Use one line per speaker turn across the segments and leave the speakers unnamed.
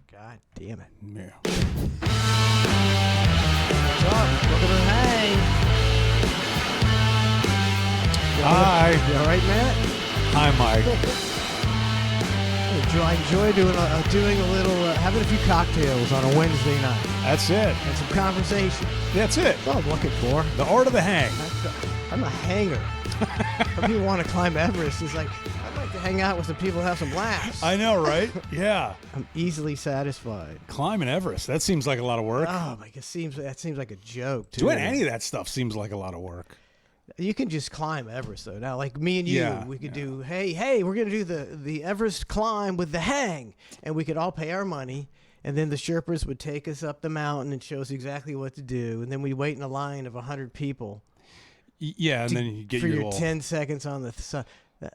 God damn it.
Yeah.
What's up? Welcome to the Hang.
Hi.
You all right, Matt?
Hi, Mike.
I enjoy doing a little, having a few cocktails on a Wednesday night.
That's it.
And some conversation.
That's it.
That's all I'm looking for.
The art of the hang.
I'm a hanger. Some people want to climb Everest. It's like, I'd like to hang out with some people and have some laughs.
I know, right? Yeah.
I'm easily satisfied.
Climbing Everest. That seems like a lot of work.
Oh, my God. That seems like a joke, too.
Doing any of that stuff seems like a lot of work.
You can just climb Everest, though. Now, like me and you, we could do, hey, we're going to do the Everest climb with the hang. And we could all pay our money. And then the Sherpas would take us up the mountain and show us exactly what to do. And then we wait in a line of 100 people.
Yeah, and then you get
for
your
your
little...
10 seconds on the sun.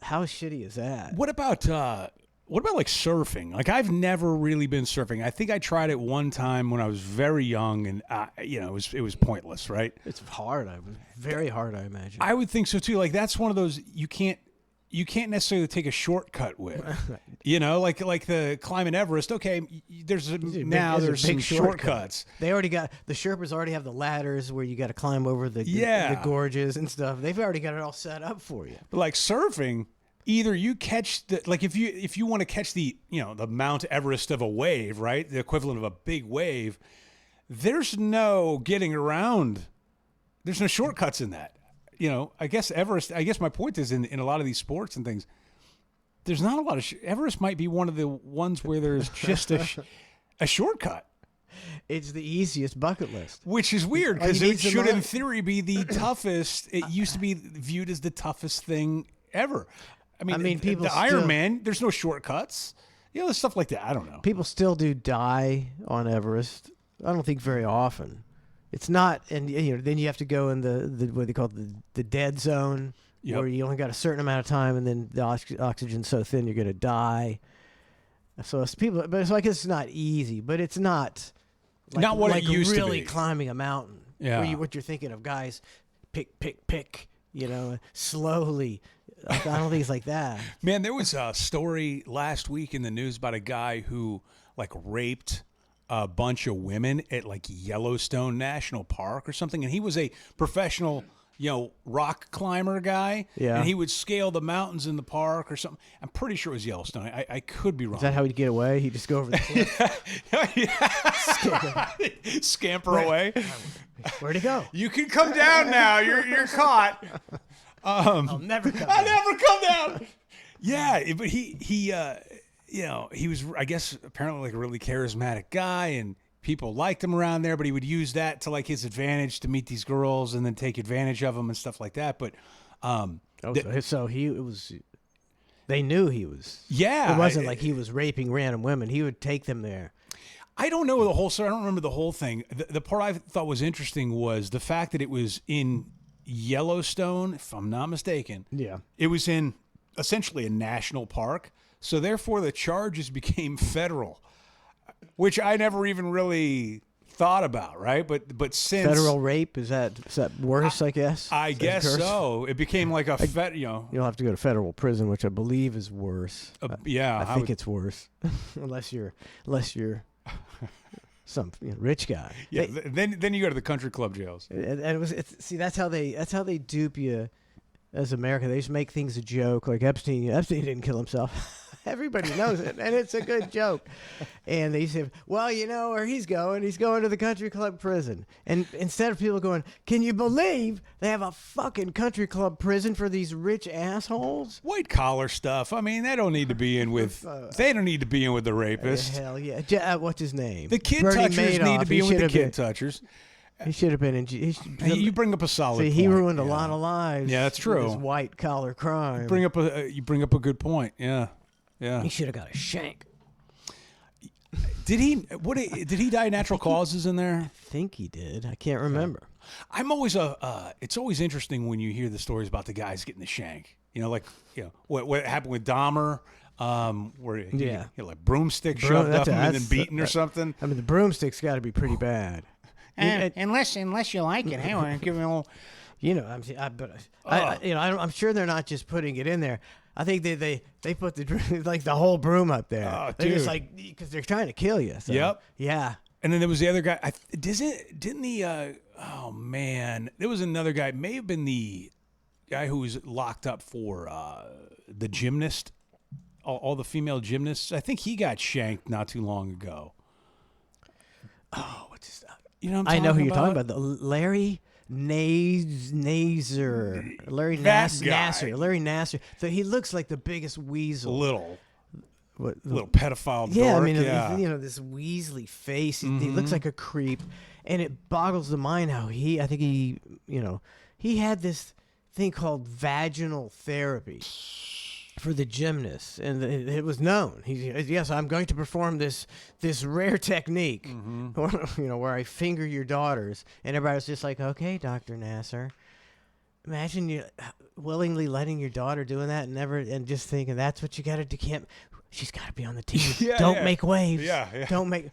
How shitty is that?
What about like surfing? Like, I've never really been surfing. I think I tried it one time when I was very young, and it was pointless, right?
It's hard. It was very hard, I imagine.
I would think so too. Like, that's one of those you can't necessarily take a shortcut with. Like the climbing Everest. Okay, there's some shortcuts.
The Sherpas already have the ladders where you got to climb over the gorges and stuff. They've already got it all set up for you.
But like surfing, either you catch if you want to catch the Mount Everest of a wave, right? The equivalent of a big wave. There's no getting around. There's no shortcuts in that. I guess my point is in a lot of these sports and things, there's not a lot of Everest might be one of the ones where there's just a shortcut.
It's the easiest bucket list.
Which is weird because it should in theory be the toughest. It used to be viewed as the toughest thing ever. I mean people the Iron Man, there's no shortcuts. There's stuff like that. I don't know.
People still do die on Everest. I don't think very often. It's not, and then you have to go in the what they call the dead zone, where you only got a certain amount of time, and then the oxygen's so thin you're gonna die. So it's people, so I guess it's not easy, but it's not
what it used to be.
Really climbing a mountain.
Yeah,
what you're thinking of, guys, pick, slowly. I don't think it's like that.
Man, there was a story last week in the news about a guy who raped a bunch of women at Yellowstone National Park or something, and he was a professional rock climber guy, and he would scale the mountains in the park or something. I'm pretty sure it was Yellowstone. I could be wrong.
Is that how he'd get away? He'd just go over the cliff?
Scamper away.
Where'd he go?
You can come down now. You're caught.
I'll never come
down. Yeah, but he was, I guess, apparently a really charismatic guy, and people liked him around there, but he would use that to his advantage to meet these girls and then take advantage of them and stuff like that. But
they knew he was.
Yeah.
It wasn't like he was raping random women. He would take them there.
I don't know the whole story. I don't remember the whole thing. The part I thought was interesting was the fact that it was in Yellowstone, if I'm not mistaken.
Yeah.
It was in essentially a national park. So therefore, the charges became federal, which I never even really thought about, right? But since
federal rape is that worse? I guess.
I guess so. It became like a
You'll have to go to federal prison, which I believe is worse.
Yeah,
I think it's worse, unless you're some rich guy.
Yeah. Then you go to the country club jails.
And that's how they dupe you. As America, they just make things a joke. Like Epstein didn't kill himself. Everybody knows it, and it's a good joke. And they say, well, where he's going. He's going to the country club prison. And instead of people going, can you believe they have a fucking country club prison for these rich assholes?
White collar stuff. I mean, they don't need to be in with. They don't need to be in with the rapist.
Hell yeah. What's his name?
The kid touchers need to be in with the kid touchers.
He should have been in.
You bring up a solid point.
He ruined a lot of lives.
Yeah, that's true.
With his white collar crime.
You bring up a good point. Yeah.
He should have got a shank.
Did he die of natural causes in there?
I think he did. I can't remember.
I'm always it's always interesting when you hear the stories about the guys getting the shank. What happened with Dahmer. Where he broomstick shoved up him and then beaten or something.
I mean, the broomstick's got to be pretty bad.
Unless you like it, hey, give me a little.
I'm sure they're not just putting it in there. I think they put the like the whole broom up there.
Oh,
they're just
dude.
like because they're trying to kill you. So,
Yep.
Yeah.
And then there was the other guy. Didn't the oh man, there was another guy. May have been the guy who was locked up for the gymnast, all the female gymnasts. I think he got shanked not too long ago.
Oh, what's his?
You know, what I'm
I know who
talking
you're talking
about.
about. Larry Nasser. Larry
That guy.
Nasser. Larry Nasser. So he looks like the biggest weasel.
Little
What,
pedophile.
yeah,
dork.
I mean,
yeah.
you know, this Weasley face. He looks like a creep, and it boggles the mind how I think he, he had this thing called vaginal therapy for the gymnasts, and it was known. Yes, I'm going to perform this rare technique, where I finger your daughters, and everybody was just like, okay, Dr. Nasser. Imagine you willingly letting your daughter doing that and just thinking that's what you got to do. She's got to be on the team.
Yeah,
Don't make waves.
Yeah.
Don't make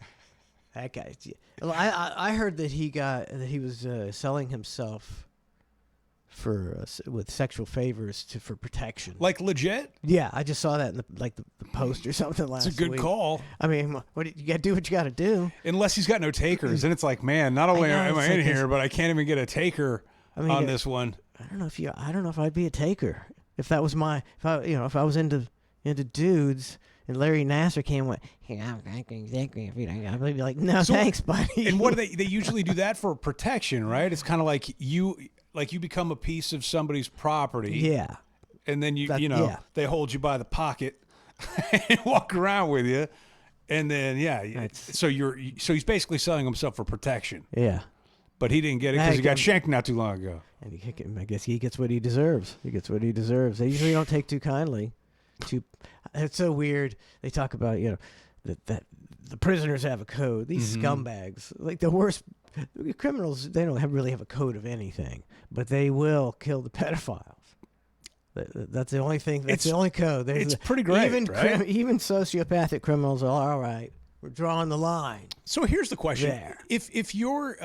that guy. Well, I heard that he was selling himself for with sexual favors for protection.
Like legit.
Yeah, I just saw that in the post or something last week.
It's a good call.
I mean, you got to do what you got to do.
Unless he's got no takers, and it's like, man, not only am I in here, but I can't even get a taker on this one.
I don't know if I'd be a taker if that was if I was into dudes. And Larry Nasser came and went, hey, I'd be like, no, thanks, buddy.
And what do they usually do that for protection, right? It's kind of like you become a piece of somebody's property.
Yeah.
And then they hold you by the pocket and walk around with you. And then, so he's basically selling himself for protection.
Yeah.
But he didn't get it because he got shanked not too long ago.
And I guess he gets what he deserves. They usually don't take too kindly. It's so weird. They talk about that the prisoners have a code. These scumbags, like the worst criminals, they don't really have a code of anything, but they will kill the pedophiles. That's the only thing. That's the only code.
It's pretty great.
Even sociopathic criminals are all right. We're drawing the line.
So here's the question:
There.
If you're,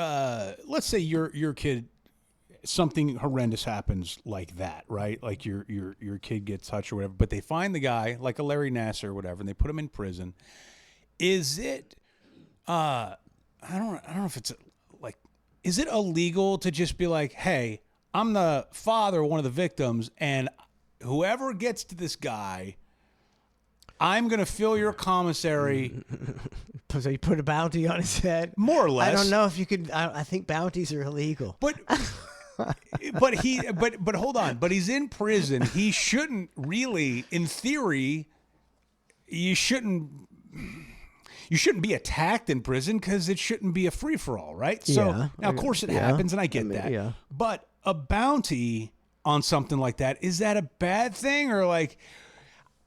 let's say your kid, something horrendous happens like that, right? Like your kid gets touched or whatever, but they find the guy, like a Larry Nasser or whatever, and they put him in prison. Is it I don't know if it's like, is it illegal to just be like, hey, I'm the father of one of the victims, and whoever gets to this guy, I'm going to fill your commissary.
So you put a bounty on his head?
More or less.
I don't know if you could. I think bounties are illegal.
But hold on. But he's in prison. He shouldn't really, in theory, you shouldn't be attacked in prison because it shouldn't be a free-for-all, right? So now, of course, it happens, and I get that.
Yeah.
But a bounty on something like that, is that a bad thing, or like?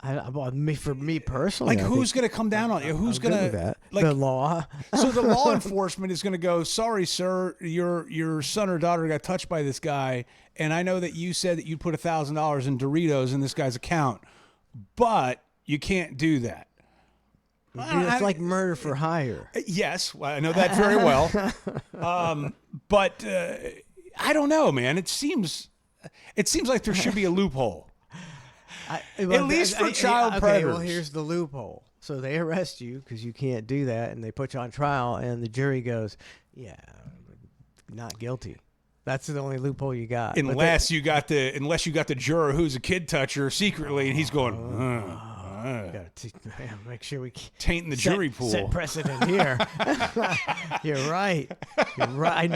For me personally,
like, who's going to come down on you? Who's going to, like,
the law?
So the law enforcement is going to go, sorry, sir, your son or daughter got touched by this guy, and I know that you said that you'd put $1,000 in Doritos in this guy's account, but you can't do that.
It's like murder for hire.
Yes, I know that very well. But I don't know, man. It seems like there should be a loophole. At least for child predators.
Well, here's the loophole. So they arrest you because you can't do that, and they put you on trial, and the jury goes, yeah, not guilty. That's the only loophole you got.
Unless you got the juror who's a kid toucher secretly, and he's going,
make sure we
tainting the jury pool.
Set precedent here. You're right.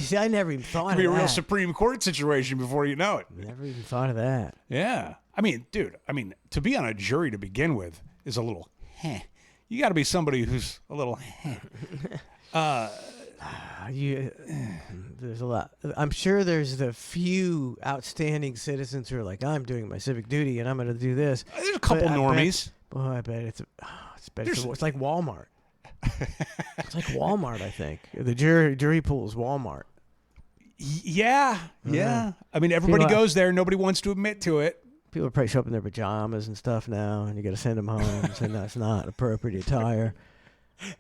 See, I never even thought of that.
It'll be a real Supreme Court situation before you know it.
Never even thought of that.
Yeah. I mean, dude, to be on a jury to begin with is a little, you got to be somebody who's a little,
there's a lot. I'm sure there's the few outstanding citizens who are like, I'm doing my civic duty and I'm going to do this.
There's a couple normies.
I bet it's like Walmart. It's like Walmart, I think. The jury pool is Walmart.
Yeah. I mean, everybody goes there. Nobody wants to admit to it.
People probably show up in their pajamas and stuff now, and you got to send them home and say, that's not appropriate attire.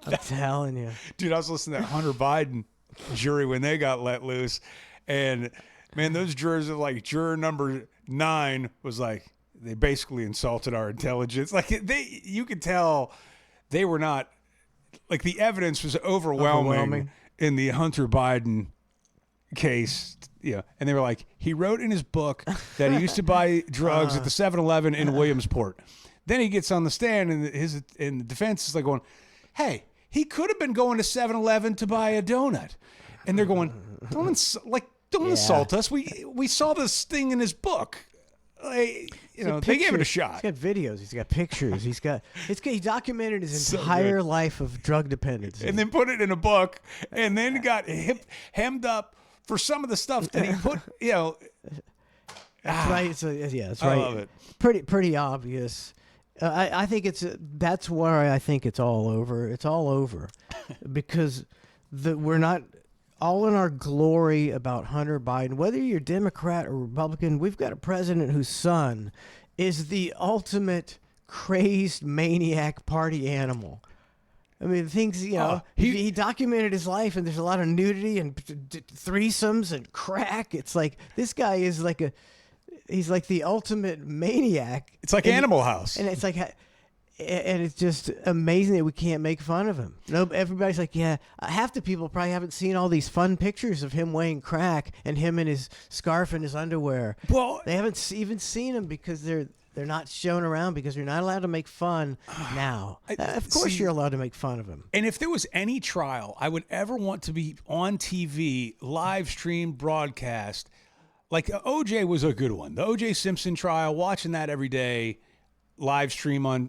I'm telling you.
Dude, I was listening to that Hunter Biden jury when they got let loose. And, man, those jurors are like, juror number 9 was like, they basically insulted our intelligence. Like you could tell they were not like the evidence was overwhelming. In the Hunter Biden case. Yeah, and they were like, he wrote in his book that he used to buy drugs at the 7-Eleven in Williamsport. Then he gets on the stand, and the defense is like going, hey, he could have been going to 7-Eleven to buy a donut. And they're going, don't insult us. We saw this thing in his book. Like, they gave it a shot.
He's got videos. He's got pictures. He documented his entire life of drug dependency.
And then put it in a book, and then got hemmed up for some of the stuff that he put,
That's right. That's right.
I love it.
Pretty obvious. I think that's where I think it's all over. It's all over because we're not all in our glory about Hunter Biden. Whether you're Democrat or Republican, we've got a president whose son is the ultimate crazed maniac party animal. I mean, things, he documented his life, and there's a lot of nudity and threesomes and crack. It's like, this guy is he's like the ultimate maniac.
It's like Animal House.
And it's like, and it's just amazing that we can't make fun of him. No, everybody's like, yeah, half the people probably haven't seen all these fun pictures of him weighing crack and him in his scarf and his underwear.
Well,
they haven't even seen him because they're not shown around because you're not allowed to make fun now. Of course you're allowed to make fun of him.
And if there was any trial I would ever want to be on TV, live stream broadcast, like OJ was a good one. The OJ Simpson trial, watching that every day, live stream on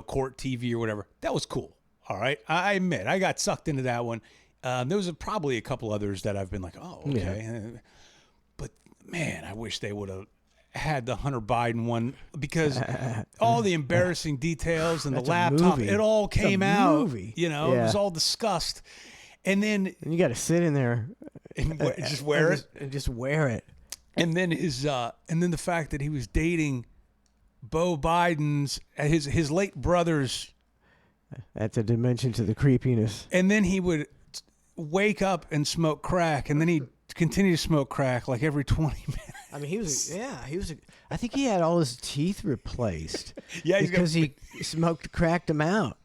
court TV or whatever, that was cool. All right. I admit, I got sucked into that one. There was probably a couple others that I've been like, oh, okay. Yeah. But, man, I wish they would have had the Hunter Biden one because all the embarrassing details and the laptop, it all came out. It was all discussed. And then
you got to sit in there
and just wear it.
And just wear it.
And then the fact that he was dating Beau Biden's, his late brother's.
That's a dimension to the creepiness.
And then he would wake up and smoke crack, and then he'd continue to smoke crack like every 20 minutes.
I mean, I think he had all his teeth replaced.
Yeah,
because he cracked them out.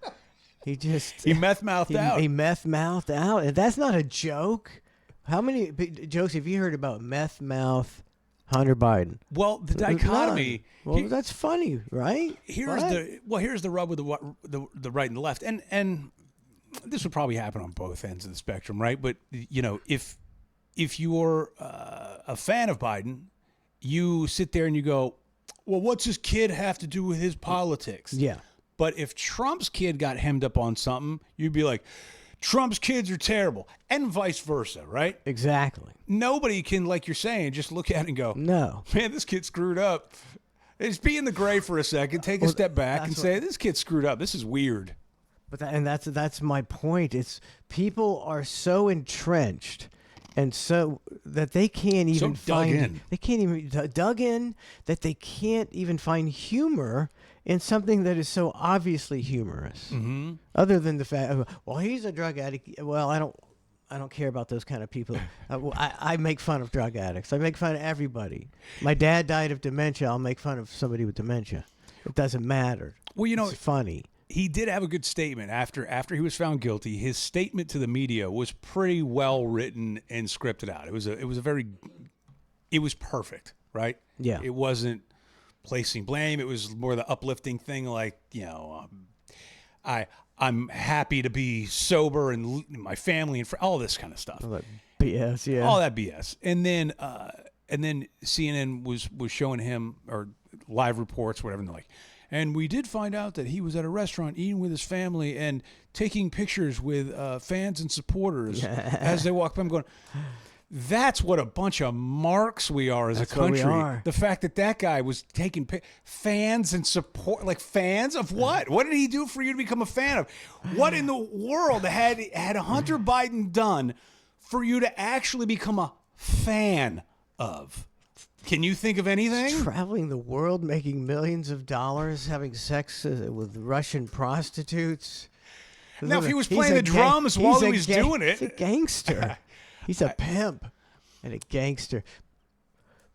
He
meth mouthed out.
He meth mouthed out, and that's not a joke. How many jokes have you heard about meth mouth Hunter Biden?
Well, the dichotomy.
Well, that's funny, right?
Here's the rub with the right and the left, and this would probably happen on both ends of the spectrum, right? But if you're a fan of Biden, you sit there and you go, well, what's his kid have to do with his politics?
Yeah.
But if Trump's kid got hemmed up on something, you'd be like, Trump's kids are terrible, and vice versa, right?
Exactly.
Nobody can, like you're saying, just look at it and go,
no,
man, this kid screwed up. Just be in the gray for a second, take a step back and say, this kid screwed up. This is weird.
But that's my point. It's people are so entrenched and so that they can't even dug in that they can't even find humor in something that is so obviously humorous.
Mm-hmm.
Other than the fact, well, he's a drug addict. Well, I don't care about those kind of people. I make fun of drug addicts. I make fun of everybody. My dad died of dementia. I'll make fun of somebody with dementia. It doesn't matter. Well, it's funny.
He did have a good statement after he was found guilty. His statement to the media was pretty well written and scripted out. It was perfect, right?
Yeah.
It wasn't placing blame. It was more the uplifting thing, like, I'm happy to be sober and my family and all this kind of stuff.
All that BS, yeah.
All that BS. And then CNN was showing him, or live reports, whatever, and they're like, and we did find out that he was at a restaurant eating with his family and taking pictures with fans and supporters as they walk by. I'm going, that's what a bunch of marks we are as a country.
What we are.
The fact that guy was taking fans and support, like fans of what? What did he do for you to become a fan of? What in the world had Hunter Biden done for you to actually become a fan of? Can you think of anything?
Traveling the world, making millions of dollars, having sex with Russian prostitutes.
Now, if he was playing the drums while he was doing it.
He's a gangster. He's a pimp and a gangster.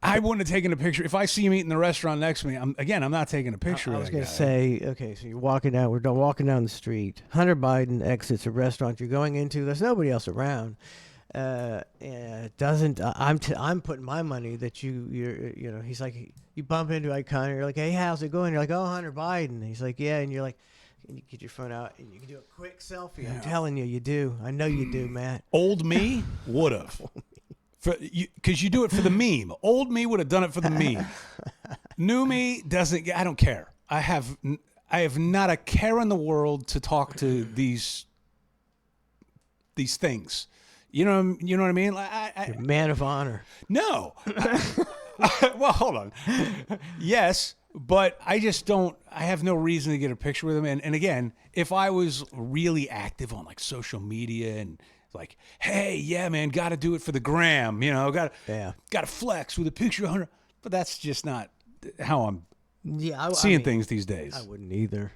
I wouldn't have taken a picture. If I see him eating the restaurant next to me, I'm not taking a picture
I
of
was
that
going
guy.
to say, okay, so you're walking down. We're walking down the street. Hunter Biden exits a restaurant you're going into. There's nobody else around. It doesn't. I'm putting my money that you're. He's like, you bump into Hunter. You're like, hey, how's it going? You're like, oh, Hunter Biden. He's like, yeah, and you're like, and you get your phone out and you can do a quick selfie. I'm telling you, you do. I know you do, Matt.
Old me would have. Because you do it for the meme. Old me would have done it for the meme. New me doesn't. I don't care. I have not a care in the world to talk to these things. You know what I mean?
You're a man of honor.
No. Well, hold on. Yes, but I just don't. I have no reason to get a picture with him. And again, if I was really active on like social media and like, hey, yeah, man, got to do it for the gram, got to flex with a picture of Hunter. But that's just not how I'm seeing things these days.
I wouldn't either.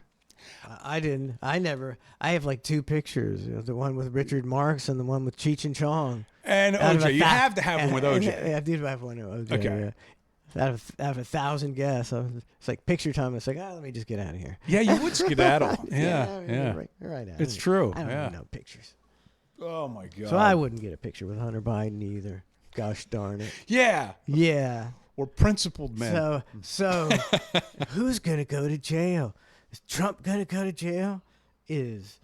I didn't. I never. I have like 2 pictures. The one with Richard Marx and the one with Cheech and Chong.
And OJ, you have to have one with OJ.
I do have one with OJ.
Okay.
Yeah. Out of 1,000 guests, it's like picture time. It's like, let me just get out of here.
Yeah, you would skedaddle. Yeah.
Right now.
It's true.
I don't need no pictures.
Oh my God.
So I wouldn't get a picture with Hunter Biden either. Gosh darn it.
Yeah.
Yeah.
We're principled men.
So who's gonna go to jail? Is Trump gonna go to jail? Is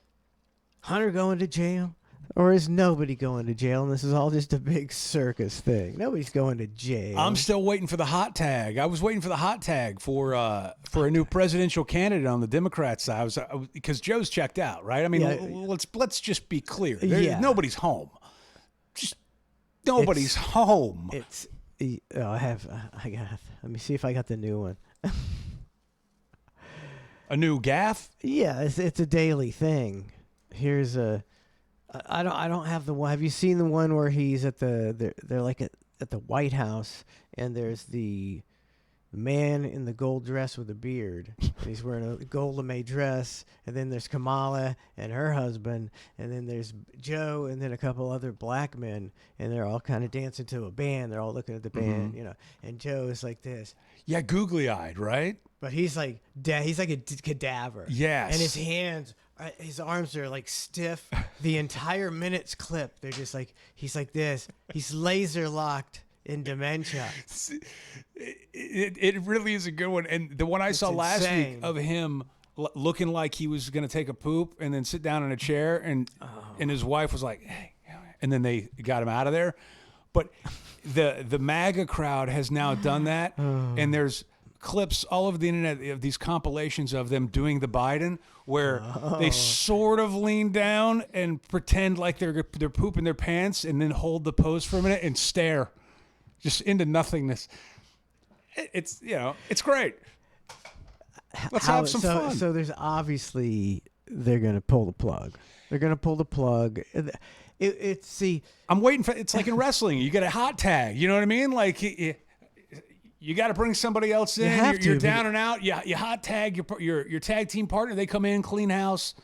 Hunter going to jail? Or is nobody going to jail? And this is all just a big circus thing. Nobody's going to jail.
I'm still waiting for the hot tag. I was waiting for the hot tag for a new presidential candidate on the Democrat side. Because Joe's checked out, right? I mean, let's just be clear. Nobody's home. Just nobody's home.
Let me see if I got the new one.
A new gaff?
Yeah, it's a daily thing. Here's a. I don't have the one. Have you seen the one where he's at they're like at the White House and there's the man in the gold dress with a beard and he's wearing a gold lame dress, and then there's Kamala and her husband, and then there's Joe, and then a couple other black men, and they're all kind of dancing to a band. They're all looking at the band, and Joe is like this.
Yeah, googly eyed, right?
But he's like he's like a cadaver.
Yes.
And his arms are like stiff. The entire minute's clip, they're just like, he's like this. He's laser locked in dementia.
It really is a good one. And the one I saw last week of him looking like he was going to take a poop and then sit down in a chair, and his wife was like, hey, and then they got him out of there. But the MAGA crowd has now done that, and there's clips all over the internet of these compilations of them doing the Biden where they sort of lean down and pretend like they're pooping their pants and then hold the pose for a minute and stare just into nothingness. It's it's great. Let's have some fun.
So there's obviously they're going to pull the plug. They're going to pull the plug.
I'm waiting for. It's like in wrestling. You get a hot tag. You know what I mean? Like you got to bring somebody else in. You're down and out. You hot tag your tag team partner. They come in, clean house.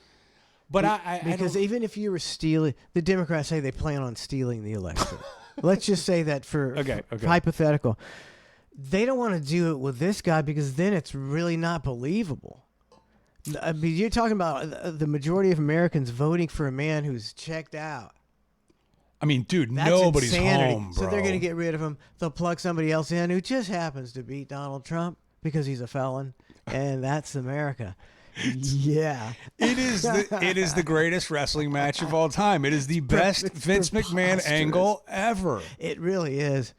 But
because even if you were stealing, the Democrats say they plan on stealing the election. Let's just say that for hypothetical. They don't want to do it with this guy because then it's really not believable. I mean, you're talking about the majority of Americans voting for a man who's checked out.
I mean, dude,
That's
nobody's
insanity.
home, bro.
So they're going to get rid of him. They'll plug somebody else in who just happens to beat Donald Trump because he's a felon, and that's America. Yeah.
It is the greatest wrestling match of all time. It is the best Vince McMahon angle ever.
It really is.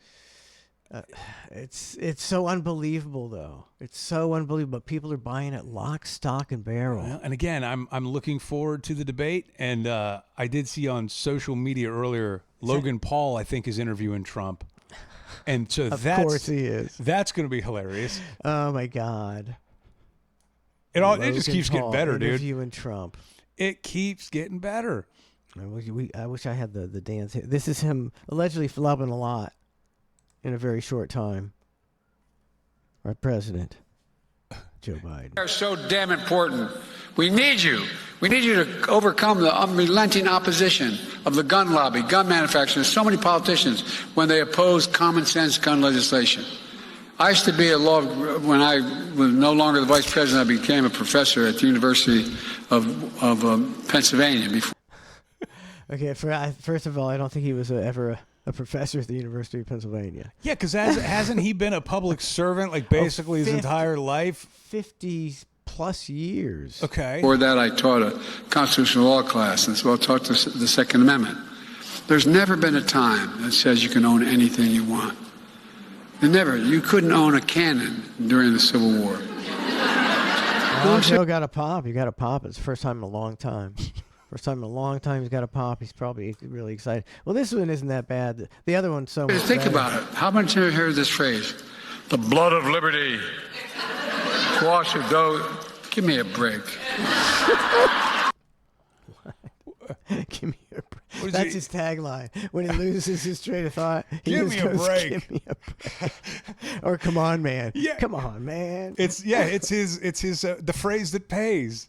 It's so unbelievable, though. It's so unbelievable. People are buying it lock, stock, and barrel.
Well, and again, I'm looking forward to the debate. And I did see on social media earlier, Logan Paul, I think, is interviewing Trump. And so
of course he is.
That's going to be hilarious.
Oh, my God.
It just keeps getting better, dude.
Interviewing Trump.
It keeps getting better.
I wish I had the dance. This is him allegedly flopping a lot in a very short time. Our president, Joe Biden.
Are so damn important. We need you We need you to overcome the unrelenting opposition of the gun lobby, gun manufacturers, so many politicians when they oppose common sense gun legislation. I used to be when I was no longer the vice president, I became a professor at the University of Pennsylvania.
Okay, first of all, I don't think he was ever a professor at the University of Pennsylvania.
Yeah, because hasn't he been a public servant like basically his entire life?
50+ years.
Okay.
Before that, I taught a constitutional law class, and so I taught the Second Amendment. There's never been a time that says you can own anything you want. You couldn't own a cannon during the Civil War.
Oh, Joe got a pop. You got a pop. It's the first time in a long time. First time in a long time he's got a pop. He's probably really excited. Well, this one isn't that bad. The other one's so much
Think
better.
about it. How many times have you heard this phrase? The blood of liberty. Wash it, though. Give me a break.
Give me a break. That's his tagline. When he loses his train of thought, he
Give
just
me a
goes,
break.
Give me a break. Or come on, man.
Yeah.
Come on, man.
It's his the phrase that pays.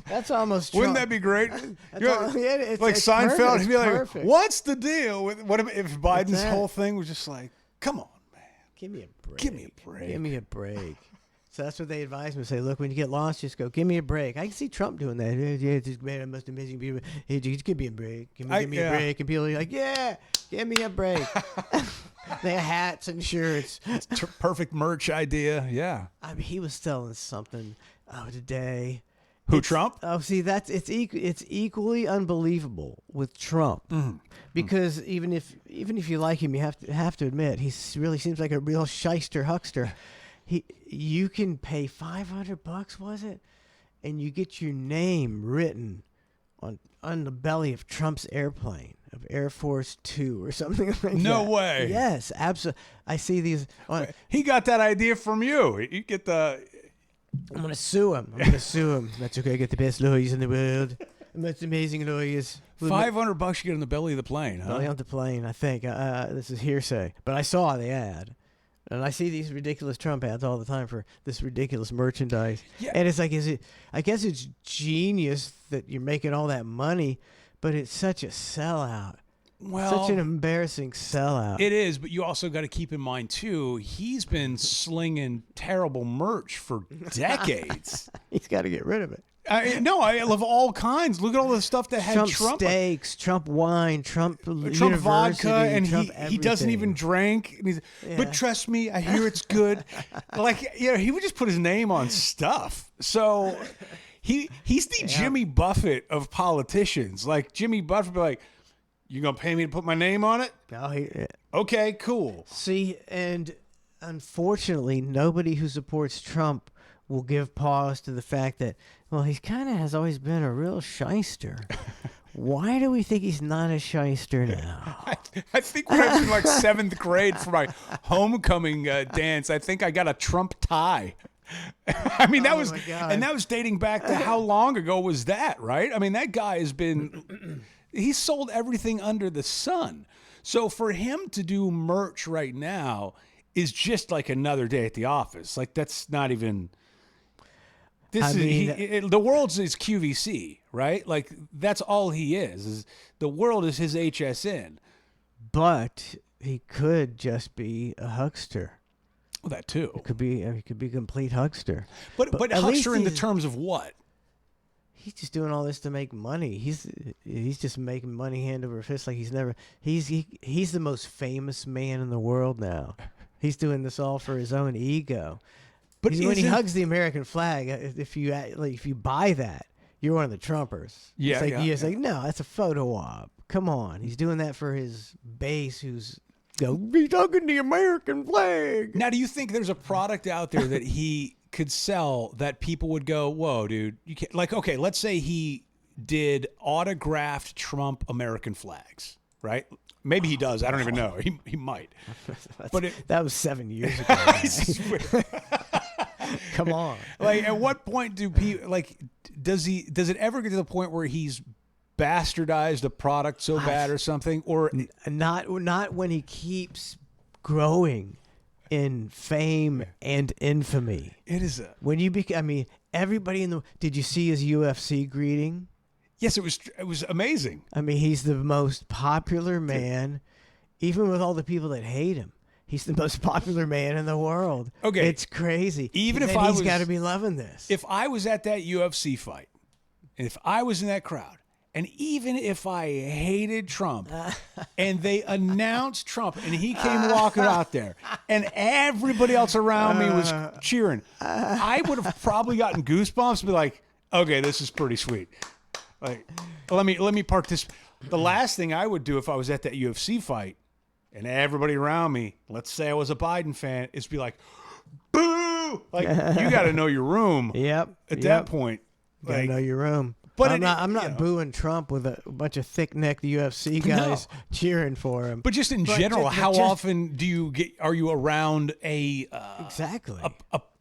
That's almost Trump.
Wouldn't that be great?
It's
like Seinfeld,
perfect.
he'd be like,
Perfect.
"What's the deal with what if Biden's whole thing was just like, come on, man,
Give me a break.
give me a break."
Give me a break. So that's what they advise me to say. Look, when you get lost, just go, give me a break. I can see Trump doing that. Yeah, just, man, I'm most amazing people. Hey, just give me a break. Give me a break. And people are like, yeah, give me a break. They have hats and shirts.
Perfect merch idea. Yeah.
I mean, he was selling something today.
Who, Trump?
Oh, see, it's equally unbelievable with Trump, because even if you like him, you have to admit he really seems like a real shyster huckster. You can pay $500, was it, and you get your name written on the belly of Trump's airplane, of Air Force Two or something like that.
No way.
Yes, absolutely. I see these.
He got that idea from you. You get the.
I'm gonna sue him. That's okay. I get the best lawyers in the world. The most amazing lawyers.
$500 you get in the belly of the plane, huh?
Belly on the plane, I think. This is hearsay, but I saw the ad, and I see these ridiculous Trump ads all the time for this ridiculous merchandise.
Yeah.
And it's like, I guess it's genius that you're making all that money, but it's such a sellout.
Well,
Such an embarrassing sellout.
It is, but you also got to keep in mind too. He's been slinging terrible merch for decades.
He's got to get rid of it.
I love all kinds. Look at all the stuff that had
Trump
Trump
steaks, Trump wine, Trump
vodka, and
Trump
he doesn't even drink. And he's, But trust me, I hear it's good. He would just put his name on stuff. So he's the Jimmy Buffett of politicians. Like Jimmy Buffett, be like, you gonna pay me to put my name on it? Okay, cool.
See, and unfortunately, nobody who supports Trump will give pause to the fact that, well, he kind of has always been a real shyster. Why do we think he's not a shyster now?
I think when I was in like 7th grade for my homecoming dance, I think I got a Trump tie. I mean, that was dating back to how long ago was that, right? I mean, that guy has been, he's sold everything under the sun. So for him to do merch right now is just like another day at the office. Like that's not even. The world's his QVC, right? Like that's all he is the world is his HSN.
But he could just be a huckster.
Well, that too.
He could be a complete huckster.
But
at
huckster
least
in the terms of what?
He's just doing all this to make money. He's just making money hand over fist like he's the most famous man in the world now. He's doing this all for his own ego. But when he hugs the American flag, if you buy that, you're one of the Trumpers.
Yeah,
it's like, no, that's a photo op. Come on, he's doing that for his base, he's hugging the American flag.
Now, do you think there's a product out there that he could sell that people would go, whoa, dude, you can't? Like, okay, let's say he did autographed Trump American flags, right? Maybe he does. I don't even know. He might. But
that was 7 years ago. Come on.
Like, at what point do people does it ever get to the point where he's bastardized a product so bad or something, or
not when he keeps growing in fame and infamy?
It is
when you become. I mean, everybody in the. Did you see his UFC greeting?
Yes, it was amazing.
I mean, he's the most popular man, even with all the people that hate him. He's the most popular man in the world.
Okay.
It's crazy.
Even if
he's got to be loving this.
If I was at that UFC fight, and if I was in that crowd, and even if I hated Trump, and they announced Trump, and he came walking out there, and everybody else around me was cheering, I would have probably gotten goosebumps and be like, okay, this is pretty sweet. Like, let me park this. The last thing I would do if I was at that UFC fight and everybody around me, let's say I was a Biden fan, is be like, boo! Like, you got to know your room.
Yep.
At that point.
You got to know your room.
But
I'm not booing Trump with a bunch of thick-necked UFC guys cheering for him.
But just in general, how often are you around
exactly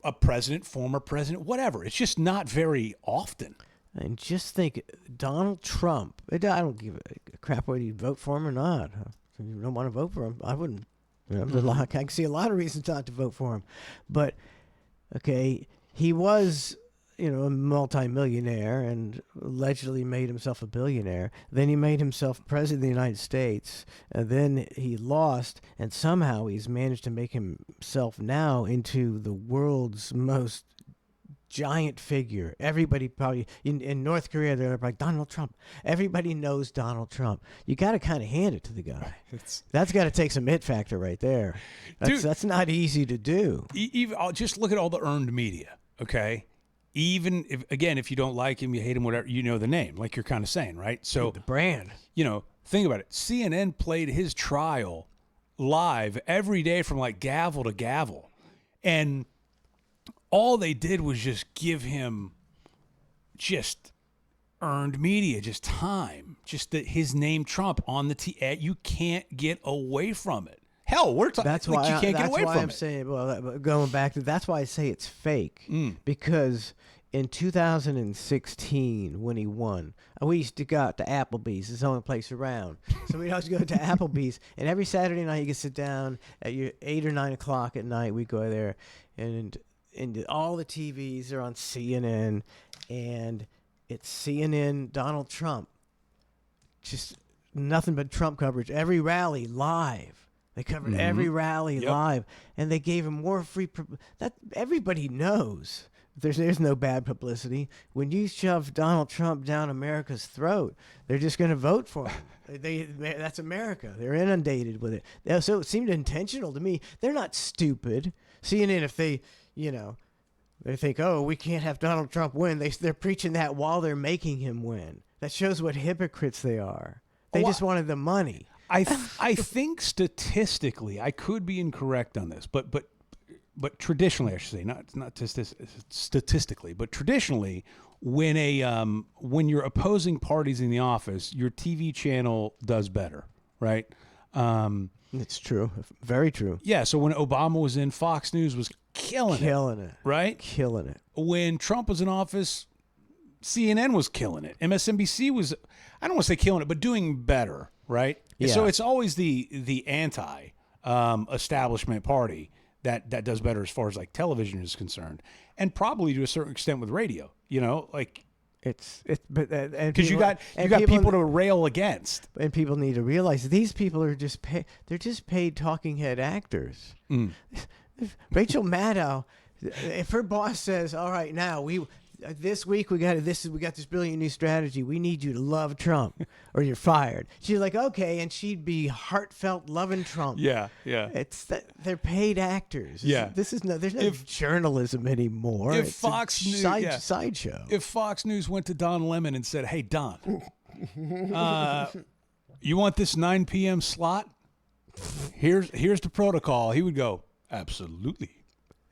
a president, former president, whatever? It's just not very often.
And just think, Donald Trump. I don't give a crap whether you vote for him or not. If you don't want to vote for him, I wouldn't. I can see a lot of reasons not to vote for him. But, okay, he was, a multimillionaire and allegedly made himself a billionaire. Then he made himself president of the United States. And then he lost, and somehow he's managed to make himself now into the world's most giant figure. Everybody probably in North Korea, they're like Donald Trump. Everybody knows Donald Trump. You got to kind of hand it to the guy. That's got to take some it factor right there. That's not easy to do.
I'll just look at all the earned media. Okay, even if you don't like him, you hate him, whatever, you know the name, like you're kind of saying, right? So
the brand.
Think about it. CNN played his trial live every day from like gavel to gavel, and all they did was just give him just earned media, just time, just his name Trump on the you can't get away from it. Hell, we're talking.
That's why
you can't get away from it.
I'm saying. Well, going back to that's why I say it's fake because in 2016 when he won, we used to go out to Applebee's. It's the only place around, so we'd always go to Applebee's. And every Saturday night you could sit down at your 8 or 9 o'clock at night. We go there and all the TVs are on CNN, and it's CNN Donald Trump. Just nothing but Trump coverage. Every rally live. They covered every rally live, and they gave him more free. That everybody knows. There's no bad publicity. When you shove Donald Trump down America's throat, they're just going to vote for him. That's America. They're inundated with it. So it seemed intentional to me. They're not stupid. CNN, if they they think, oh, we can't have Donald Trump win. They're preaching that while they're making him win. That shows what hypocrites they are. They just wanted the money.
I think statistically, I could be incorrect on this, but traditionally, I should say, not statistically, but traditionally, when you're opposing parties in the office, your TV channel does better, right?
It's true. Very true.
Yeah, so when Obama was in, Fox News was killing it. Right?
Killing it.
When Trump was in office, CNN was killing it. MSNBC was, I don't want to say killing it, but doing better, right?
Yeah.
So it's always the anti establishment party that does better as far as like television is concerned, and probably to a certain extent with radio. Because you got people to rail against,
and people need to realize these people are just they're just paid talking head actors. Rachel Maddow, if her boss says, "All right, now this week we got this brilliant new strategy. We need you to love Trump, or you're fired." She's like, "Okay," and she'd be heartfelt loving Trump.
Yeah.
They're paid actors.
Yeah,
there's no journalism anymore.
If
it's
Fox News
sideshow.
If Fox News went to Don Lemon and said, "Hey Don, you want this 9 p.m. slot? Here's the protocol," he would go, "Absolutely."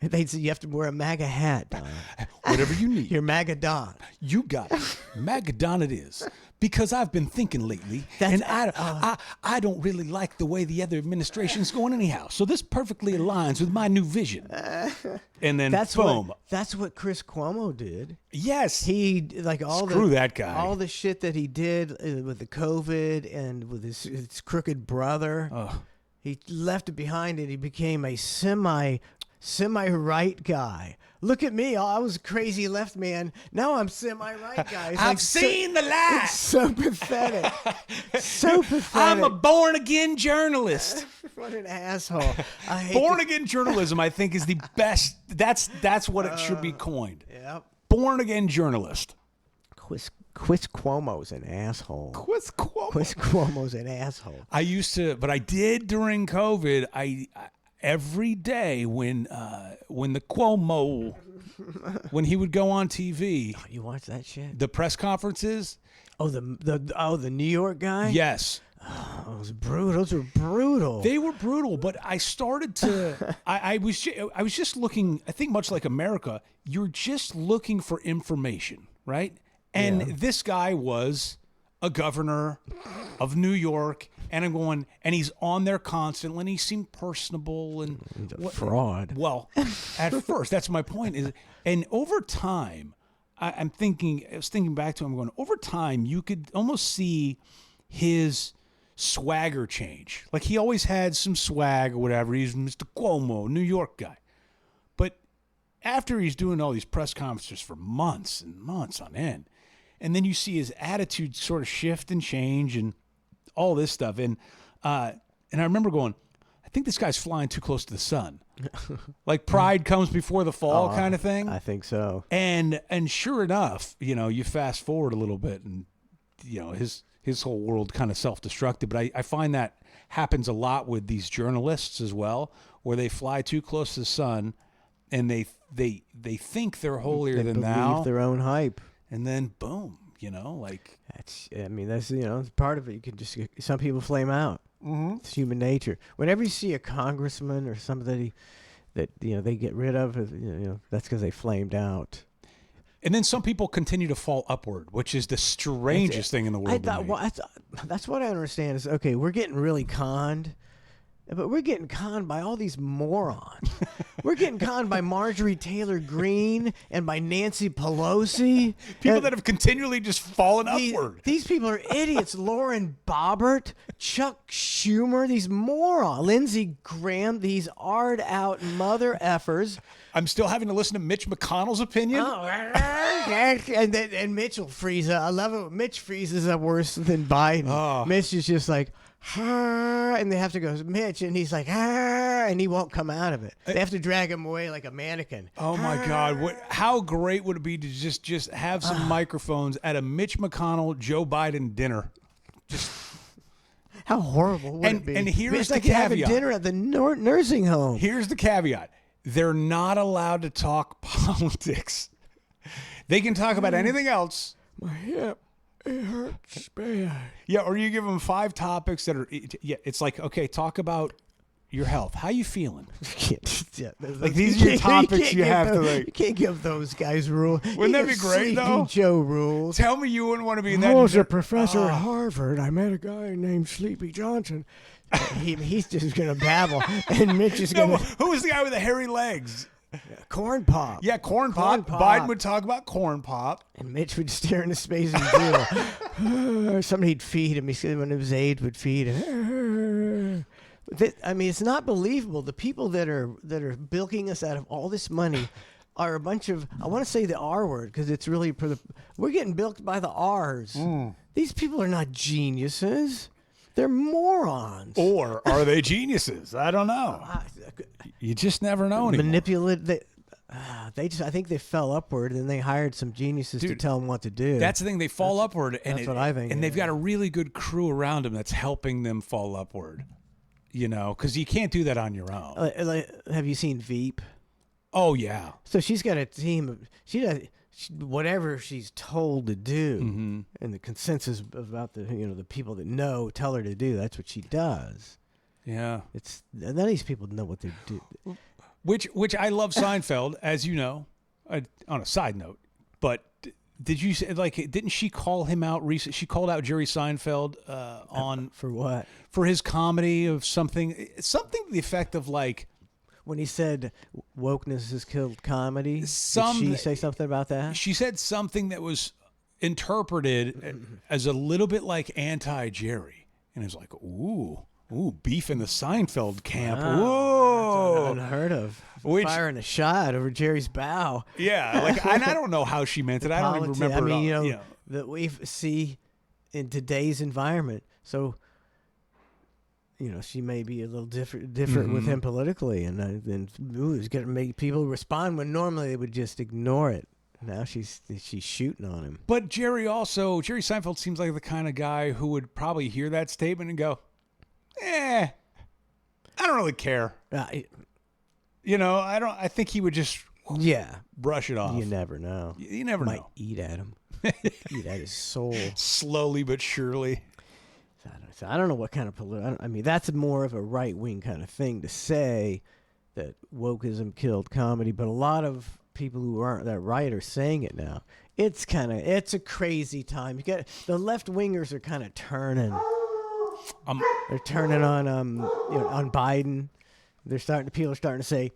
They'd say you have to wear a MAGA hat, Don.
Whatever you need.
You're MAGA Don.
You got it. MAGA Don it is. Because I've been thinking lately, and I don't really like the way the other administration's going anyhow. So this perfectly aligns with my new vision. And then boom.
That's what Chris Cuomo did.
Yes.
He
Screw that guy.
All the shit that he did with the COVID and with his crooked brother.
Oh.
He left it behind, and he became a semi-right guy. Look at me. I was a crazy left man. Now I'm semi-right guy. It's
I've seen the light.
It's so pathetic. So pathetic.
I'm a born-again journalist.
What an asshole. I hate
Born-again journalism, I think, is the best. That's what it should be coined.
Yep.
Born-again journalist.
Chris Cuomo's an asshole.
Chris Cuomo.
Chris Cuomo's an asshole.
I used to, but I did during COVID. I every day when the Cuomo, when he would go on TV,
You watch that shit?
the press conferences.
Oh, the New York guy?
Yes,
Oh, it was brutal. Those were brutal.
they were brutal. But I started to. I was just looking. I think much like America, you're just looking for information, right? And this guy was a governor of New York, and I'm going, and he's on there constantly, and he seemed personable and
He's a fraud.
Well, at first, that's my point. And over time, I was thinking back to him, going, over time, you could almost see his swagger change. Like he always had some swag or whatever. He's Mr. Cuomo, New York guy. But after he's doing all these press conferences for months and months on end, and then you see his attitude sort of shift and change and all this stuff. And I remember going, I think this guy's flying too close to the sun. Like pride comes before the fall kind of thing.
I think so.
And sure enough, you fast forward a little bit and, his whole world kind of self-destructed. But I find that happens a lot with these journalists as well, where they fly too close to the sun and they think they're holier than thou.
Believe their own hype.
And then boom, like
That's it's part of it. You can just, some people flame out. Mm-hmm. It's human nature. Whenever you see a congressman or somebody that they get rid of, that's because they flamed out.
and then some people continue to fall upward, which is the strangest thing in the world.
That's what I understand is, okay, we're getting really conned. But we're getting conned by all these morons. We're getting conned by Marjorie Taylor Greene and by Nancy Pelosi.
People that have continually just fallen upward.
These people are idiots. Lauren Boebert, Chuck Schumer, these morons. Lindsey Graham, these ard-out mother effers.
I'm still having to listen to Mitch McConnell's opinion.
Oh, and Mitch will freeze up. I love it. Mitch freezes up worse than Biden.
Oh.
Mitch is just like, and they have to go, Mitch, and he's like, and he won't come out of it. They have to drag him away like a mannequin.
Oh my God! How great would it be to just have some microphones at a Mitch McConnell Joe Biden dinner? Just
how horrible would it be?
And here's
it's
the
like
caveat.
having dinner at the nursing home.
Here's the caveat: they're not allowed to talk politics. They can talk about anything else.
My hip. It hurts bad.
Yeah, or you give them 5 topics that are, it's like, okay, talk about your health. How you feeling?
Like
these are your topics you have to like.
You can't give those guys rules.
Wouldn't that be great, though?
Joe rules.
Tell me you wouldn't want to be in that.
I was a professor at Harvard. I met a guy named Sleepy Johnson. He's just going to babble. And Mitch is going to...
Who was the guy with the hairy legs?
Corn Pop.
Yeah, corn pop. Biden would talk about corn pop.
And Mitch would stare into space and do somebody'd feed him. He said one of his aides would feed him. I mean, it's not believable. The people that are bilking us out of all this money are a bunch of, I want to say the R word because it's really, we're getting bilked by the R's. These people are not geniuses. They're morons.
Or are they geniuses? I don't know. You just never know anymore.
Manipulate. I think they fell upward and they hired some geniuses to tell them what to do.
That's the thing. They fall upward.
That's what I think.
And they've got a really good crew around them that's helping them fall upward. Because you can't do that on your own.
Have you seen Veep?
Oh, yeah.
So she's got a team of, whatever she's told to do, and the consensus about the people that know tell her to do. That's what she does.
Yeah,
none of these people know what they do.
Which I love Seinfeld, as you know. On a side note, but did you say didn't she call him out recently? She called out Jerry Seinfeld on
for what?
For his comedy of something to the effect of like.
When he said wokeness has killed comedy, did she say something about that?
She said something that was interpreted as a little bit like anti-Jerry. And it was like, ooh, Ooh, beef in the Seinfeld camp.
Wow,
Whoa.
that's unheard of.
Which-
Firing a shot over Jerry's bow.
Yeah, like, and I don't know how she meant it. I don't even remember.
I mean,
it all,
that we see in today's environment. So, she may be a little different with him politically, and then it's going to make people respond when normally they would just ignore it. Now she's shooting on him.
But Jerry Seinfeld seems like the kind of guy who would probably hear that statement and go, I don't really care. I think he would just brush it off.
You never know.
You never
Might
know.
eat at him. Eat at his soul.
Slowly but surely.
So I don't know what kind of I mean, that's more of a right-wing kind of thing to say, that wokeism killed comedy, but a lot of people who aren't that right are saying it now. It's a crazy time. The left-wingers are kind of turning. They're turning on on Biden. People are starting to say,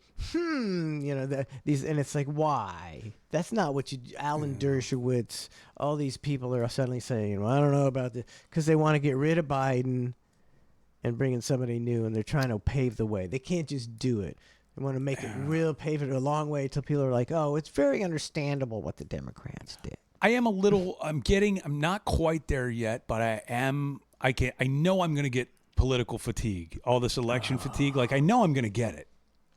these, and it's like, why? That's not what Alan Dershowitz, all these people are suddenly saying, well, I don't know about this, because they want to get rid of Biden and bring in somebody new, and they're trying to pave the way. They can't just do it. They want to make it pave it a long way till people are like, oh, it's very understandable what the Democrats did.
I'm not quite there yet, but I know I'm going to get political fatigue, all this election fatigue. Like, I know I'm going to get it.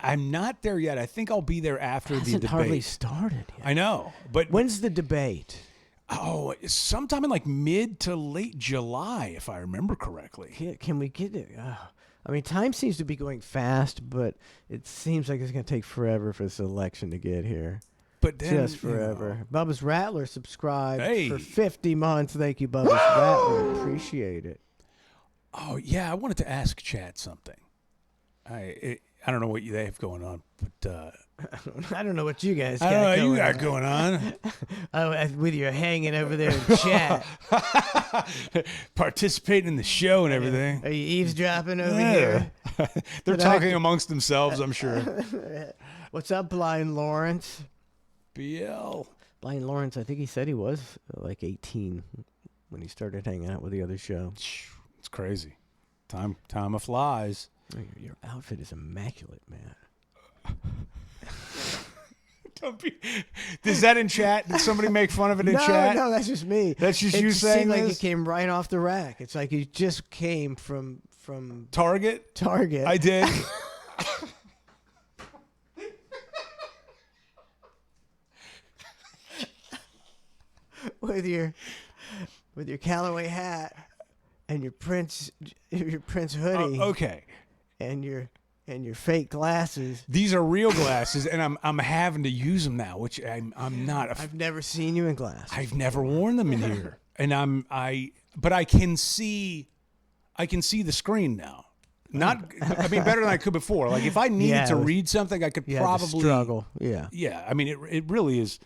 I'm not there yet. I think I'll be there after the debate.
Hardly started yet.
I know, but
when's the debate?
Oh, sometime in like mid to late July, if I remember correctly.
Can we get it? I mean, time seems to be going fast, but it seems like it's going to take forever for this election to get here.
But then,
just forever. Bubba's Rattler subscribed for 50 months. Thank you, Bubba's Rattler. Appreciate it.
Oh yeah, I wanted to ask Chad something. I don't know what they have going on, but
I don't know what you guys
got
going on.
You got going on.
With your hanging over there in chat.
Participating in the show and everything.
Are you eavesdropping over here?
They're talking amongst themselves, I'm sure.
What's up, Blind Lawrence?
BL.
Blind Lawrence, I think he said he was like 18 when he started hanging out with the other show.
It's crazy. Time flies.
Your outfit is immaculate, man.
Is that in chat? Did somebody make fun of it in chat?
No, that's just me.
That's just you saying
like
this?
It came right off the rack. It's like it just came from
Target.
I
did.
with your Callaway hat and your Prince hoodie.
Okay.
And your fake glasses.
These are real glasses, and I'm having to use them now, which I'm not.
I've never seen you in glasses.
I've never worn them in here, and but I can see the screen now. Better than I could before. Like if I needed to read something, I could probably
struggle. Yeah.
Yeah. I mean, it really is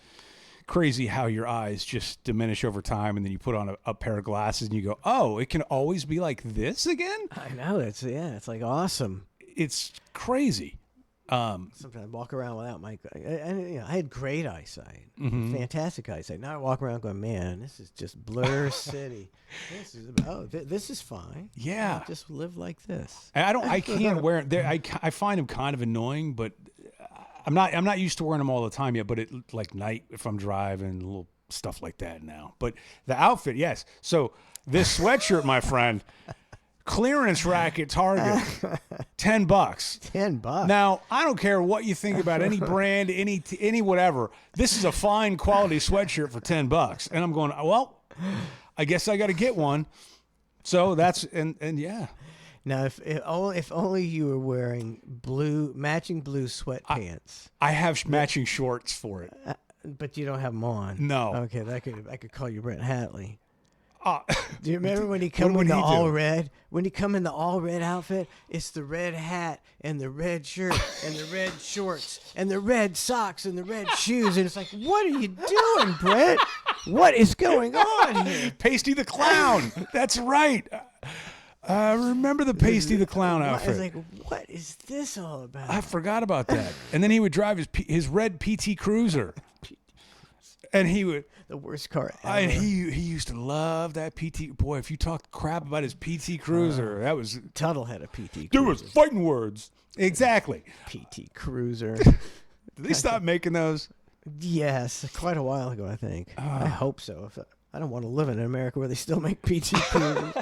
crazy how your eyes just diminish over time, and then you put on a pair of glasses and you go, oh, it can always be like this again?
I know. It's like awesome.
It's crazy.
Sometimes I walk around without my, I had great eyesight, fantastic eyesight. Now I walk around going, man, this is just blur city. This is fine.
Yeah,
I'll just live like this.
I can't wear it. I find them kind of annoying, but I'm not used to wearing them all the time yet. But like night if I'm driving, little stuff like that now. But the outfit, yes. So this sweatshirt, my friend. Clearance rack at Target, $10.
$10.
Now I don't care what you think about any brand, any whatever. This is a fine quality sweatshirt for $10, and I'm going. Well, I guess I got to get one. So that's and yeah.
Now if only you were wearing matching blue sweatpants.
I have matching shorts for it,
but you don't have them on.
No.
Okay, I could call you Brent Hatley.
Do
you remember when he come in the all red? When he come in the all red outfit, it's the red hat and the red shirt and the red shorts and the red socks and the red shoes, and it's like, what are you doing, Brett? What is going on here?
Pasty the Clown. That's right. Remember the Pasty the Clown outfit?
I was like, what is this all about?
I forgot about that. And then he would drive his red PT Cruiser. And he would.
The worst car ever.
And he used to love that PT. Boy, if you talked crap about his PT Cruiser, that was.
Tuttle had a PT
There was
Cruiser.
fighting words. Exactly.
PT Cruiser.
Did they stop making those?
Yes, quite a while ago, I think. I hope so. I don't want to live in America where they still make PT Cruisers.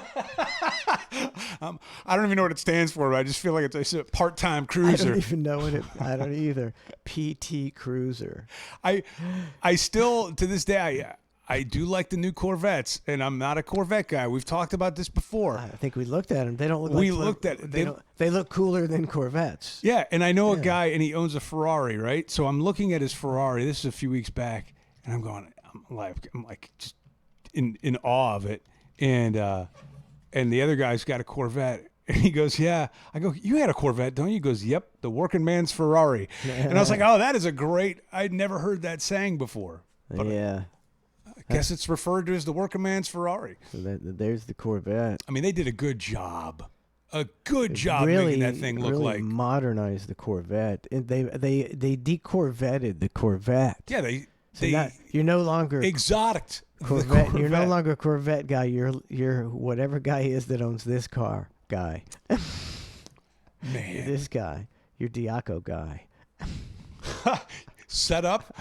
I don't even know what it stands for, but I just feel like it's a part-time
I
cruiser.
don't even know what it. I don't either. PT Cruiser.
I still, to this day, I do like the new Corvettes, and I'm not a Corvette guy. We've talked about this before.
I think we looked at them. They don't look.
We
like
looked at
They look cooler than Corvettes.
Yeah, and I know a guy, and he owns a Ferrari, right? So I'm looking at his Ferrari. This is a few weeks back, and I'm like just in awe of it. And the other guy's got a Corvette. And he goes, yeah. I go, you had a Corvette, don't you? He goes, yep, the working man's Ferrari. And I was like, oh, that is a great, I'd never heard that saying before. But
yeah.
I guess it's referred to as the working man's Ferrari.
So there's the Corvette.
I mean, they did a good job. Making that thing look
really
like.
modernized the Corvette. And they decorvetted the Corvette.
Yeah,
you're no longer
exotic.
Corvette. You're no longer a Corvette guy. You're whatever guy is that owns this car guy.
Man,
this guy. You're Diaco guy.
Set up.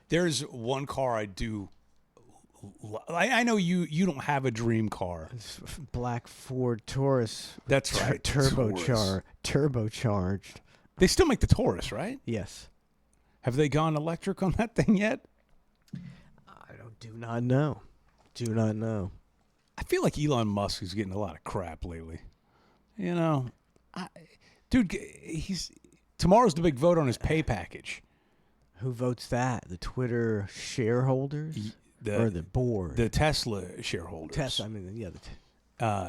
There's one car I do. I know you don't have a dream car.
It's black Ford Taurus.
That's right.
Turbocharged.
They still make the Taurus, right?
Yes.
Have they gone electric on that thing yet?
Do not know. Do not know.
I feel like Elon Musk is getting a lot of crap lately. You know, dude, tomorrow's the big vote on his pay package.
Who votes that? The Twitter shareholders or the board?
The Tesla shareholders.
Tesla. I mean, yeah.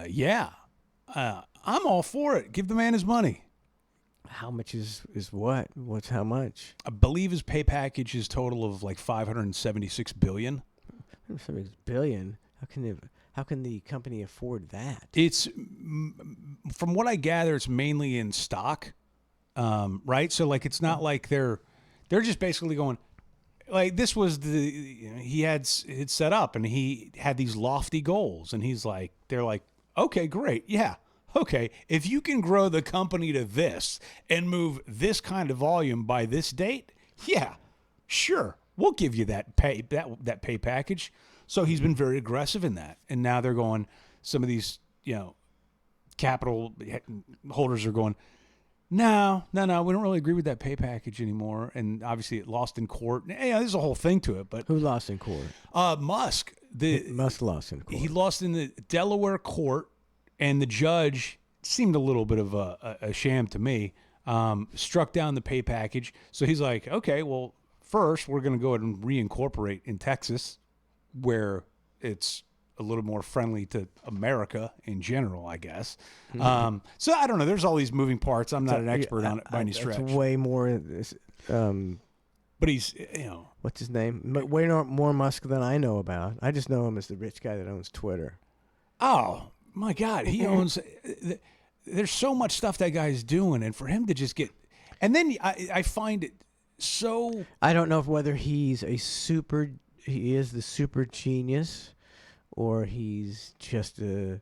Yeah. I'm all for it. Give the man his money.
How much is what? What's how much?
I believe his pay package is total of like $576 billion.
$576 billion. How can the company afford that?
It's from what I gather, it's mainly in stock, right? So like, it's not like they're just basically going like this was he had it set up and he had these lofty goals and they're like, okay, great, yeah. Okay, if you can grow the company to this and move this kind of volume by this date, yeah, sure, we'll give you that pay package. So he's been very aggressive in that, and now they're going. Some of these, capital holders are going. No, we don't really agree with that pay package anymore. And obviously, it lost in court. There's a whole thing to it. But
who lost in court?
Musk.
Musk lost in court.
He lost in the Delaware court. And the judge seemed a little bit of a sham to me, struck down the pay package. So he's like, okay, well, first we're going to go ahead and reincorporate in Texas where it's a little more friendly to America in general, I guess. Mm-hmm. So I don't know. There's all these moving parts. I'm not an expert on it by any stretch.
It's way more...
but he's,
What's his name? Way more Musk than I know about. I just know him as the rich guy that owns Twitter.
Oh, my God, he owns. There's so much stuff that guy's doing, and for him to just get, and then I find it so.
I don't know whether he is the super genius, or he's just a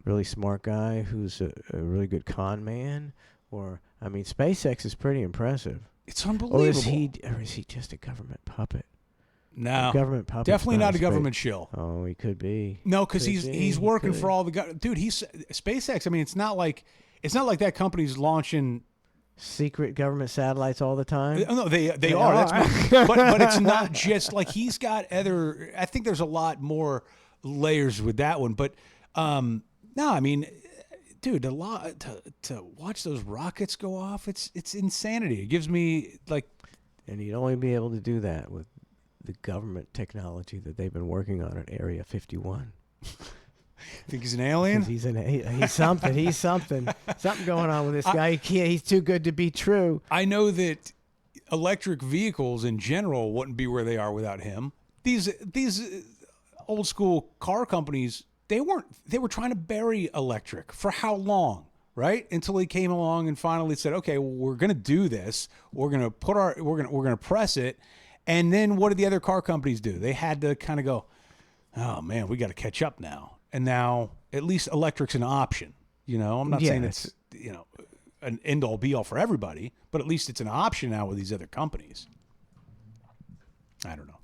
really smart guy who's a really good con man. Or I mean, SpaceX is pretty impressive.
It's unbelievable.
Or is he just a government puppet?
No,
government puppet.
Definitely not a government shill.
Oh, he could be.
No, because he's working for all the dude. He's SpaceX. I mean, it's not like that company's launching
secret government satellites all the time.
No, they are. But it's not just like he's got other. I think there's a lot more layers with that one. But no, I mean, dude, to watch those rockets go off, it's insanity. It gives me like,
and you'd only be able to do that with the government technology that they've been working on at Area 51.
Think he's an alien?
He's something. He's something. Something going on with this guy. He's too good to be true.
I know that electric vehicles in general wouldn't be where they are without him. These old school car companies, they were trying to bury electric for how long? right? Until he came along and finally said, "Okay, well, we're going to do this. We're going to we're going to press it." And then what did the other car companies do? They had to kind of go, "Oh man, we got to catch up now." And now at least electric's an option. You know, I'm not saying it's, you know, an end all be all for everybody, but at least it's an option now with these other companies. I don't know.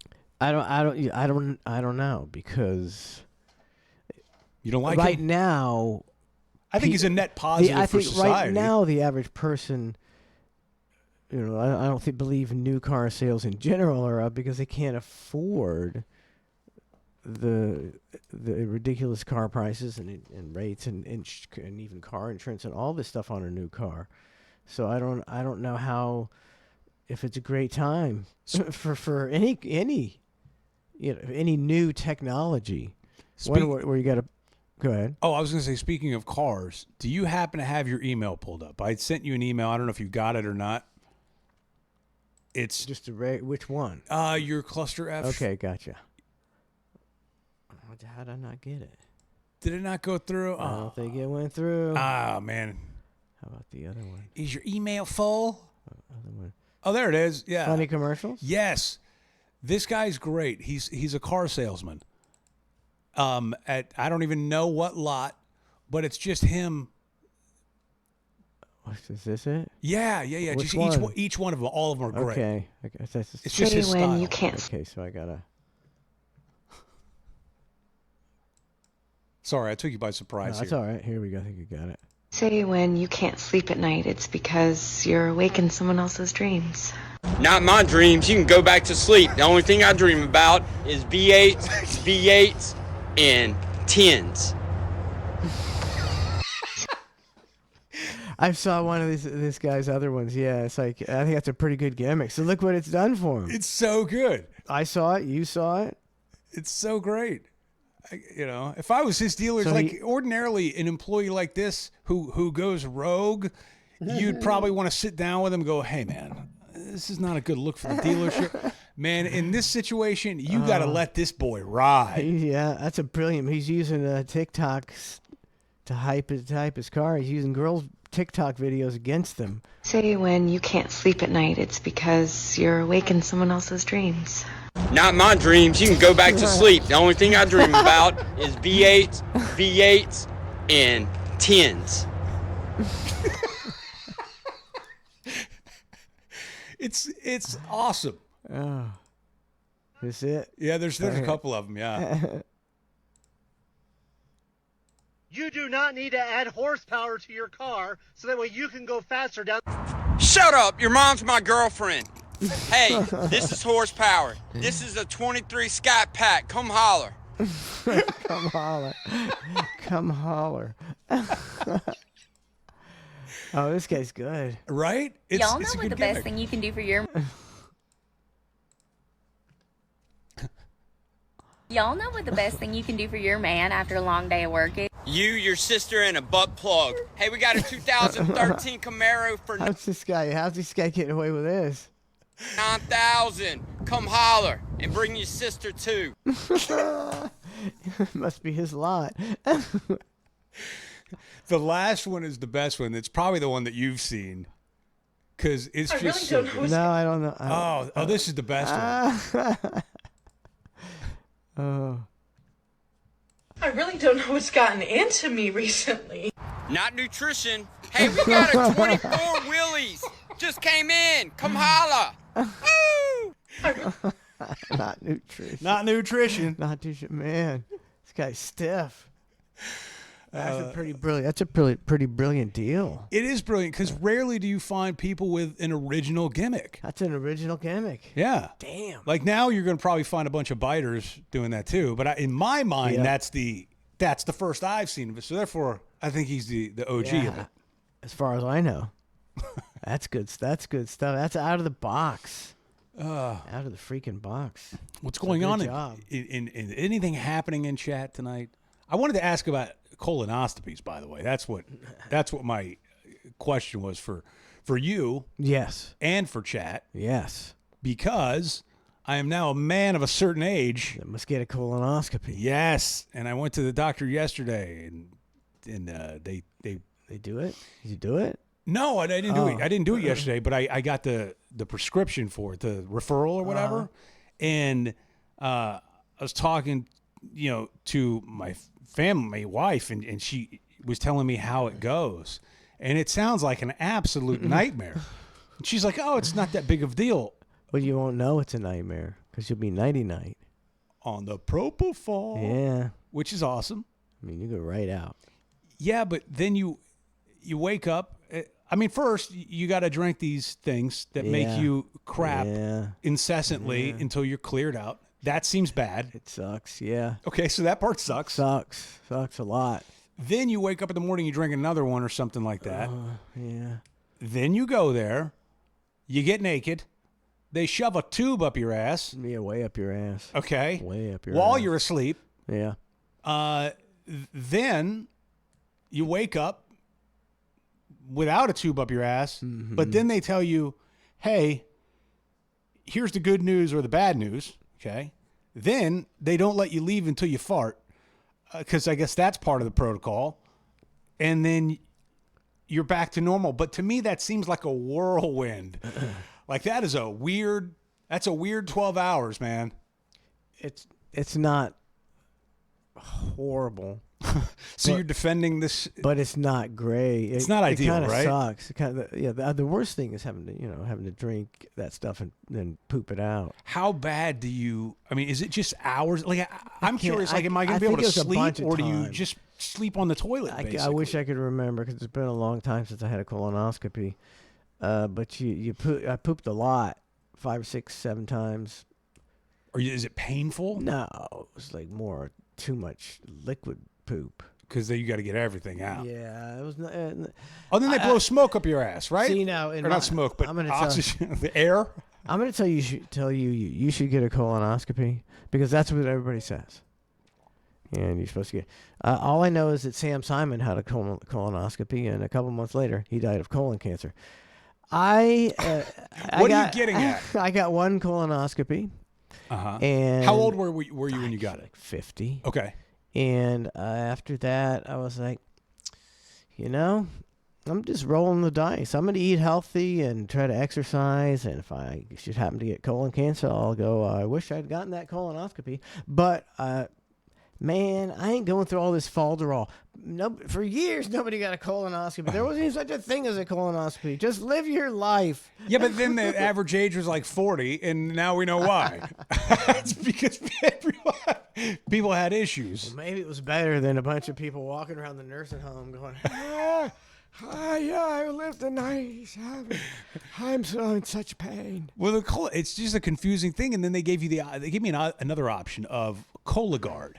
I don't know, because
You don't like
right
him?
now,
I think he's a net positive
I
for
think
society.
right now the average person, you know, I don't believe new car sales in general are up because they can't afford the ridiculous car prices and rates and even car insurance and all this stuff on a new car. So I don't know how, if it's a great time for any you know, any new technology. Where you got to go ahead.
Oh, I was going to say, speaking of cars, do you happen to have your email pulled up? I sent you an email. I don't know if you got it or not. It's
Just which one?
your cluster F.
Okay, gotcha. How did I not get it?
Did it not go through?
I don't think it went through.
Ah, man.
How about the other one?
Is your email full?
Other one.
Oh, there it is. Yeah.
Funny commercials?
Yes. This guy's great. He's a car salesman. At I don't even know what lot, but it's just him.
Is this it?
Yeah.
Which
Just
one?
each one of them, all of them are great.
Okay. I guess that's
It's just his
when
style.
you can't.
okay, so I gotta.
Sorry, I took you by
No,
surprise
that's
here.
all right. Here we go. I think you got it.
Say when you can't sleep at night, it's because you're awake in someone else's dreams.
Not my dreams. You can go back to sleep. The only thing I dream about is V8s, V8s, and 10s.
I saw one of this guy's other ones. Yeah, it's like, I think that's a pretty good gimmick. So look what it's done for him.
It's so good.
I saw it. You saw it.
It's so great. You know, if I was his dealer,
So
like
he-
ordinarily an employee like this who goes rogue, you'd probably want to sit down with him and go, "Hey, man, this is not a good look for the dealership." Man, in this situation, you got to let this boy ride.
Yeah, that's a brilliant. He's using TikToks to hype his car. He's using girls' TikTok videos against them.
Say when you can't sleep at night, it's because you're awake in someone else's dreams.
Not my dreams. You can go back to sleep. The only thing I dream about is V8s, V8s, and 10s.
It's awesome.
Oh, this it?
Yeah, there's a couple of them. Yeah.
You do not need to add horsepower to your car so that way you can go faster down.
Shut up. Your mom's my girlfriend. Hey, this is horsepower. This is a 23 Scat Pack. Come holler.
Come holler. Come holler. Oh, this guy's good.
Right?
Y'all know
it's a
what
good
the
gimmick.
best thing you can do for your Y'all know what the best thing you can do for your man after a long day of work is?
You, your sister, and a butt plug. Hey, we got a 2013 Camaro for
How's this guy getting away with this?
9,000. Come holler and bring your sister too.
Must be his lot.
The last one is the best one. It's probably the one that you've seen. Because it's just so good.
No, I don't know.
Oh, this is the best one.
Oh.
I really don't know what's gotten into me recently.
Not nutrition. Hey, we got a 24 Willys. Just came in. Come holla. Woo!
Not nutrition.
Not nutrition.
Not nutrition. Man, this guy's stiff. That's a pretty brilliant. That's a pretty brilliant deal.
It is brilliant because rarely do you find people with an original gimmick.
That's an original gimmick.
Yeah.
Damn.
Like now you're going to probably find a bunch of biters doing that too. But in my mind,
Yeah.
that's the first I've seen of it. So therefore, I think he's the OG of
Yeah.
it.
As far as I know, that's good. That's good stuff. That's out of the box. Out of the freaking box.
What's
It's a
going
good
on
job.
in anything happening in chat tonight? I wanted to ask about colonoscopies, by the way. That's what my question was for you
Yes.
and for chat,
Yes.
because I am now a man of a certain age.
I must get a colonoscopy.
Yes, and I went to the doctor yesterday, and they
They do it? Did you do it?
No, I didn't do it. I didn't do it yesterday, but I got the prescription for it, the referral or whatever. And I was talking, to my family, my wife, and she was telling me how it goes. And it sounds like an absolute nightmare. And she's like, oh, it's not that big of a deal.
Well, you won't know it's a nightmare because you'll be nighty-night.
On the propofol.
Yeah.
Which is awesome.
I mean, you go right out.
Yeah, but then you wake up. I mean, first, you got to drink these things that make you crap incessantly until you're cleared out. That seems bad.
It sucks, yeah.
Okay, so that part sucks.
Sucks a lot.
Then you wake up in the morning, you drink another one or something like that.
Yeah.
Then you go there, you get naked, they shove a tube up your ass.
Yeah, way up your ass.
Okay.
Way up your
While
ass.
you're asleep.
Yeah.
Then you wake up without a tube up your ass, but then they tell you, hey, here's the good news or the bad news, okay? Then they don't let you leave until you fart, because I guess that's part of the protocol, and then you're back to normal. But to me, that seems like a whirlwind. Like that's a weird 12 hours, man.
It's not horrible.
So you're defending this,
but it's not great.
It's not ideal,
it
right?
Sucks. It kind of the worst thing is having to drink that stuff and then poop it out.
How bad do you? I mean, is it just hours? Like I'm curious. Like, am I going to be able to sleep, or do you just sleep on the toilet?
I wish I could remember because it's been a long time since I had a colonoscopy. But I pooped a lot, 5 or 6, 7 times.
Is it painful?
No, it was like too much liquid poop.
Because you got to get everything out.
Yeah, it was.
Then they blow smoke up your ass, right?
See now,
or not smoke, but oxygen, the air.
I'm going to tell you, you should get a colonoscopy because that's what everybody says. And you're supposed to get. All I know is that Sam Simon had a colonoscopy, and a couple months later, he died of colon cancer.
What are you getting at?
I got one colonoscopy. And
how old were you when you got it?
Like 50.
Okay.
And after that, I was like, I'm just rolling the dice. I'm going to eat healthy and try to exercise. And if I should happen to get colon cancer, I'll go, I wish I'd gotten that colonoscopy. But, man, I ain't going through all this falderall. No, for years, nobody got a colonoscopy. There wasn't even such a thing as a colonoscopy. Just live your life.
Yeah, but then the average age was like 40, and now we know why. It's because people had issues.
Well, maybe it was better than a bunch of people walking around the nursing home going, I lived the 97. I'm so in such pain.
Well, it's just a confusing thing, and then they gave me another option of Cologuard.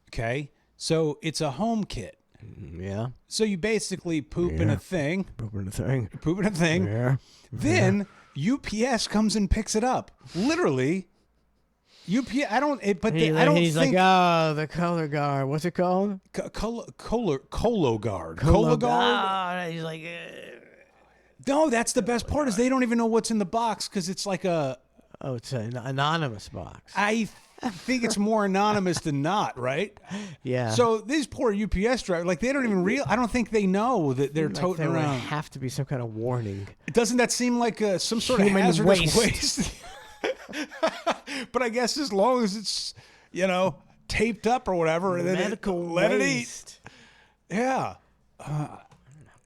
Okay, so it's a home kit.
Yeah.
So you basically poop in a thing.
Poop in a thing.
Yeah. Then UPS comes and picks it up. Literally. UPS. I don't think.
He's like, oh, the color guard. What's it called?
Cologuard.
Cologuard. He's like,
no, that's the best part is they don't even know what's in the box because it's like
it's an anonymous box.
I think it's more anonymous than not, right?
Yeah.
So these poor UPS drivers, like they don't even I don't think they know that they're toting
there
around.
Would have to be some kind of warning.
Doesn't that seem like some sort
Human
of hazardous
waste?
But I guess as long as it's taped up or whatever, and then let it eat. Yeah.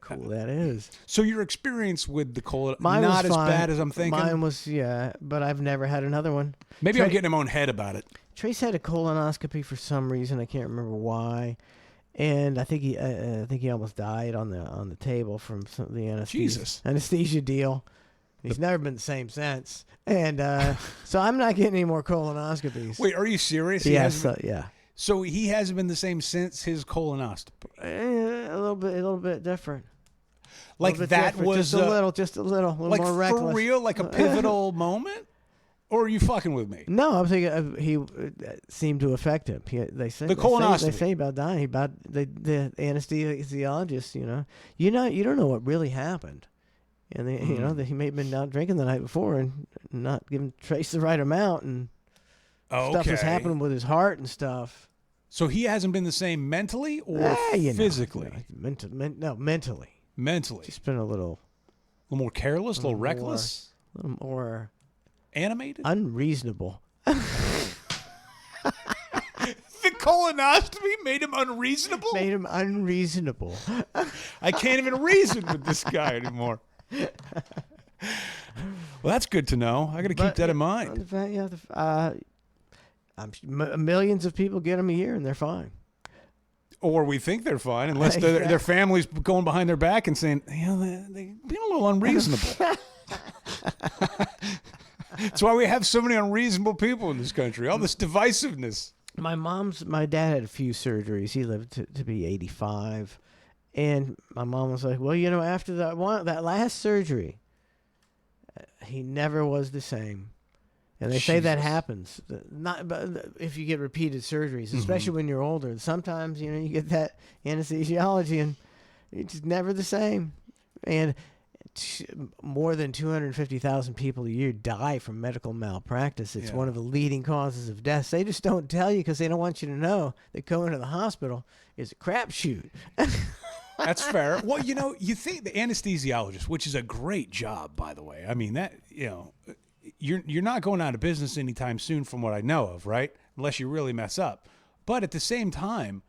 Cool that is.
So your experience with the colon,
mine
not
was
as
fine.
bad as I'm thinking?
Mine was, but I've never had another one.
Maybe I'm getting in my own head about it.
Trace had a colonoscopy for some reason. I can't remember why. And I think he almost died on the table from the anesthesia deal. He's never been the same since. And so I'm not getting any more colonoscopies.
Wait, are you serious?
Yes, yeah.
So he hasn't been the same since his colonoscopy?
A little bit different.
Like that
different.
was
just a little
like
more reckless.
For real, like a pivotal moment? Or are you fucking with me?
No, I'm thinking he seemed to affect him. They say
colonoscopy.
They say about dying. The anesthesiologist, you don't know what really happened, and that he may have been out drinking the night before and not giving Trace the right amount, and stuff was happening with his heart and stuff.
So he hasn't been the same mentally or physically?
Mentally.
Mentally.
Just been a little
more careless, a little reckless?
A little more...
Animated?
Unreasonable.
The colonoscopy made him unreasonable?
Made him unreasonable.
I can't even reason with this guy anymore. Well, that's good to know. I got to keep that in mind.
Millions of people get them a year and they're fine.
Or we think they're fine, unless their family's going behind their back and saying, they're being a little unreasonable. That's why we have so many unreasonable people in this country. All this divisiveness.
My dad had a few surgeries. He lived to be 85. And my mom was like, well, after that last surgery, he never was the same. And they say that happens. Not if you get repeated surgeries, especially when you're older. Sometimes, you get that anesthesiology and it's just never the same. And more than 250,000 people a year die from medical malpractice. It's one of the leading causes of death. They just don't tell you because they don't want you to know that going to the hospital is a crapshoot.
That's fair. Well, you think the anesthesiologist, which is a great job, by the way. I mean, that, you're not going out of business anytime soon from what I know of, right? Unless you really mess up. But at the same time,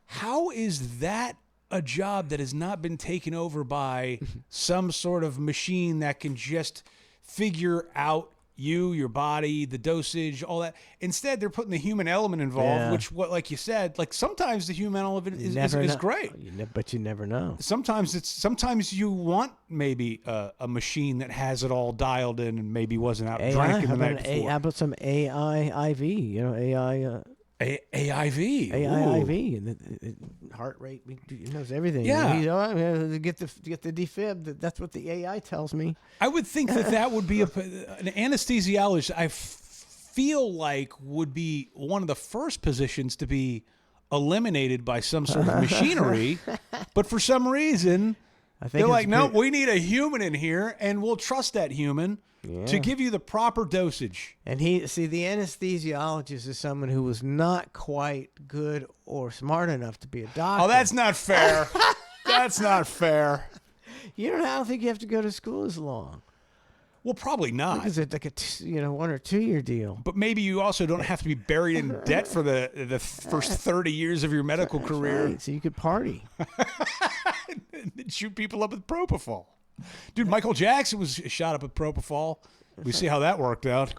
how is that a job that has not been taken over by some sort of machine that can just figure out your body, the dosage, all that? Instead, they're putting the human element involved, which, like you said, like sometimes the human element is great.
But you never know.
Sometimes you want maybe a machine that has it all dialed in and maybe wasn't out drinking the night before.
How about some AIV? AI.
AIV.
AIV, and the heart rate, it knows everything.
Yeah.
To get the defib, that's what the AI tells me.
I would think that would be an anesthesiologist. I feel like would be one of the first positions to be eliminated by some sort of machinery, but for some reason they're like, no, we need a human in here, and we'll trust that human to give you the proper dosage.
And the anesthesiologist is someone who was not quite good or smart enough to be a doctor.
Oh, that's not fair. That's not fair.
I don't think you have to go to school as long.
Well, probably not.
Because it's like a 1 or 2 year deal.
But maybe you also don't have to be buried in debt for the first 30 years of your medical career.
Right, so you could party.
And shoot people up with propofol. Dude, Michael Jackson was shot up with propofol. We see how that worked out.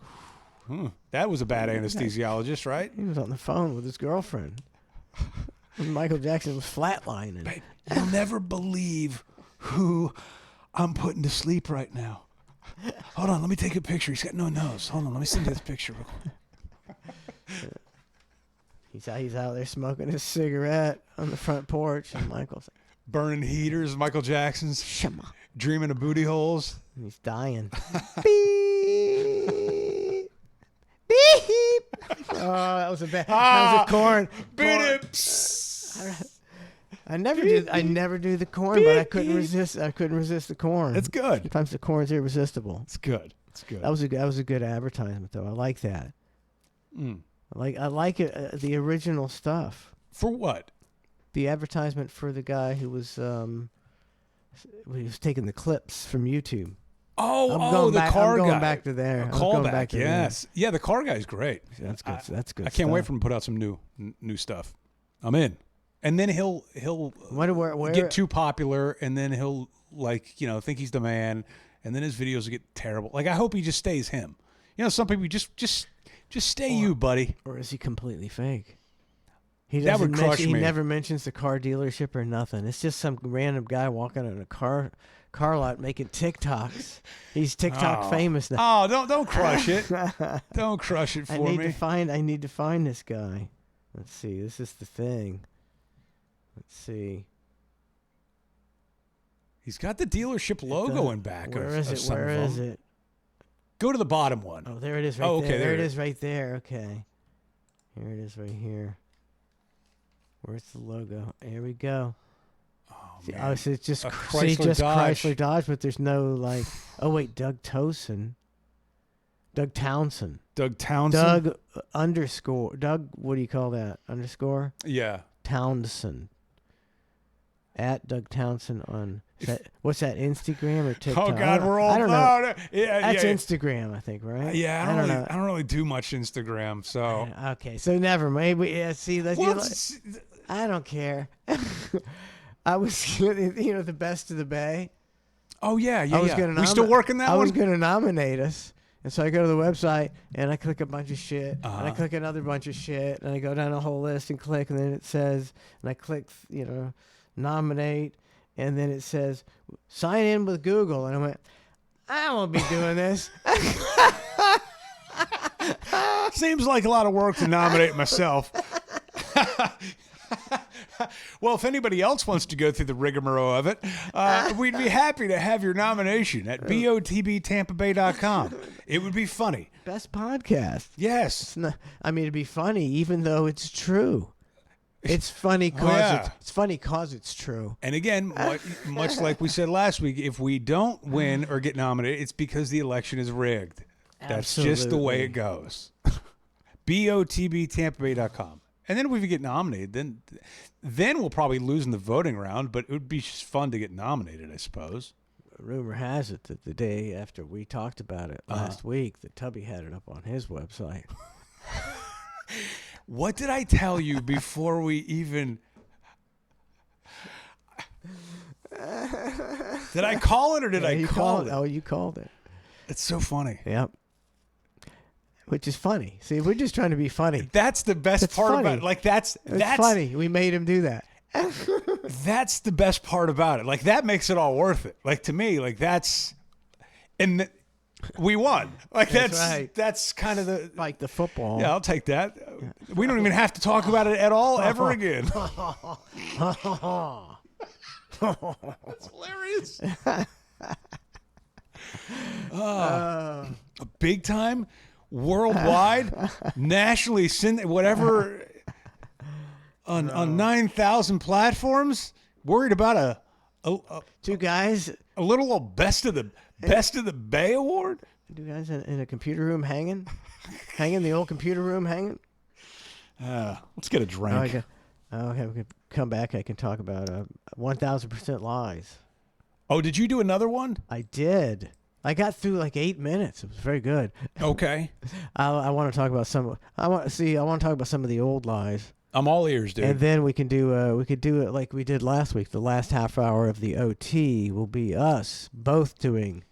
That was a bad anesthesiologist, right?
He was on the phone with his girlfriend. Michael Jackson was flatlining.
Babe, you'll never believe who I'm putting to sleep right now. Hold on, let me take a picture. He's got no nose. Hold on, let me send you this picture real quick.
He's out there smoking his cigarette on the front porch, and Michael's
burning heaters. Michael Jackson's dreaming of booty holes.
And he's dying. Beep. Beep. Oh, that was a bad. That was a corn. I never do the corn, but I couldn't resist the corn.
It's good.
Sometimes the corn's irresistible.
It's good. It's good.
That was a good advertisement, though. I like that. I like it. The original stuff.
For what?
The advertisement for the guy who was taking the clips from YouTube.
The car guy.
I'm going back to there.
A callback, yes. Yeah, the car guy's great.
That's good. That's good.
I can't wait for him to put out some new stuff. I'm in. And then he'll get too popular, and then he'll think he's the man, and then his videos will get terrible. Like, I hope he just stays him. Some people just stay you, buddy.
Or is he completely fake?
That would crush me.
He never mentions the car dealership or nothing. It's just some random guy walking in a car lot making TikToks. He's TikTok famous now.
Oh, don't crush it. Don't crush it for me.
I need to find this guy. Let's see. This is the thing. Let's see.
He's got the dealership logo in back.
Where is it? Where is it?
Go to the bottom one.
Oh, there it is right there. There it is right there. Okay. Here it is right here. Where's the logo? Here we go.
Oh,
see,
man.
So it's just
Chrysler Dodge.
Chrysler Dodge, but there's no oh wait, Doug Tosin. Doug Townsend.
Doug Townsend?
Doug, what do you call that? Underscore?
Yeah.
Townsend. At Doug Townsend on, what's that, Instagram or TikTok?
Oh, God, we're all...
I don't know.
No. Yeah,
That's
yeah.
Instagram, I think, right?
Yeah,
I don't know.
I don't really do much Instagram, so...
Okay, so never mind. See, I don't care. I was, the Best of the Bay.
Oh, yeah.
We
still working that one?
I was going to nominate us. And so I go to the website, and I click a bunch of shit, and I click another bunch of shit, and I go down a whole list and click, and then it says, and I click, nominate, and then it says, sign in with Google. And I went, I won't be doing this.
Seems like a lot of work to nominate myself. Well, if anybody else wants to go through the rigmarole of it, we'd be happy to have your nomination at botbtampabay.com. It would be funny.
Best podcast.
Yes.
It'd be funny, even though it's true. It's funny because it's true.
And again, much like we said last week, if we don't win or get nominated, it's because the election is rigged. That's just the way it goes. botbtampabay.com. And then if we get nominated, then we'll probably lose in the voting round, but it would be just fun to get nominated, I suppose.
Rumor has it that the day after we talked about it last week, that Tubby had it up on his website.
What did I tell you before we even... Did I call it or did I call it?
Oh, you called it.
It's so funny.
Yep. Which is funny. See, we're just trying to be funny.
That's the best part about it. Like that's
funny. We made him do that.
That's the best part about it. Like that makes it all worth it. Like to me, like that's, and we won. Like that's right. That's kind of the
like the football.
Yeah, I'll take that. We don't even have to talk about it at all ever again. That's hilarious. A big time. Worldwide, nationally, whatever, on 9,000 platforms. Worried about
two guys,
a little old best of the Bay award.
Two guys in a computer room hanging the old computer room hanging.
Let's get a drink.
Okay, we can come back. I can talk about 1,000% lies.
Oh, did you do another one?
I did. I got through like 8 minutes. It was very good.
Okay.
I want to talk about some. I want to talk about some of the old lies.
I'm all ears, dude.
And then we could do it like we did last week. The last half hour of the OT will be us both doing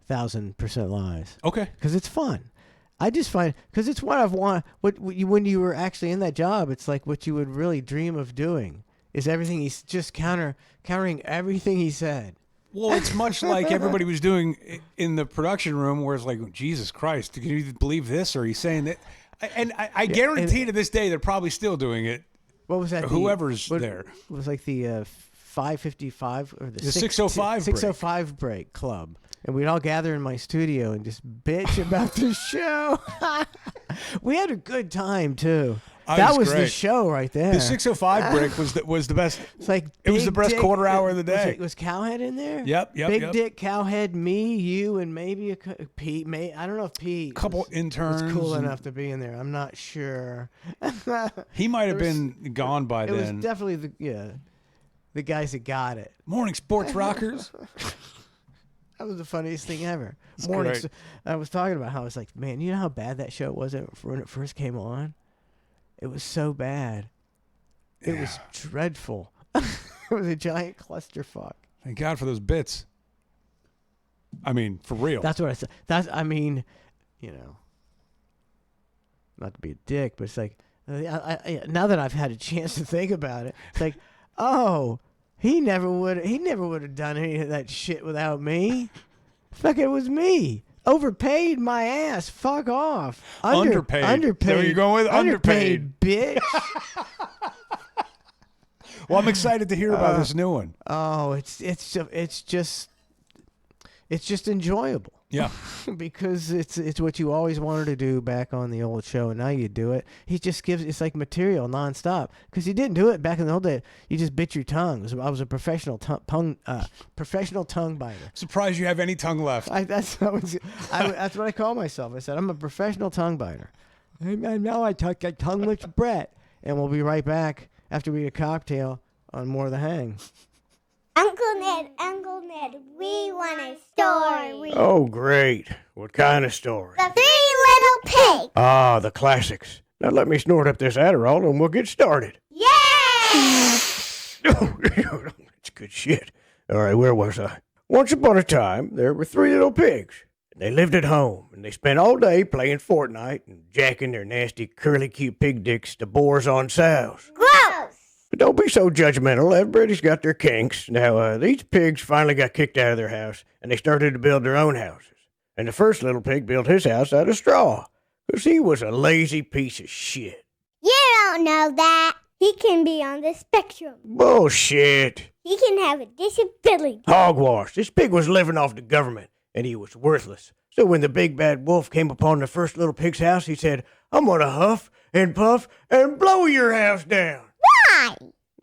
1,000% lies.
Okay.
Because it's fun. I just find because it's what I've wanted. When you were actually in that job, it's like what you would really dream of doing. Is everything he's just countering everything he said.
Well, it's much like everybody was doing in the production room where it's like, Jesus Christ, can you believe this? Or he's saying that. And I guarantee to this day they're probably still doing it.
What was that?
Whoever's there.
It was like the 5:55 or the
6:05
6:05 break club. And we'd all gather in my studio and just bitch about the show. We had a good time, too. That was the show right there.
The 6:05 break was the best.
It's like
it was the best quarter hour of the day.
Was Cowhead in there?
Yep.
Big Dick, Cowhead, me, you, and maybe Pete. I don't know if Pete.
A couple interns.
Was cool enough to be in there. I'm not sure.
He might have been gone by then.
It was definitely the guys that got it.
Morning sports rockers.
That was the funniest thing ever.
Great.
I was talking about how it's like, man, you know how bad that show was when it first came on? It was so bad. It was dreadful. It was a giant clusterfuck.
Thank God for those bits. I mean, for real.
That's what I said. Not to be a dick, but it's like, now that I've had a chance to think about it, it's like, oh, he never would have done any of that shit without me. Fuck, it was me. Overpaid my ass. Fuck off. Underpaid.
There you go with underpaid.
Bitch.
Well, I'm excited to hear about this new one.
Oh, it's just enjoyable.
Yeah.
because it's what you always wanted to do back on the old show, and now you do it. He just gives it's like material nonstop because you didn't do it back in the old day. You just bit your tongue. I was a professional tongue biter.
Surprised you have any tongue left.
That's what I call myself. I said I'm a professional tongue biter. And now I talk like tongueless Brett. And we'll be right back after we eat a cocktail on More of the Hang.
Uncle Ned, we want a story.
Oh, great. What kind of story?
The Three Little Pigs.
Ah, the classics. Now let me snort up this Adderall and we'll get started.
Yay!
That's good shit. All right, where was I? Once upon a time, there were 3 little pigs. They lived at home, and they spent all day playing Fortnite and jacking their nasty curly-cute pig dicks to boars on sows.
Gross!
But don't be so judgmental. Everybody's got their kinks. Now, these pigs finally got kicked out of their house, and they started to build their own houses. And the first little pig built his house out of straw, because he was a lazy piece of shit.
You don't know that. He can be on the spectrum.
Bullshit.
He can have a disability.
Hogwash. This pig was living off the government, and he was worthless. So when the big bad wolf came upon the first little pig's house, he said, I'm going to huff and puff and blow your house down.
Why?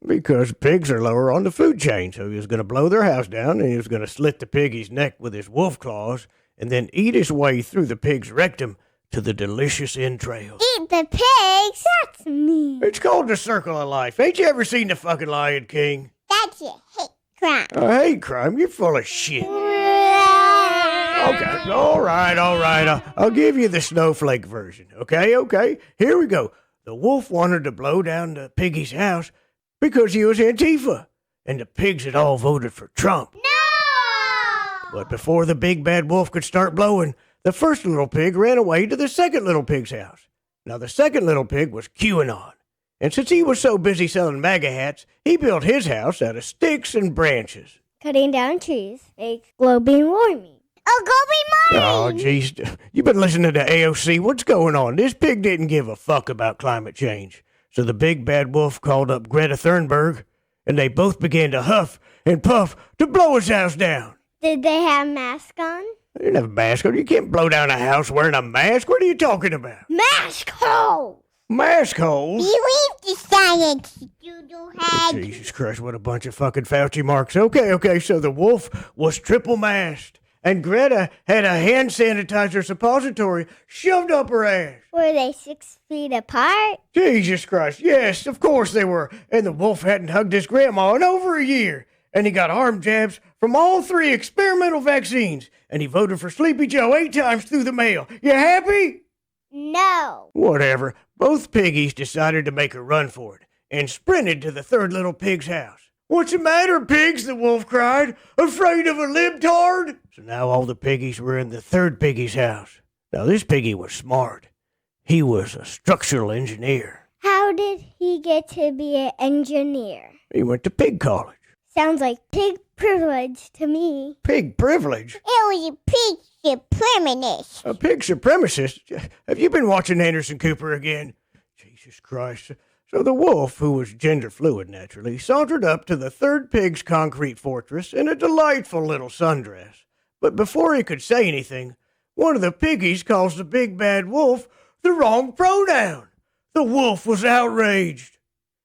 Because pigs are lower on the food chain, so he was going to blow their house down, and he was going to slit the piggy's neck with his wolf claws, and then eat his way through the pig's rectum to the delicious entrails.
Eat the pigs? That's mean.
It's called the circle of life. Ain't you ever seen the fucking Lion King?
That's a hate crime.
I hate crime. You're full of shit. Okay, all right. I'll give you the snowflake version. Okay. Here we go. The wolf wanted to blow down the piggy's house because he was Antifa, and the pigs had all voted for Trump.
No!
But before the big bad wolf could start blowing, the first little pig ran away to the second little pig's house. Now, the second little pig was QAnon, and since he was so busy selling MAGA hats, he built his house out of sticks and branches.
Cutting down trees makes global warming. Oh, global warming!
Oh, jeez. You've been listening to AOC. What's going on? This pig didn't give a fuck about climate change. So the big bad wolf called up Greta Thunberg, and they both began to huff and puff to blow his house down.
Did they have masks on?
They didn't have a mask on. You can't blow down a house wearing a mask. What are you talking about?
Mask holes!
Mask holes?
Believe the science, doodlehead.
Jesus Christ, what a bunch of fucking Fauci marks. Okay, so the wolf was triple masked, and Greta had a hand sanitizer suppository shoved up her ass.
Were they 6 feet apart?
Jesus Christ, yes, of course they were. And the wolf hadn't hugged his grandma in over a year. And he got arm jabs from all 3 experimental vaccines. And he voted for Sleepy Joe 8 times through the mail. You happy?
No.
Whatever. Both piggies decided to make a run for it and sprinted to the third little pig's house. What's the matter, pigs? The wolf cried. Afraid of a libtard? So now all the piggies were in the third piggy's house. Now this piggy was smart. He was a structural engineer.
How did he get to be an engineer?
He went to pig college.
Sounds like pig privilege to me.
Pig privilege?
It was a pig supremacist.
A pig supremacist? Have you been watching Anderson Cooper again? Jesus Christ. So the wolf, who was gender fluid naturally, sauntered up to the third pig's concrete fortress in a delightful little sundress. But before he could say anything, one of the piggies calls the big bad wolf the wrong pronoun. The wolf was outraged.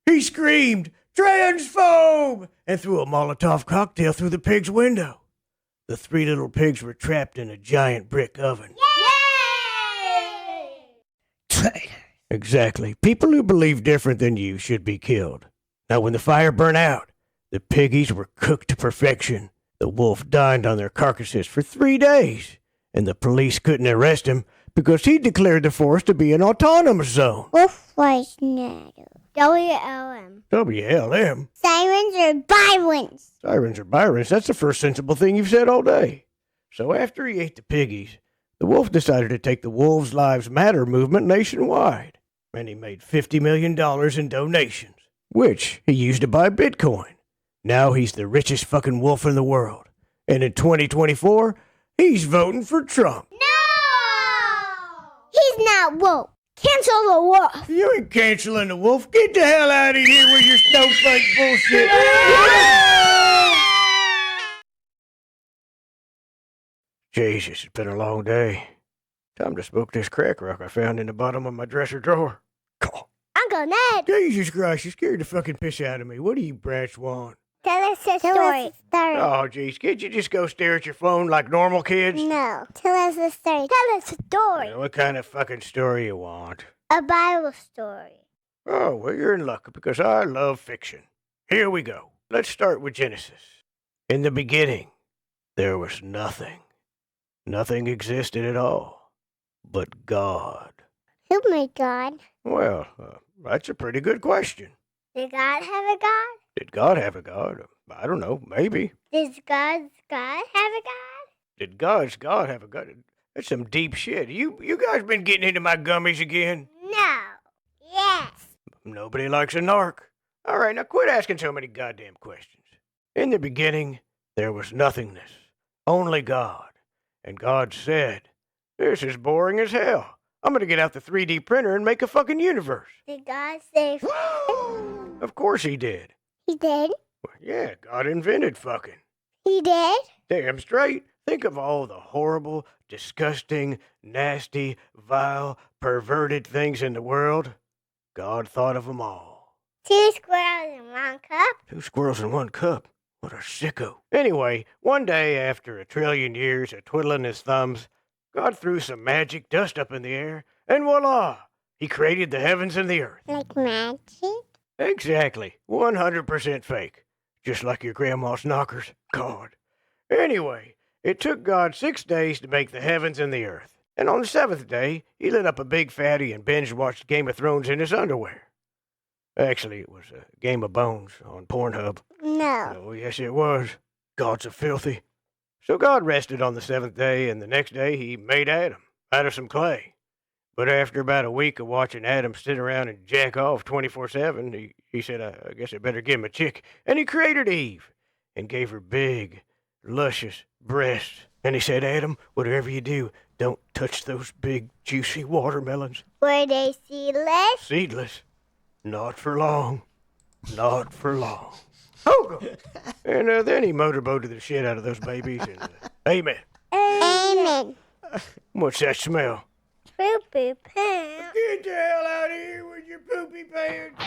He screamed, "Transphobe!" and threw a Molotov cocktail through the pig's window. The 3 little pigs were trapped in a giant brick oven.
Yay!
Exactly. People who believe different than you should be killed. Now, when the fire burned out, the piggies were cooked to perfection. The wolf dined on their carcasses for 3 days, and the police couldn't arrest him because he declared the forest to be an autonomous zone.
Wolf was not. WLM.
WLM?
Sirens or Byrons?
Sirens or Byrons? That's the first sensible thing you've said all day. So after he ate the piggies, the wolf decided to take the Wolves' Lives Matter movement nationwide. And he made $50 million in donations, which he used to buy Bitcoin. Now he's the richest fucking wolf in the world. And in 2024, he's voting for Trump.
No! He's not woke. Cancel the wolf.
You ain't canceling the wolf. Get the hell out of here with your snowflake bullshit. Jesus, it's been a long day. Time to smoke this crack rock I found in the bottom of my dresser drawer.
Uncle Ned!
Jesus Christ, you scared the fucking piss out of me. What do you brats want?
Tell us a story.
Oh, jeez, can't you just go stare at your phone like normal kids?
No. Tell us a story. Tell us a story.
What kind of fucking story you want?
A Bible story.
Oh, well, you're in luck because I love fiction. Here we go. Let's start with Genesis. In the beginning, there was nothing. Nothing existed at all but God.
Who made God?
Well, that's a pretty good question.
Did God have a God?
Did God have a God? I don't know, maybe.
Does God's God have a God?
Did God's God have a God? That's some deep shit. You guys been getting into my gummies again?
No. Yes.
Nobody likes a narc. All right, now quit asking so many goddamn questions. In the beginning, there was nothingness. Only God. And God said, this is boring as hell. I'm going to get out the 3D printer and make a fucking universe.
Did God say
Of course he did.
He did?
Well, yeah, God invented fucking.
He did?
Damn straight. Think of all the horrible, disgusting, nasty, vile, perverted things in the world. God thought of them all.
2 squirrels in 1 cup?
2 squirrels in 1 cup? What a sicko. Anyway, one day after a trillion years of twiddling his thumbs, God threw some magic dust up in the air, and voila! He created the heavens and the earth.
Like magic?
Exactly. 100% fake. Just like your grandma's knockers. God. Anyway, it took God 6 days to make the heavens and the earth. And on the 7th day, he lit up a big fatty and binge-watched Game of Thrones in his underwear. Actually, it was a Game of Bones on Pornhub.
No.
Oh, yes, it was. Gods are filthy. So God rested on the 7th day, and the next day he made Adam out of some clay. But after about a week of watching Adam sit around and jack off 24/7, he said, I guess I better give him a chick. And he created Eve and gave her big, luscious breasts. And he said, Adam, whatever you do, don't touch those big, juicy watermelons.
Were they seedless?
Seedless. Not for long. Not for long. And then he motorboated the shit out of those babies. And, amen.
Amen.
What's that smell?
Poopy pants.
Get the hell out of here with your poopy pants.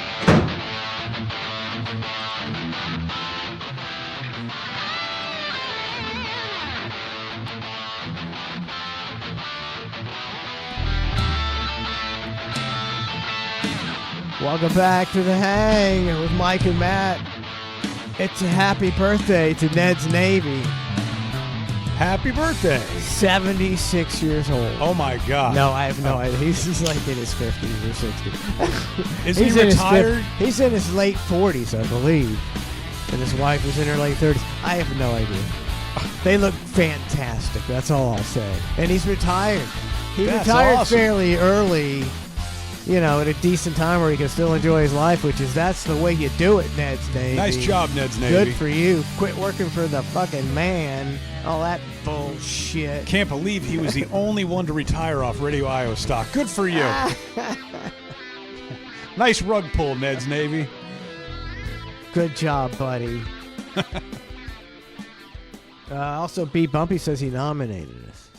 Welcome back to the Hang with Mike and Matt. It's a happy birthday to Ned's Navy.
Happy birthday.
76 years old.
Oh, my God.
No, I have no idea. He's just like in his 50s or 60s.
Is he retired?
He's in his late 40s, I believe. And his wife is in her late 30s. I have no idea. They look fantastic. That's all I'll say. And he's retired. He
That's
retired
awesome.
fairly early, you know, at a decent time where he can still enjoy his life, that's the way you do it, Ned's Navy.
Nice job, Ned's Navy.
Good for you. Quit working for the fucking man. All that bullshit.
Can't believe he was the only one to retire off Radio Iowa stock. Good for you. Nice rug pull, Ned's Navy.
Good job, buddy. Also, B. Bumpy says he nominated us.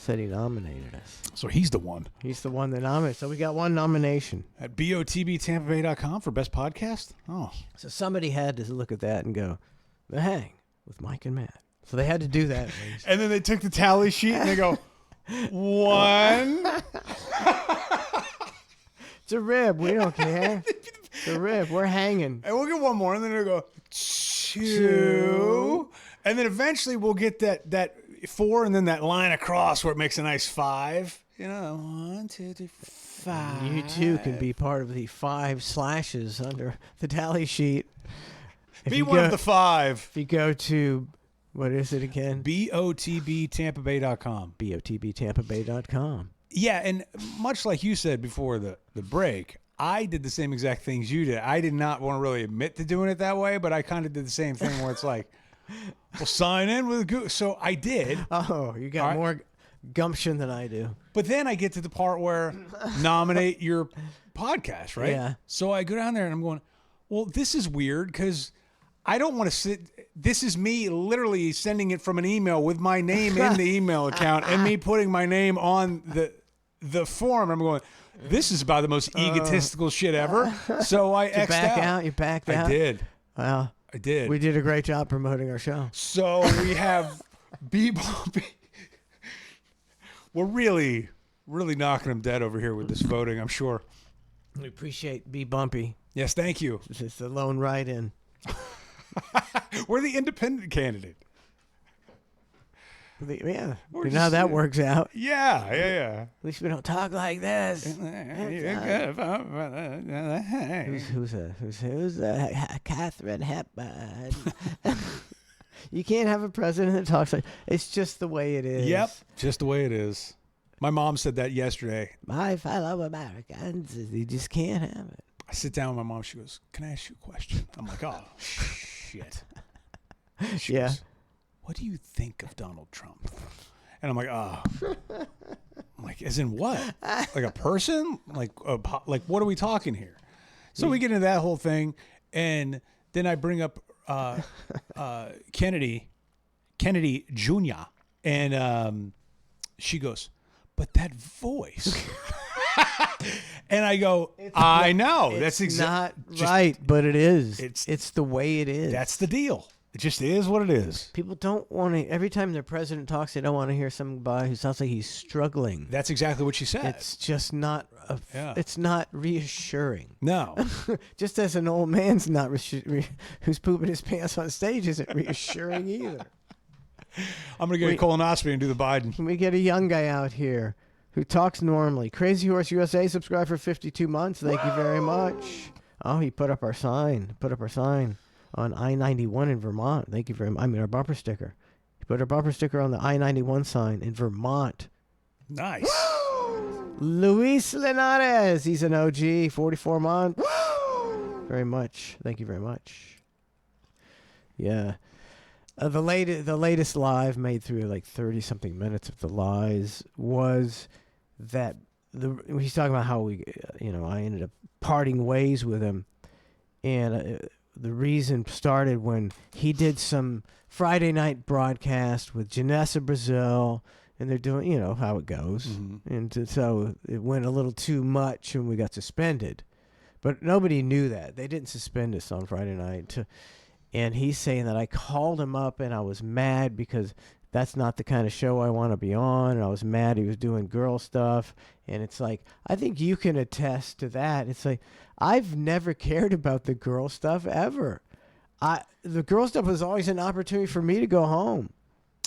So he's the one.
He's the one that nominated. So we got one nomination.
At BOTBTampaBay.com for best podcast? Oh.
So somebody had to look at that and go, The Hang with Mike and Matt. So they had to do that.
And then they took the tally sheet and they go, 1.
It's a rib. We don't care. It's a rib. We're hanging.
And we'll get one more. And then they'll go, 2. And then eventually we'll get that 4 and then that line across where it makes a nice 5. You know, 1, 2, 3, 5.
You too can be part of the 5 slashes under the tally sheet.
Be one of the 5.
If you go to, what is it again?
BOTBTampaBay.com.
BOTBTampaBay.com.
Yeah, and much like you said before the break, I did the same exact things you did. I did not want to really admit to doing it that way, but I kind of did the same thing where it's like, well, sign in with Google. So I did.
Oh, you got more gumption than I do.
But then I get to the part where nominate your podcast, right?
Yeah.
So I go down there and I'm going, well, this is weird because I don't want to sit. This is me literally sending it from an email with my name in the email account and me putting my name on the form. I'm going, this is about the most egotistical shit ever. So I
X'd out. You backed out?
I did.
Well,
I did.
We did a great job promoting our show.
So we have B-Bumpy. We're really knocking him dead over here with this voting, I'm sure.
We appreciate B-Bumpy.
Yes, thank you.
It's the lone write-in.
We're the independent candidate.
Yeah. You know how that works out.
Yeah.
At least we don't talk like this. Who's Catherine Hepburn? You can't have a president that talks like it's just the way it is.
Yep, just the way it is. My mom said that yesterday.
My fellow Americans, you just can't have it.
I sit down with my mom. She goes, "Can I ask you a question?" I'm like, "Oh, shit." She goes, "What do you think of Donald Trump?" And I'm like, "Oh." I'm like, as in what? Like a person? Like what are we talking here? So we get into that whole thing, and then I bring up Kennedy Jr. and she goes, "But that voice." And I go, I know. That's exactly
not right, but it is. It's the way it is.
That's the deal. It just is what it is.
People don't want to, every time their president talks, they don't want to hear somebody who sounds like he's struggling.
That's exactly what she said.
It's just not, it's not reassuring.
No.
Just as an old man's not, who's pooping his pants on stage isn't reassuring either.
I'm going to get a colonoscopy and do the Biden.
We get a young guy out here who talks normally. Crazy Horse USA, subscribe for 52 months. Thank you very much. Oh, he put up our sign. On I-91 in Vermont. Thank you very much. I mean, our bumper sticker. He put our bumper sticker on the I-91 sign in Vermont.
Nice.
Luis Linares. He's an OG, 44 months. Very much. Thank you very much. Yeah. The latest live made through like 30-something minutes of the lies was that he's talking about how I ended up parting ways with him. And the reason started when he did some Friday night broadcast with Janessa Brazil, and they're doing, how it goes. Mm-hmm. And so it went a little too much and we got suspended. But nobody knew that. They didn't suspend us on Friday night. And he's saying that I called him up and I was mad because that's not the kind of show I want to be on. And I was mad he was doing girl stuff. And it's like, I think you can attest to that. It's like, I've never cared about the girl stuff ever. The girl stuff was always an opportunity for me to go home.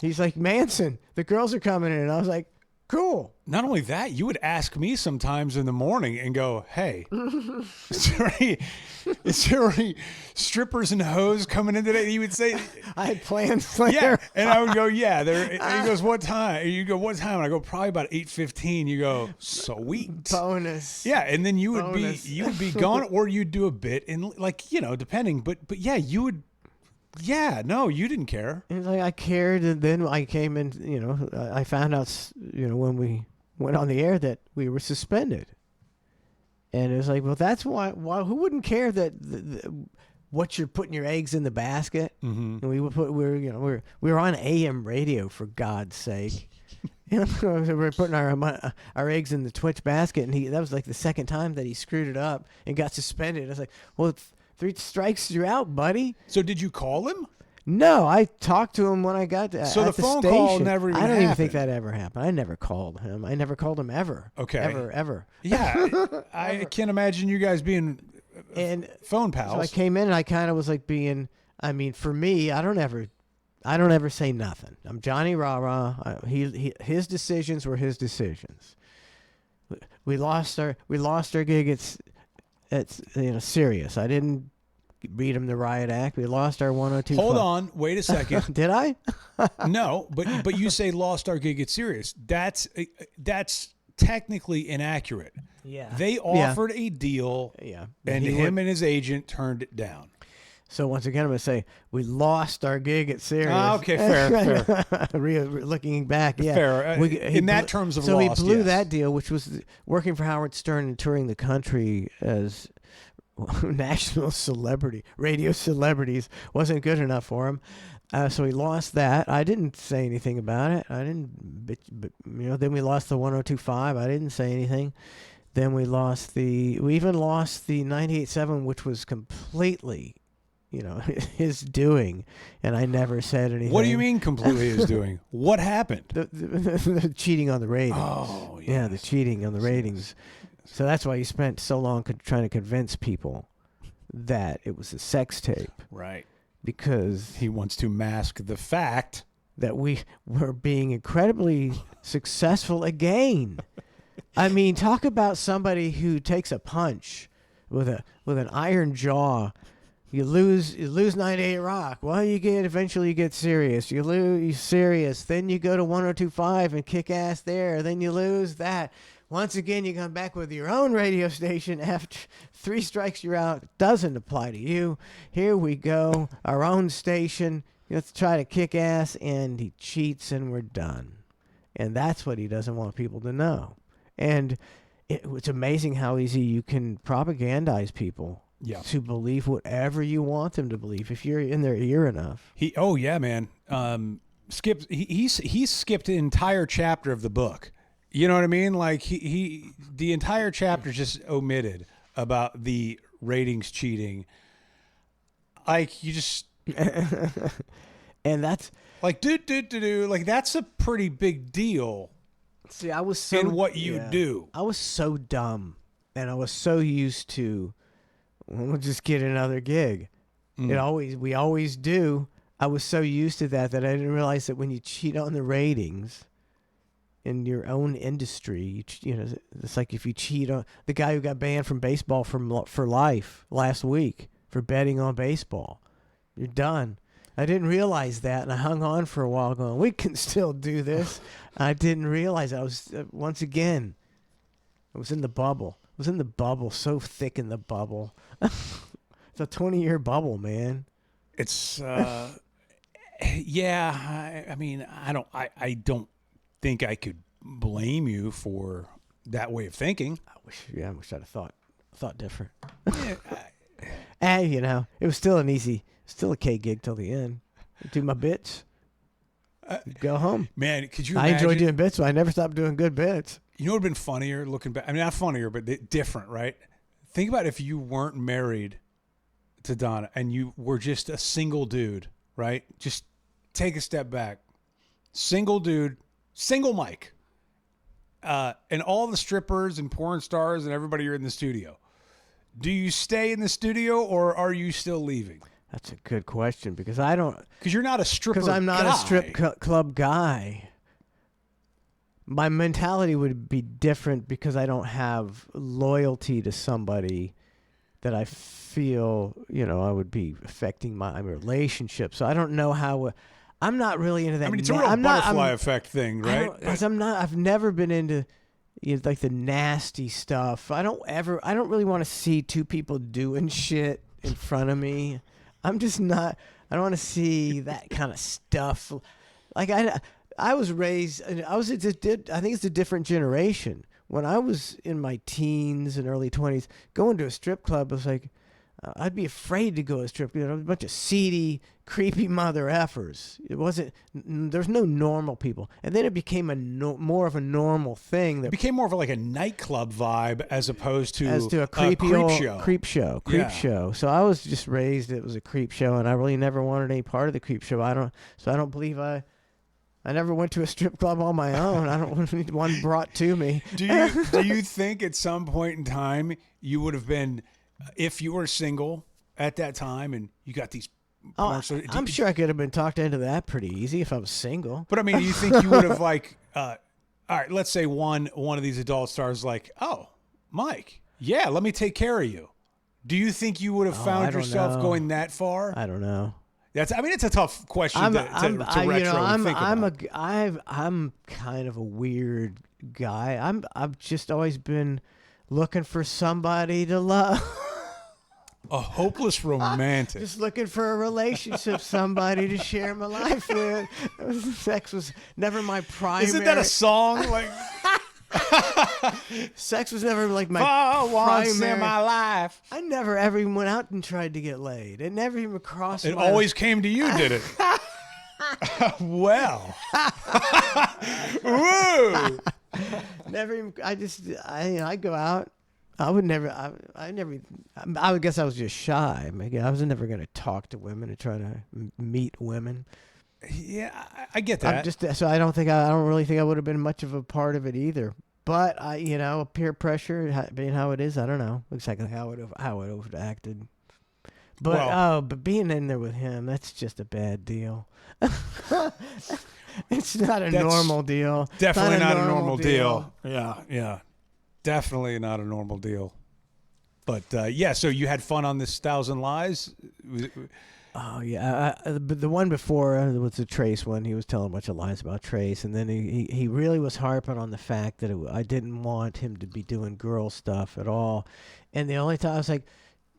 He's like, "Manson, the girls are coming in." And I was like, cool.
Not only that, you would ask me sometimes in the morning and go, "Hey, is there any strippers and hoes coming in today?" And you would say,
"I had plans later."
Yeah, and I would go, "Yeah." There. And he goes, "What time?" And you go, "What time?" And I go, "Probably about 8:15." You go, "Sweet
bonus."
Yeah, and then you would be gone, or you'd do a bit in depending. But yeah, you would. Yeah, no, you didn't care.
It's like I cared, and then I came in. I found out, when we went on the air that we were suspended, and it was like, well, that's why. Who wouldn't care that what you're putting your eggs in the basket? Mm-hmm. And we would put we were on AM radio, for God's sake. We're putting our eggs in the Twitch basket, and that was like the second time that he screwed it up and got suspended. I was like, well, 3 strikes, you're out, buddy.
So did you call him?
No, I talked to him when I got to
So the phone call never even
I don't
happened.
even think that ever happened. I never called him. I never called him ever.
Okay.
Ever.
Yeah. I can't imagine you guys being phone pals.
So I came in and I kind of was like for me, I don't ever say nothing. I'm Johnny Rah-Rah. His decisions were his decisions. We lost our gig. It's Sirius. I didn't read him the riot act. We lost our 102.
Hold on, wait a second.
Did I?
No, but you say lost our gig at Sirius. That's technically inaccurate.
Yeah.
They offered a deal.
Yeah.
And him and his agent turned it down.
So once again, I'm going to say we lost our gig at Sirius.
Okay, fair.
Looking back, yeah.
Fair. In that terms of
so
lost,
he blew
yes.
that deal, which was working for Howard Stern and touring the country as national celebrity, radio celebrities wasn't good enough for him. So he lost that. I didn't say anything about it. I didn't, then we lost the 102.5. I didn't say anything. Then we even lost the 98.7, which was completely, his doing. And I never said anything.
What do you mean completely his doing? What happened?
The cheating on the ratings.
Oh, yes.
Yeah, the cheating on the ratings. So that's why he spent so long trying to convince people that it was a sex tape.
Right.
Because
he wants to mask the fact
that we were being incredibly successful again. I mean, talk about somebody who takes a punch with an iron jaw. You lose 98 Rock. Well, eventually you get Sirius. You Sirius. Then you go to 102.5 and kick ass there. Then you lose that. Once again, you come back with your own radio station. After 3 strikes, you're out. Doesn't apply to you. Here we go. Our own station. Let's try to kick ass, and he cheats, and we're done. And that's what he doesn't want people to know. And it's amazing how easy you can propagandize people to believe whatever you want them to believe if you're in their ear enough.
He skipped an entire chapter of the book. You know what I mean? Like the entire chapter just omitted about the ratings cheating. Like you just,
and that's
like like that's a pretty big deal.
See, I was so
in what you do.
I was so dumb, and I was so used to, we'll just get another gig. We always do. I was so used to that I didn't realize that when you cheat on the ratings in your own industry, it's like if you cheat on the guy who got banned from baseball for life last week for betting on baseball, you're done. I didn't realize that, and I hung on for a while going, we can still do this. I didn't realize I was, once again, I was in the bubble. I was in the bubble, so thick in the bubble. It's a 20-year bubble, man.
It's, yeah, I mean, I don't think I could blame you for that way of thinking.
I wish I'd have thought different. And, it was still still a K gig till the end. Do my bits. Go home.
Man, could you
I
imagine?
enjoy doing bits, but I never stopped doing good bits.
You know what would have been funnier looking back? I mean, not funnier, but different, right? Think about if you weren't married to Donna and you were just a single dude, right? Just take a step back. Single dude, single mic. And all the strippers and porn stars and everybody are in the studio. Do you stay in the studio or are you still leaving?
That's a good question because I don't.
Because you're not a stripper.
Because I'm not
guy.
a strip club guy. My mentality would be different because I don't have loyalty to somebody that I feel, I would be affecting my relationship. So I don't know how. I'm not really into that.
I mean, it's a real butterfly effect thing, right?
Because I've never been into like the nasty stuff. I don't really want to see two people doing shit in front of me. I'm just not. I don't want to see that kind of stuff. Like I was raised. I think it's a different generation. When I was in my teens and early 20s, going to a strip club was like, I'd be afraid to go to a strip club. A bunch of seedy, creepy mother effers. It wasn't. There's no normal people, and then it became more of a normal thing. That
it became more of like a nightclub vibe as opposed to
a creepy
creep show.
show. So I was just raised it was a creep show, and I really never wanted any part of the creep show. I don't believe I never went to a strip club on my own. I don't need one brought to me.
Do you think at some point in time you would have been, if you were single at that time and you got these?
I'm sure I could have been talked into that pretty easy if I was single.
But I mean, do you think you would have all right, let's say one of these adult stars like, oh, Mike, yeah, let me take care of you. Do you think you would have found yourself going that far?
I don't know.
It's a tough question to retro and think about.
I'm kind of a weird guy. I've just always been looking for somebody to love.
A hopeless romantic.
Just looking for a relationship, somebody to share my life with. Sex was never my primary.
Isn't that a song? Like
Sex was never like my
once
primary.
in my life.
I never ever even went out and tried to get laid. It never even crossed.
It
my
always came to you, did it? Well. Woo.
Never even. I go out. I would never. I never. I would guess I was just shy. I was never going to talk to women and try to meet women.
Yeah, I get that.
So I don't really think I would have been much of a part of it either. But peer pressure being how it is, I don't know exactly how it would have acted. But but being in there with him, that's just a bad deal. It's not a normal deal.
Definitely not a normal deal. Yeah. Definitely not a normal deal. But so you had fun on this 1,000 Lies?
Oh, yeah. But the one before was the Trace one. He was telling a bunch of lies about Trace. And then he really was harping on the fact that I didn't want him to be doing girl stuff at all. And the only time I was like,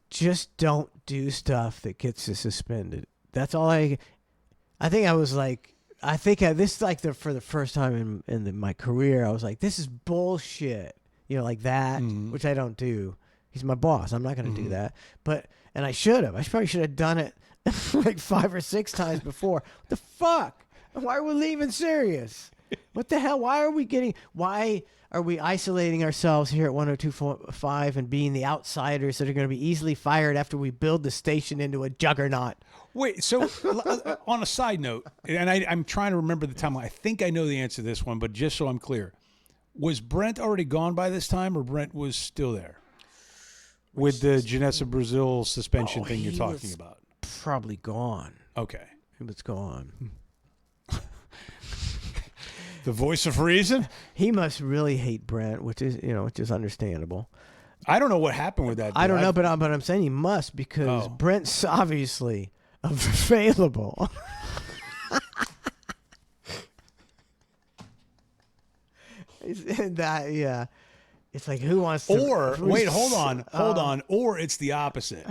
just don't do stuff that gets you suspended. That's all I think I was like, this is like for the first time in my career, I was like, this is bullshit. Like that, which I don't do. He's my boss. I'm not going to do that. And I should have. I probably should have done it like 5 or 6 times before. What the fuck? Why are we leaving Sirius? What the hell? Why are we isolating ourselves here at 102.5 and being the outsiders that are going to be easily fired after we build the station into a juggernaut?
Wait, so on a side note, and I'm trying to remember the time. I think I know the answer to this one, but just so I'm clear, was Brent already gone by this time, or Brent was still there with the Janessa Brazil suspension thing you're talking about?
Probably gone.
Okay.
He was gone.
The voice of reason?
He must really hate Brent, which is understandable.
I don't know what happened with that. Dude.
I don't know, but I'm saying he must because Brent's obviously available. It's like who wants to?
Or wait, hold on. Or it's the opposite.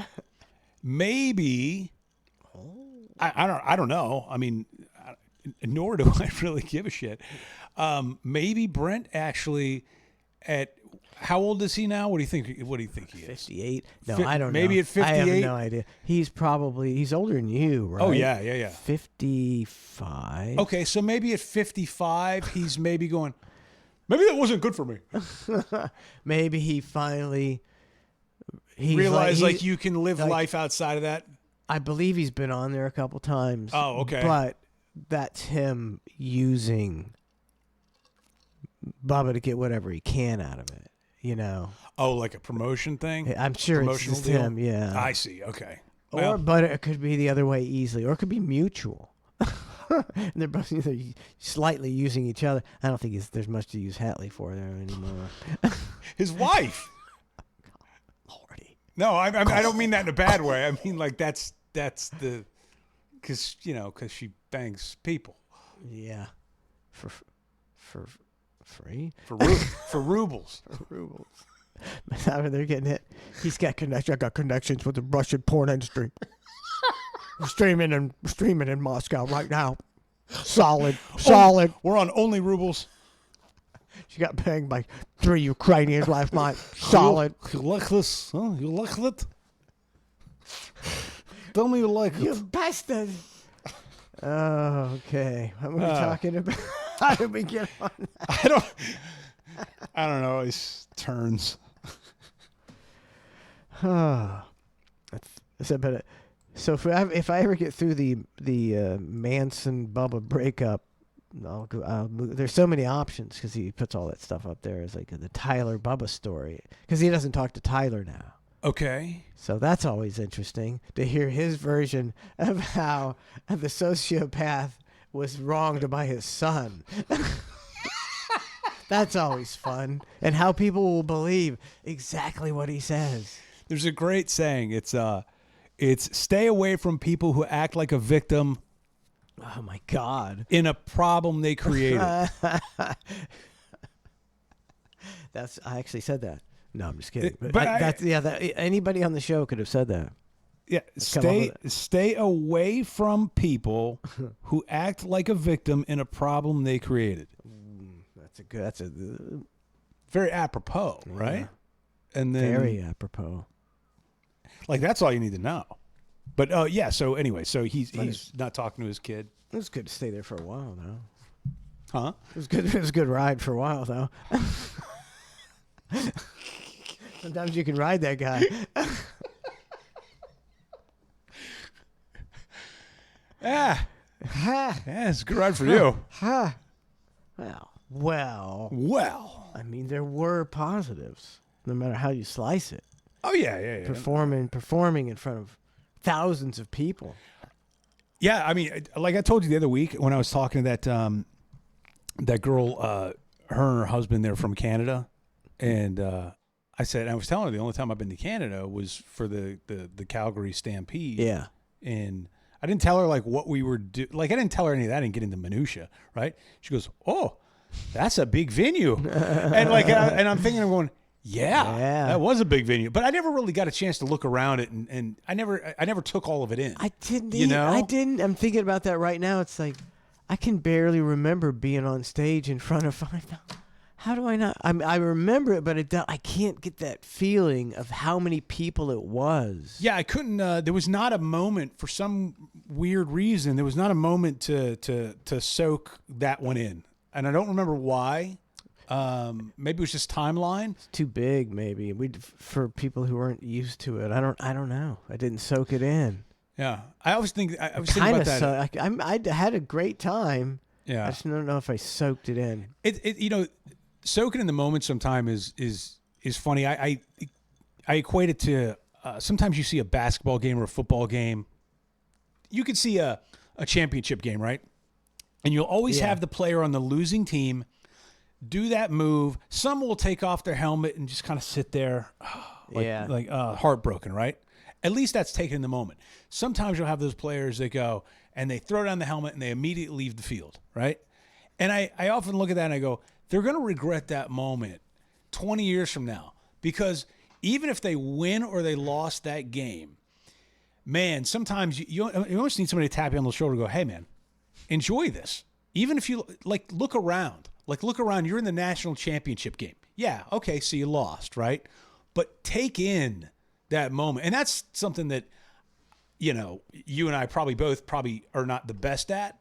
Maybe. I don't know. I mean, nor do I really give a shit. Maybe Brent actually how old is he now? What do you think he is?
58. No, I don't know.
Maybe at 58.
I have no idea. He's older than you, right?
Oh yeah.
55.
Okay, so maybe at 55 he's maybe going, maybe that wasn't good for me.
Maybe he finally
realized like you can live life outside of that.
I believe he's been on there a couple times.
Oh, okay.
But that's him using Bubba to get whatever he can out of it,
Oh, like a promotion thing?
I'm sure it's just him, yeah.
I see, okay.
But it could be the other way easily, or it could be mutual. And they're both either slightly using each other. I don't think there's much to use Hatley for there anymore.
His wife.
Lordy.
No, I don't mean that in a bad way. I mean like that's the because she bangs people.
Yeah, for free
for rubles.
For rubles. They're getting it. He's got connection. I got connections with the Russian porn industry. Streaming in Moscow right now. Solid.
We're on only rubles.
She got banged by 3 Ukrainians last night. Solid.
You like this? Huh? You like that? Tell me you like it.
You bastard. Oh, okay. What are we talking about? How did we get on that?
I don't know. It's turns.
So if I ever get through the Manson Bubba breakup, I'll move. There's so many options because he puts all that stuff up there as like the Tyler Bubba story because he doesn't talk to Tyler now.
Okay.
So that's always interesting to hear his version of how the sociopath was wronged by his son. That's always fun. And how people will believe exactly what he says.
There's a great saying. It's stay away from people who act like a victim.
Oh my God.
In a problem they created.
I actually said that. No, I'm just kidding. But anybody on the show could have said that.
Yeah, stay away from people who act like a victim in a problem they created. very apropos, right? And then
Very apropos.
like that's all you need to know. But yeah, so anyway, so he's not talking to his kid.
It was good to stay there for a while, though.
Huh?
It was good. It was a good ride for a while, though. Sometimes you can ride that guy.
Yeah, it's a good ride for you.
Well. I mean, there were positives, no matter how you slice it.
Oh yeah.
Performing in front of thousands of people.
Yeah, I mean, like I told you the other week when I was talking to that girl, her and her husband, they're from Canada, and I was telling her the only time I've been to Canada was for the Calgary Stampede.
Yeah,
and I didn't tell her like what we were doing. Like I didn't tell her any of that. I didn't get into minutia, right? She goes, "Oh, that's a big venue," and I'm thinking, I'm going, yeah, that was a big venue, but I never really got a chance to look around it, and I never took all of it in.
I didn't.
I
didn't. I'm thinking about that right now. It's like I can barely remember being on stage in front of 5,000. How do I not? I remember it, but I can't get that feeling of how many people it was.
Yeah, I couldn't. There was not a moment for some weird reason. There was not a moment to soak that one in, and I don't remember why. Maybe it was just timeline. It's
too big, maybe. For people who weren't used to it. I don't know. I didn't soak it in.
Yeah, I always think I was thinking about that.
I had a great time.
Yeah,
I just don't know if I soaked it in.
Soaking in the moment sometimes is funny. I equate it to sometimes you see a basketball game or a football game. You could see a championship game, right? And you'll always have the player on the losing team do that move. Some will take off their helmet and just kind of sit there, like heartbroken, right? At least that's taken in the moment. Sometimes you'll have those players that go and they throw down the helmet and they immediately leave the field, right? And I often look at that and I go, they're going to regret that moment 20 years from now, because even if they win or they lost that game, man, sometimes you almost need somebody to tap you on the shoulder and go, hey, man, enjoy this. Even if you look around. Look around, you're in the national championship game. Yeah, okay, so you lost, right? But take in that moment. And that's something that, you and I both are not the best at,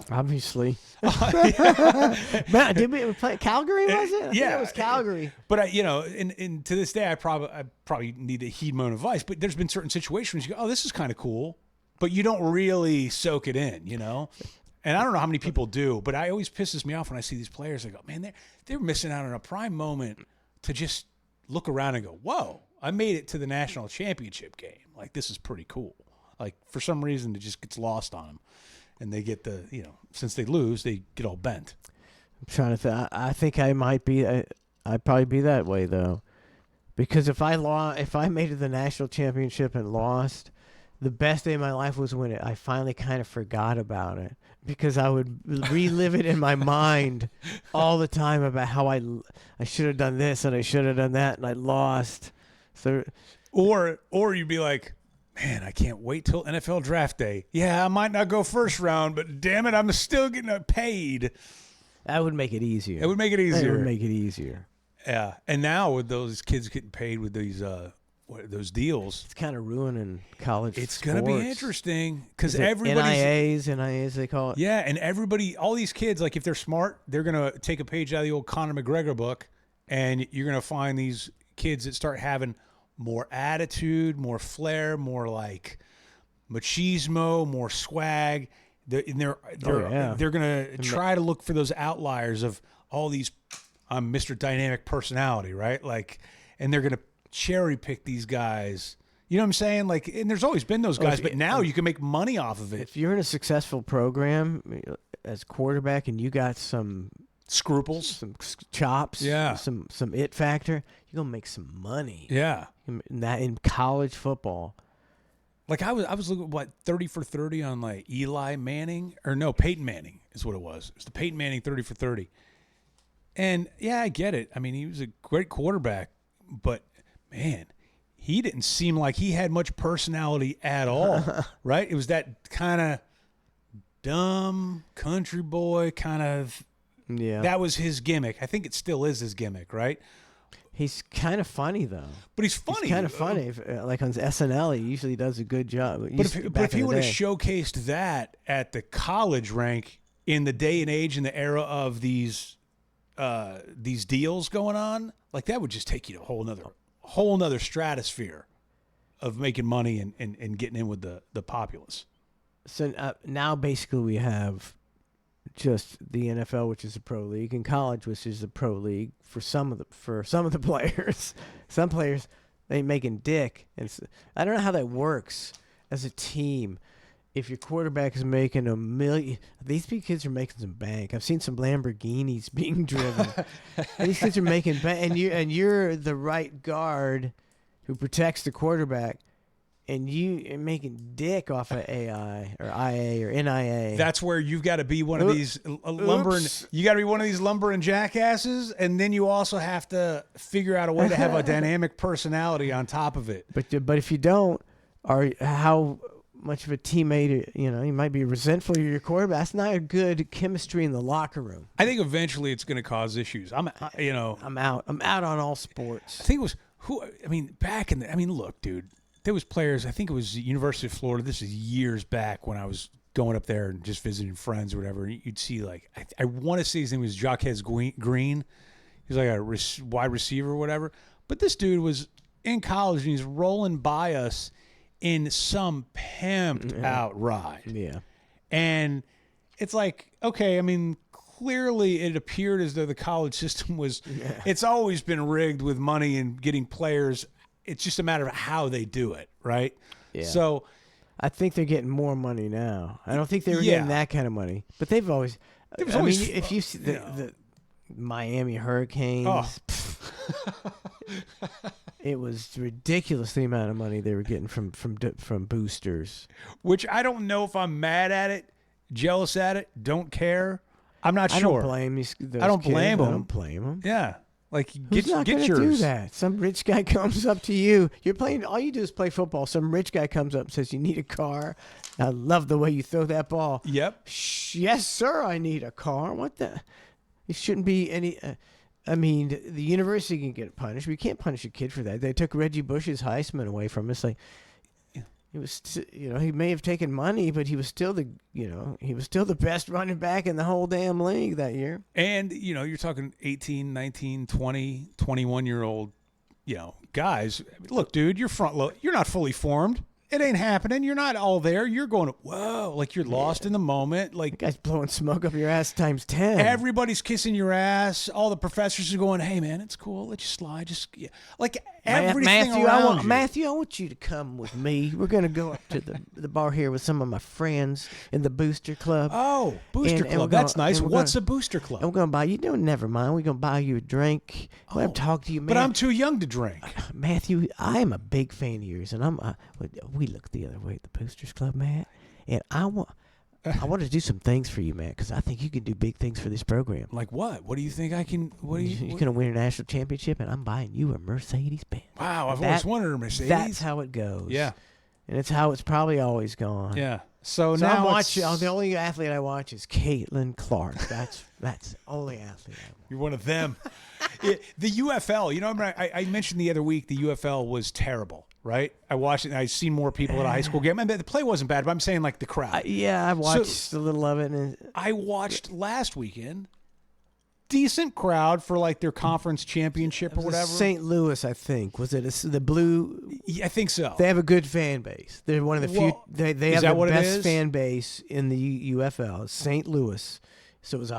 Obviously. Did we play Calgary, was it? I think it was Calgary.
But, and to this day, I probably need to heed my own advice. But there's been certain situations you go, oh, this is kind of cool. But you don't really soak it in, And I don't know how many people do, but it always pisses me off when I see these players. I go, man, they're missing out on a prime moment to just look around and go, whoa, I made it to the national championship game. Like, this is pretty cool. Like, for some reason, it just gets lost on them. And they get since they lose, they get all bent.
I'm trying to think. I think I might be, I'd probably be that way, though. Because if I made it to the national championship and lost, the best day of my life was when I finally kind of forgot about it, because I would relive it in my mind all the time about how I should have done this and I should have done that and I lost. So,
or you'd be like, man, I can't wait till NFL draft day. Yeah, I might not go first round, but damn it, I'm still getting paid.
That would make it easier.
It would make it easier.
It would make it easier.
Yeah, and now with those kids getting paid with these those deals,
it's kind of ruining college.
It's going to be interesting because
everybody's NIAs they call it.
Yeah, and all these kids, like if they're smart, they're going to take a page out of the old Conor McGregor book, and you're going to find these kids that start having more attitude, more flair, more like machismo, more swag. They're going to try to look for those outliers of all these. I'm Mr. Dynamic Personality, right? Like, and they're going to cherry pick these guys. You know what I'm saying? Like, and there's always been those guys, but now you can make money off of it.
If you're in a successful program as quarterback and you got some
scruples,
some chops, some it factor, you're gonna make some money.
Yeah,
in college football.
Like I was looking at 30 for 30 on like Eli Manning, or no, Peyton Manning is what it was. It was the Peyton Manning 30 for 30. And yeah, I get it. I mean, he was a great quarterback, but man, he didn't seem like he had much personality at all, right? It was that kind of dumb country boy, kind of
Yeah.
That was his gimmick. I think it still is his gimmick, right?
He's kind of funny though.
But he's funny.
He's kind of funny. Like on SNL, he usually does a good job.
But if he would have showcased that at the college rank in the day and age and the era of these deals going on, like that would just take you to a whole nother stratosphere of making money and getting in with the populace.
So now basically we have just the NFL, which is a pro league, and college, which is a pro league for some of the players. Some players they making dick, and I don't know how that works as a team. If your quarterback is making $1 million, these kids are making some bank. I've seen some Lamborghinis being driven. And these kids are making bank, and you're the right guard who protects the quarterback. And you are making dick off of AI or IA or NIA.
That's where you've got to be one of these lumbering. You got to be one of these lumbering jackasses, and then you also have to figure out a way to have a dynamic personality on top of it.
But if you don't, how much of a teammate? You might be resentful of your quarterback. That's not a good chemistry in the locker room.
I think eventually it's going to cause issues. I'm out.
I'm out on all sports.
I think it was look, dude. There was players, I think it was the University of Florida. This is years back when I was going up there and just visiting friends or whatever. And you'd see, like, I want to say his name was Jaquez Green. He was like a wide receiver or whatever. But this dude was in college and he's rolling by us in some pimped out ride.
Yeah.
And it's like, okay, I mean, clearly it appeared as though the college system was, it's always been rigged with money and getting players. It's just a matter of how they do it, right?
Yeah.
So
I think they're getting more money now. I don't think they were getting that kind of money, but they've always. If you see the Miami Hurricanes, it was ridiculous the amount of money they were getting from boosters.
Which I don't know if I'm mad at it, jealous at it, don't care. I'm not sure.
I don't blame these.
I don't blame them.
I don't blame them.
Yeah. Like,
Who's not
get
gonna
yours.
do that? Some rich guy comes up to you. You're playing. All you do is play football. Some rich guy comes up and says, "You need a car." I love the way you throw that ball.
Yep.
Yes, sir. I need a car. What the? It shouldn't be any. I mean, the university can get punished. We can't punish a kid for that. They took Reggie Bush's Heisman away from us. Like, it was. He may have taken money, but he was still the best running back in the whole damn league that year.
And, you're talking 18, 19, 20, 21-year-old, guys. Look, dude, you're you're not fully formed. It ain't happening. You're not all there. You're going, whoa, like you're lost in the moment. Like,
that guy's blowing smoke up your ass times 10.
Everybody's kissing your ass. All the professors are going, hey, man, it's cool. Let you slide. Just like everything around you.
Matthew, I want you to come with me. We're going to go up to the bar here with some of my friends in the Booster Club.
Oh, Booster Club. That's nice. What's a Booster Club?
I'm going to buy you. No, never mind. We're going to buy you a drink. We're going to talk to you, man.
But I'm too young to drink.
Matthew, I am a big fan of yours, and we look the other way at the Boosters Club, Matt, and I want to do some things for you, Matt, because I think you can do big things for this program.
Like what? What do you think I can?
You're going to win a national championship, and I'm buying you a Mercedes-Benz.
Wow, I've always wanted a Mercedes.
That's how it goes.
Yeah,
and it's how it's probably always gone.
Yeah. So
now
I'm
watching. The only athlete I watch is Caitlin Clark. That's the only athlete I watch.
You're one of them. The UFL. I mentioned the other week the UFL was terrible. Right? I watched it, and I've seen more people at a high school game. I mean, the play wasn't bad, but I'm saying, like, the crowd.
I watched a little of it. And
I watched last weekend. Decent crowd for, like, their conference championship or whatever.
St. Louis, I think. Was it the Blue?
Yeah, I think so.
They have a good fan base. They're one of the few. They have the best fan base in the UFL. St. Louis. So it was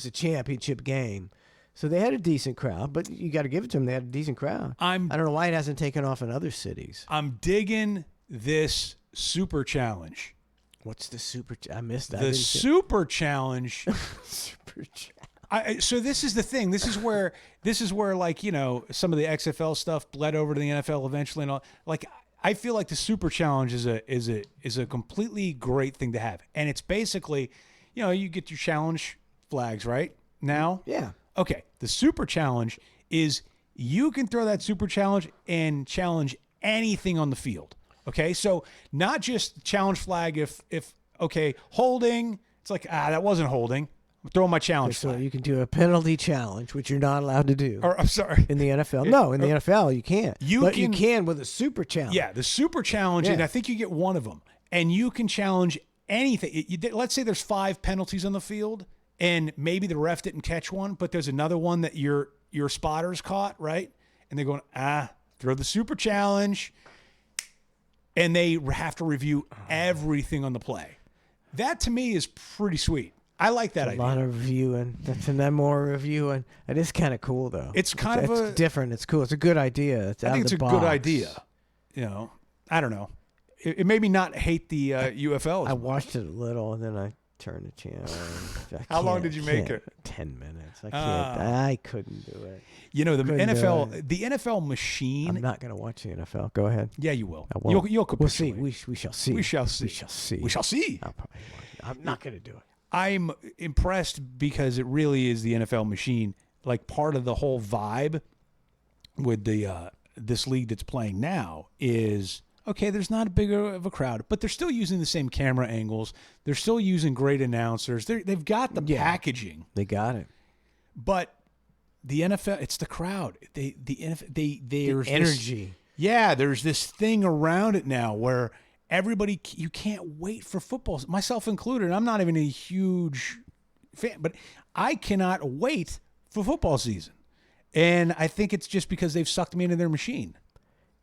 a championship game. So they had a decent crowd, but you got to give it to them. They had a decent crowd. I don't know why it hasn't taken off in other cities.
I'm digging this super challenge.
What's the super? I missed that.
The super challenge.
Super challenge.
So this is the thing. This is where like some of the XFL stuff bled over to the NFL eventually, and all. Like I feel like the super challenge is a completely great thing to have, and it's basically you get your challenge flags right now.
Yeah.
Okay, the super challenge is you can throw that super challenge and challenge anything on the field. Okay, so not just challenge flag if holding, it's like, that wasn't holding. I'm throwing my challenge
So
flag.
you can do a penalty challenge, which you're not allowed to do.
Or, I'm sorry.
In the NFL. No, in the NFL you can't. But you
can-
can with a super challenge.
Yeah, the super challenge, and
Yeah.
I think you get one of them. And you can challenge anything. Let's say there's 5 penalties on the field, and maybe the ref didn't catch one, but there's another one that your spotters caught, right? And they're going, throw the super challenge. And they have to review everything on the play. That, to me, is pretty sweet. I like that idea.
A lot of reviewing. That's and then more reviewing. It is kind of cool though.
It's kind of
it's different. It's cool. It's a good idea. It's
I
out
think
of
it's
the
a
box.
good idea. You know, I don't know. It made me not hate the UFL.
I watched it a little and then I turned the channel.
How long did you make it?
10 minutes. I can't. I couldn't do it.
You know, the
Couldn't do
NFL,
it.
the NFL machine.
I'm not going to watch the NFL. Go ahead.
Yeah, you will.
I won't.
You'll
We'll see.
capitulate.
We shall see.
We shall see.
We shall see.
We shall see.
I'll probably watch it. I'm not going to do it.
I'm impressed because it really is the NFL machine. Like part of the whole vibe with the this league that's playing now is okay. There's not a bigger of a crowd, but they're still using the same camera angles. They're still using great announcers. They've got the packaging.
They got it.
But the NFL, it's the crowd. There's
The energy.
There's this thing around it now where everybody, you can't wait for football, myself included. I'm not even a huge fan, but I cannot wait for football season. And I think it's just because they've sucked me into their machine.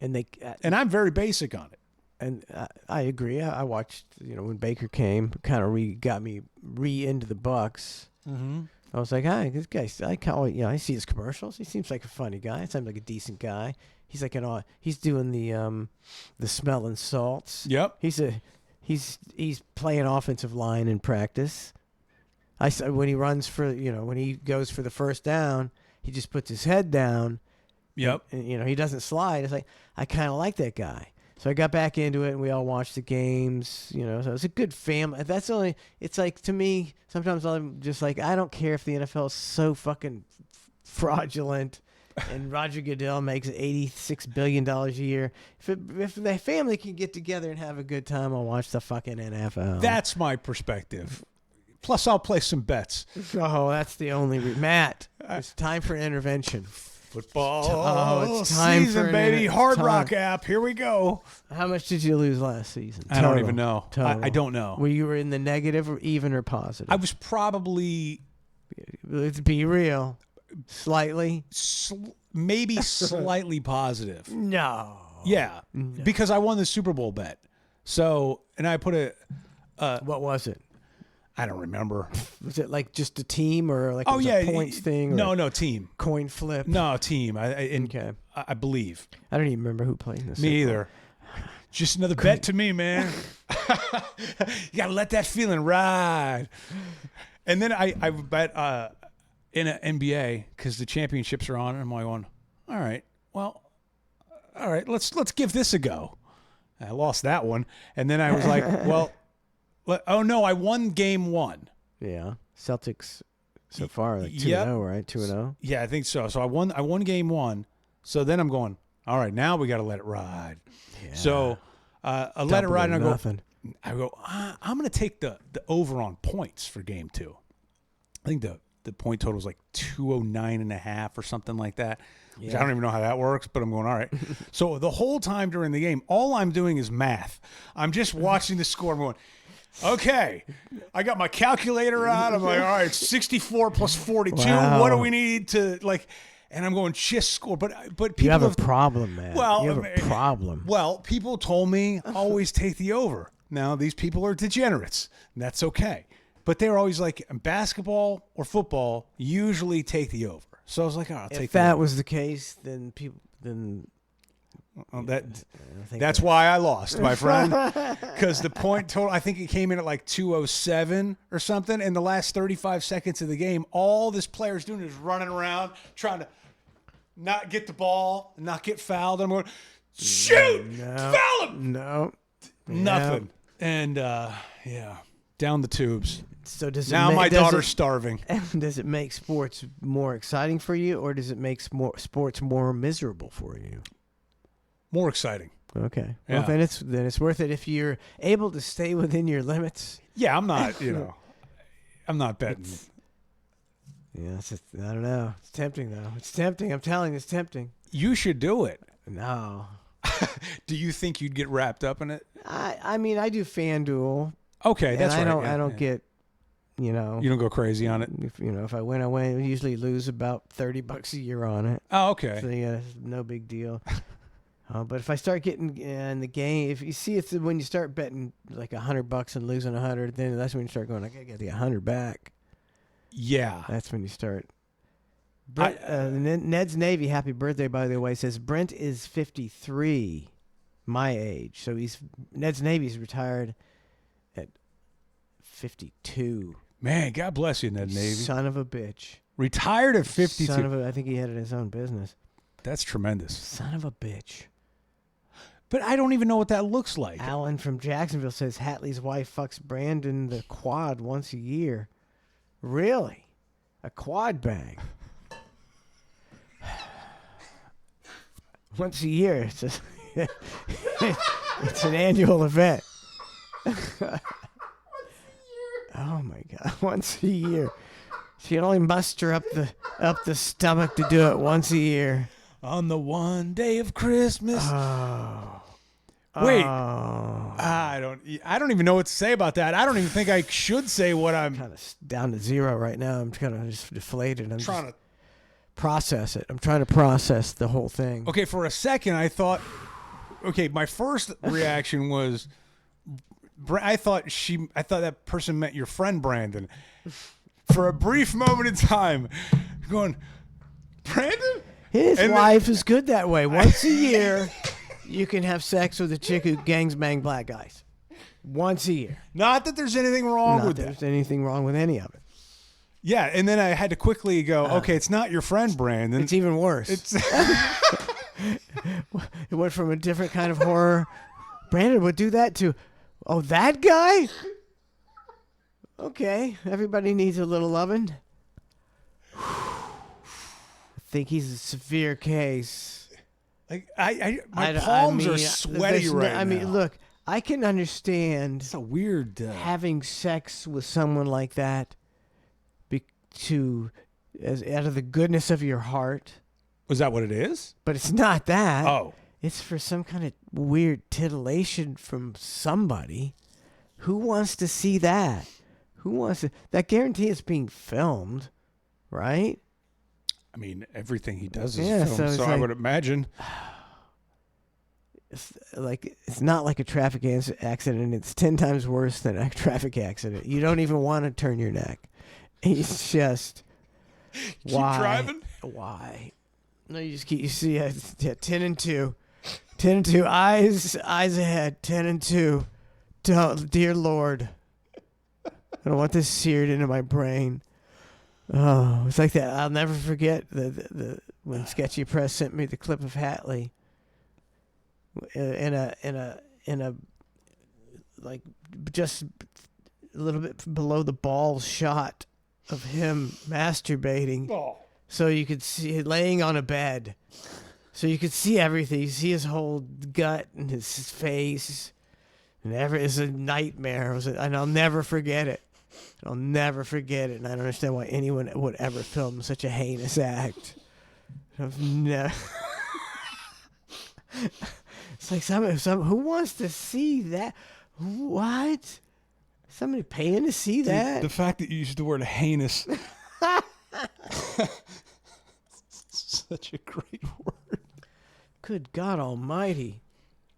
And
and I'm very basic on it.
And I agree. I watched, when Baker came, kind of got me into the Bucks.
Mm-hmm.
I was like, hi, this guy. I see his commercials. He seems like a funny guy. He seems like a decent guy. He's like he's doing the smelling salts.
Yep.
He's playing offensive line in practice. When he runs when he goes for the first down, he just puts his head down.
Yep.
And, he doesn't slide. It's like, I kind of like that guy. So I got back into it, and we all watched the games. So it's a good family. It's like, to me, sometimes I'm just like, I don't care if the NFL is so fucking fraudulent and Roger Goodell makes $86 billion a year. If the family can get together and have a good time, I'll watch the fucking NFL.
That's my perspective. Plus, I'll play some bets.
Oh, that's the only Matt, it's time for intervention.
Football
it's time
season,
for
baby. Hard Rock app. Here we go.
How much did you lose last season?
I don't even know. I don't know.
Were you in the negative or even or positive?
I was probably...
Let's be real. Slightly?
Maybe slightly positive.
No.
Yeah, because I won the Super Bowl bet. So, and I put
what was it?
I don't remember.
Was it like just a team or like a points thing? Or
No, team.
Coin flip?
No, team.
Okay.
I believe.
I don't even remember who played this.
Me either. Just another bet to me, man. You got to let that feeling ride. And then I bet in an NBA because the championships are on, and I'm like going, all right, let's give this a go. I lost that one, and then I was like, well, oh no, I won game 1.
Yeah, Celtics so far like 2-0, right? 2-0.
Yeah, I think so. So I won game 1. So then I'm going, all right, now we got to let it ride. Yeah. So I let it ride, and I go, I'm going to take the over on points for game 2. I think the point total was like 209.5 or something like that. Which I don't even know how that works, but I'm going, all right. So the whole time during the game, all I'm doing is math. I'm just watching the score. I'm going, okay, I got my calculator out. I'm like, all right, 64 plus 42. Wow. What do we need to like? And I'm going, just score. But people
you have a problem, man.
Well,
you have a problem.
Well, people told me always take the over. Now these people are degenerates, and that's okay. But they're always like, basketball or football usually take the over. So I was like, I'll take
if that was the case, then
that's why I lost, my friend. Because the point total, I think it came in at like 207 or something. In the last 35 seconds of the game, all this player's doing is running around trying to not get the ball, not get fouled. I'm going, shoot, foul him.
No,
nothing. And down the tubes.
So does
now my daughter's starving.
Does it make sports more exciting for you, or does it make sports more miserable for you?
More exciting.
Okay.
Yeah.
Well, then it's worth it if you're able to stay within your limits.
Yeah, I'm not. I'm not betting.
Yeah, it's just, I don't know. It's tempting though. It's tempting. I'm telling you, it's tempting.
You should do it.
No.
Do you think you'd get wrapped up in it?
I mean, I do FanDuel.
Okay, that's right.
I don't get, you know.
You don't go crazy on it.
If I win, I win. I usually lose about $30 a year on it.
Oh, okay.
So yeah, it's no big deal. But if I start getting in the game, if you see it's when you start betting like $100 and losing 100, then that's when you start going, I gotta get the 100 back.
Yeah,
that's when you start. Ned's Navy, happy birthday, by the way, says Brent is 53, my age. So Ned's Navy's retired at 52.
Man, God bless you, Ned Navy.
Son of a bitch.
Retired at 52.
I think he had his own business.
That's tremendous.
Son of a bitch.
But I don't even know what that looks like.
Alan from Jacksonville says Hatley's wife fucks Brandon the quad once a year. Really? A quad bang? Once a year. It's an annual event. Oh my God! Once a year. She can only muster up the stomach to do it once a year.
On the one day of Christmas.
Oh.
Wait.
Oh.
I don't even know what to say about that. I don't even think I should say what I'm
kind of down to zero right now. I'm kind of just deflated. I'm
trying to
process it. I'm trying to process the whole thing.
Okay, for a second I thought, okay, my first reaction was, I thought that person meant your friend Brandon. For a brief moment in time, going, Brandon?
His wife is good that way. Once a year, you can have sex with a chick who gangs bang black guys. Once a year.
Not that there's anything wrong with that.
Not that there's anything wrong with any of it.
Yeah, and then I had to quickly go, okay, it's not your friend Brandon.
It's even worse. It went from a different kind of horror. Brandon would do that to, oh, that guy? Okay, everybody needs a little loving. I think he's a severe case.
Like my palms are sweaty right now.
I mean, look, I can understand.
It's a weird
having sex with someone like that, out of the goodness of your heart.
Was that what it is?
But it's not that.
Oh,
it's for some kind of weird titillation from somebody. Who wants to see that? Who wants to? That guarantee is being filmed, right?
I mean, everything he does is filmed, so I would imagine.
It's not like a traffic accident. It's 10 times worse than a traffic accident. You don't even want to turn your neck. It's just why?
Keep driving?
Why? No, you just keep. You see, 10 and 2, 10 and 2. Eyes ahead. 10 and 2. Don't, dear Lord. I don't want this seared into my brain. Oh, it's like that. I'll never forget the when Sketchy Press sent me the clip of Hatley in a like just a little bit below the balls shot of him masturbating.
Oh.
So you could see laying on a bed. So you could see everything. You see his whole gut and his face. And it's a nightmare. And I'll never forget it. I'll never forget it. And I don't understand why anyone would ever film such a heinous act. I've never. It's like some who wants to see that? What? Somebody paying to see that?
The fact that you used the word heinous. Such a great word.
Good God Almighty.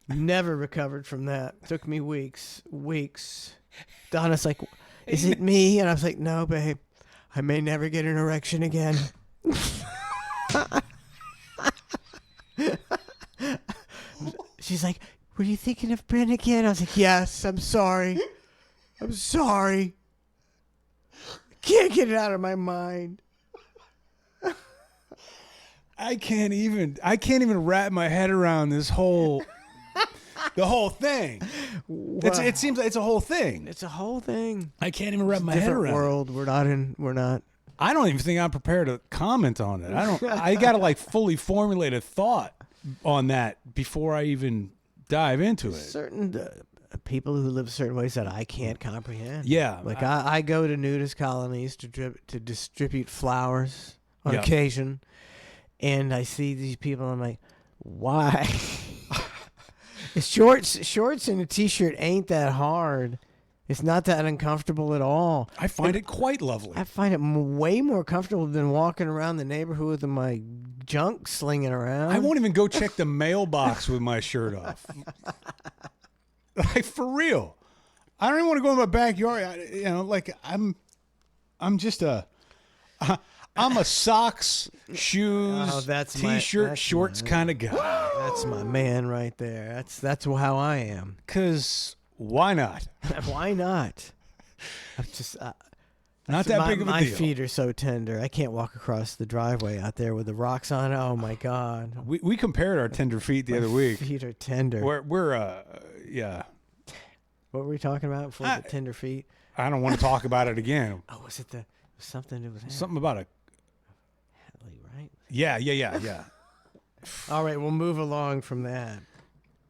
Never recovered from that. Took me weeks. Donna's like, is it me? And I was like, no, babe. I may never get an erection again. She's like, were you thinking of Brent again? I was like, yes, I'm sorry. I'm sorry. I can't get it out of my mind.
I can't even wrap my head around this whole the whole thing. It seems like it's a whole thing.
It's a whole thing.
I can't even wrap my head around.
World. We're not.
I don't even think I'm prepared to comment on it. I got to like fully formulate a thought on that before I even dive into it.
Certain people who live certain ways that I can't comprehend.
Yeah,
like I go to nudist colonies to distribute flowers on occasion, and I see these people. I'm like, why? Shorts and a t-shirt ain't that hard. It's not that uncomfortable at all.
I find it quite lovely.
I find it way more comfortable than walking around the neighborhood with my junk slinging around.
I won't even go check the mailbox with my shirt off. Like, for real. I don't even want to go in my backyard. I'm a socks, shoes, t-shirt, shorts kind of guy.
That's my man right there. That's how I am.
'Cause why not?
Why not? I'm just
not that big of a
deal. My feet are so tender. I can't walk across the driveway out there with the rocks on it. Oh my God.
We compared our tender feet the other week.
Feet are tender.
We're yeah.
What were we talking about before the tender feet?
I don't want to talk about it again.
Oh, was it something? It was
something about a.
Right?
Yeah.
All right, we'll move along from that.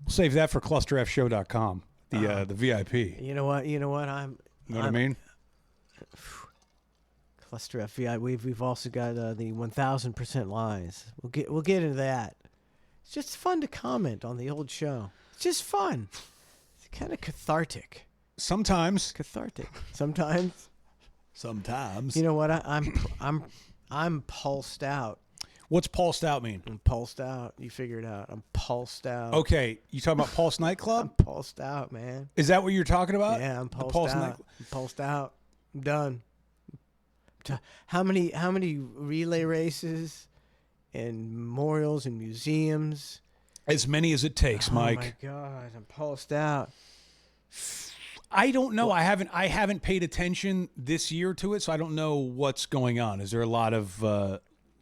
Save that for clusterfshow.com. The VIP.
You know what?
You know what I mean?
Cluster F VIP. We've also got the 1000% lies. We'll get into that. It's just fun to comment on the old show. It's just fun. It's kind of cathartic.
Sometimes
cathartic. Sometimes. You know what? I'm pulsed out.
What's pulsed out mean?
I'm pulsed out. You figure it out. I'm pulsed out.
Okay, you talking about Pulse Nightclub?
I'm pulsed out, man.
Is that what you're talking about?
Yeah, I'm pulsed out. I'm pulsed out. I'm done. How many relay races and memorials and museums?
As many as it takes, Mike.
Oh my God, I'm pulsed out.
I don't know. I haven't paid attention this year to it, so I don't know what's going on. Is there a lot of?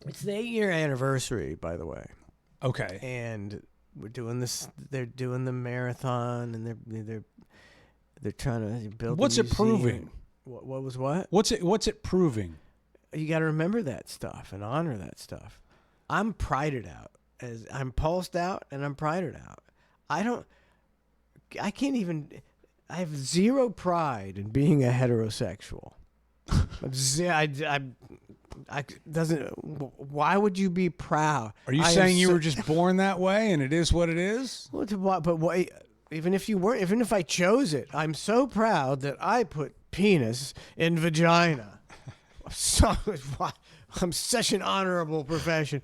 It's the 8-year anniversary, by the way.
Okay.
And we're doing this. They're doing the marathon, and they're trying to build.
What's it proving?
What was what?
What's it proving?
You got to remember that stuff and honor that stuff. I'm prided out. I'm pulsed out, and I'm prided out. I can't even. I have zero pride in being a heterosexual. Why would you be proud?
Are you saying you were just born that way and it is what it is?
Even if you weren't, even if I chose it, I'm so proud that I put penis in vagina. I'm such an honorable profession.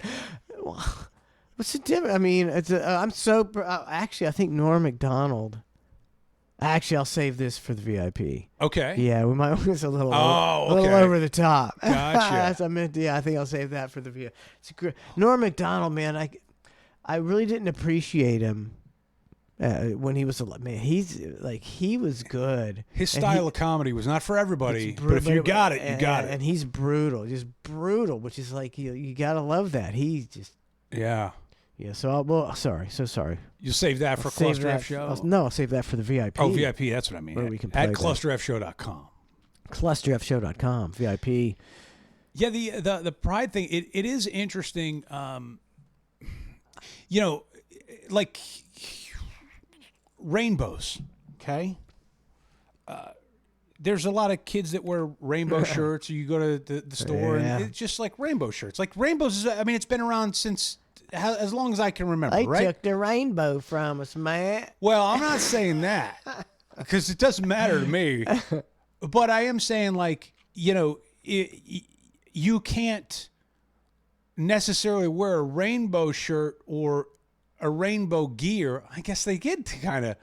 What's the difference? I mean, I'm so actually, I think Norm Macdonald. Actually, I'll save this for the VIP.
Okay.
Yeah, we might. It's a little over the top.
Gotcha.
That's I meant. Yeah, I think I'll save that for the VIP. It's a great Norm Macdonald, man. I really didn't appreciate him when he was a man. He was good.
His style of comedy was not for everybody, but if you got it, you got it.
And he's brutal, just brutal, which is like you gotta love that. He's just
yeah.
So sorry.
You'll save that for Cluster F Show?
I'll save that for the VIP.
Oh, VIP, that's what I mean.
Where we can
at clusterfshow.com.
Clusterfshow.com, VIP.
Yeah, the pride thing, it is interesting. Like rainbows, okay? There's a lot of kids that wear rainbow shirts, or you go to the store, and it's just like rainbow shirts. Like rainbows, it's been around since as long as I can remember, right?
They took the rainbow from us, man.
Well, I'm not saying that because it doesn't matter to me. But I am saying, like, you can't necessarily wear a rainbow shirt or a rainbow gear. I guess they get to kind of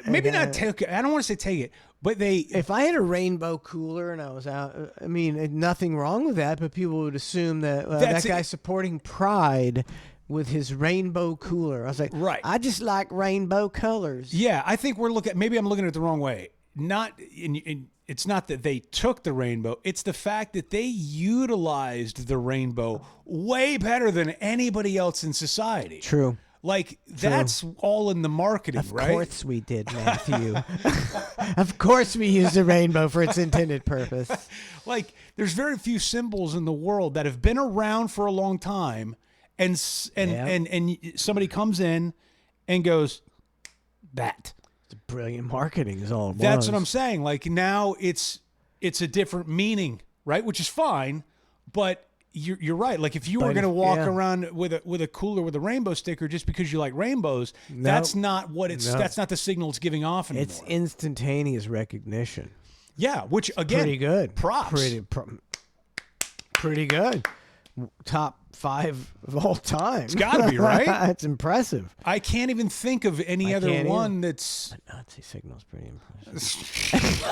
maybe not take it. I don't want to say take it, but
if I had a rainbow cooler and I was out, I mean, nothing wrong with that, but people would assume that that guy's supporting pride with his rainbow cooler. I was like,
right.
I just like rainbow colors.
Yeah, I think maybe I'm looking at it the wrong way. It's not that they took the rainbow. It's the fact that they utilized the rainbow way better than anybody else in society.
True.
Like, that's all in the marketing, right?
Of course we did, Matthew. Of course we used the rainbow for its intended purpose.
Like, there's very few symbols in the world that have been around for a long time, and somebody comes in and goes, that.
brilliant marketing is all it
That's
was.
what I'm saying. Like now it's a different meaning, right? Which is fine, but you're right. Like if you were going to walk around with a cooler with a rainbow sticker just because you like rainbows, that's not what that's not the signal it's giving off anymore.
It's instantaneous recognition.
Yeah, which again,
pretty good.
Props.
Pretty good. Top 5 of all time.
It's got to be, right?
It's impressive.
I can't even think of any other one that's...
But Nazi signal's pretty impressive.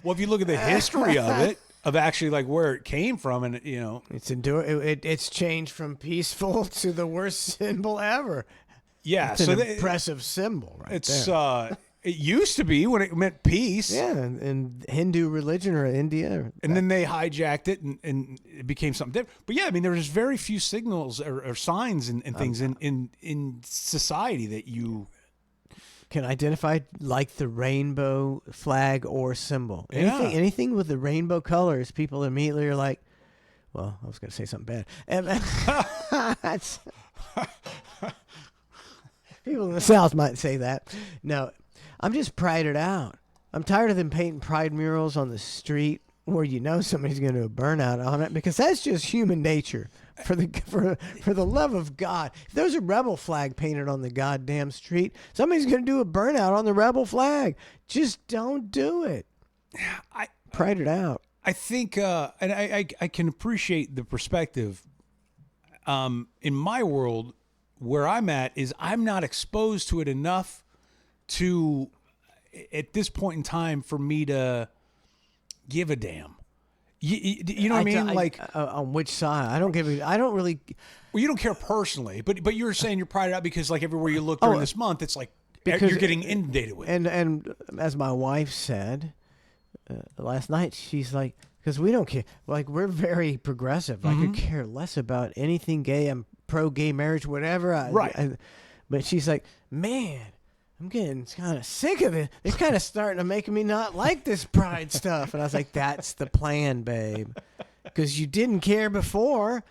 Well, if you look at the history of it, of actually like where it came from, and
it's changed from peaceful to the worst symbol ever.
Yeah,
it's an impressive symbol, right?
It's
there.
It used to be when it meant peace.
Yeah, in Hindu religion or India.
And then they hijacked it and it became something different. But yeah, I mean, there's very few signals or signs and things in society that you
can identify, like the rainbow flag or symbol. Anything with the rainbow colors, people immediately are like, well, I was going to say something bad. That's, people in the South might say that. No, I'm just prided out. I'm tired of them painting pride murals on the street where you know somebody's going to do a burnout on it, because that's just human nature. For the love of God, if there's a rebel flag painted on the goddamn street, somebody's going to do a burnout on the rebel flag. Just don't do it. Pride it out.
I think, and I can appreciate the perspective. In my world, where I'm at is I'm not exposed to it enough to, at this point in time, for me to give a damn. You know what I mean? Like
on which side? I don't really.
Well, you don't care personally, but you're saying you're prided out because like everywhere you look during this month, it's like you're getting inundated with it.
And as my wife said last night, she's like, because we don't care. Like, we're very progressive. Mm-hmm. I could care less about anything gay. I'm pro-gay marriage, whatever.
Right.
But she's like, man, I'm getting kind of sick of it. It's kind of starting to make me not like this pride stuff. And I was like, that's the plan, babe. Because you didn't care before.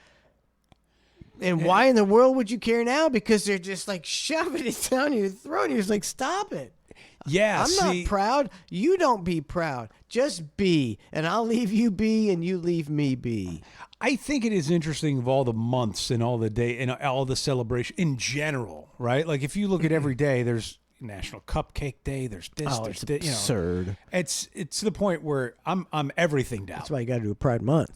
And why in the world would you care now? Because they're just like shoving it down your throat. And you're just like, stop it.
Yeah,
I'm not proud. You don't be proud. Just be. And I'll leave you be and you leave me be.
I think it is interesting of all the months and all the day and all the celebration in general, right? Like if you look at every day, there's National Cupcake Day. There's this.
Oh,
there's
it's absurd.
You know, it's to the point where I'm everything down.
That's why you got to do a Pride Month.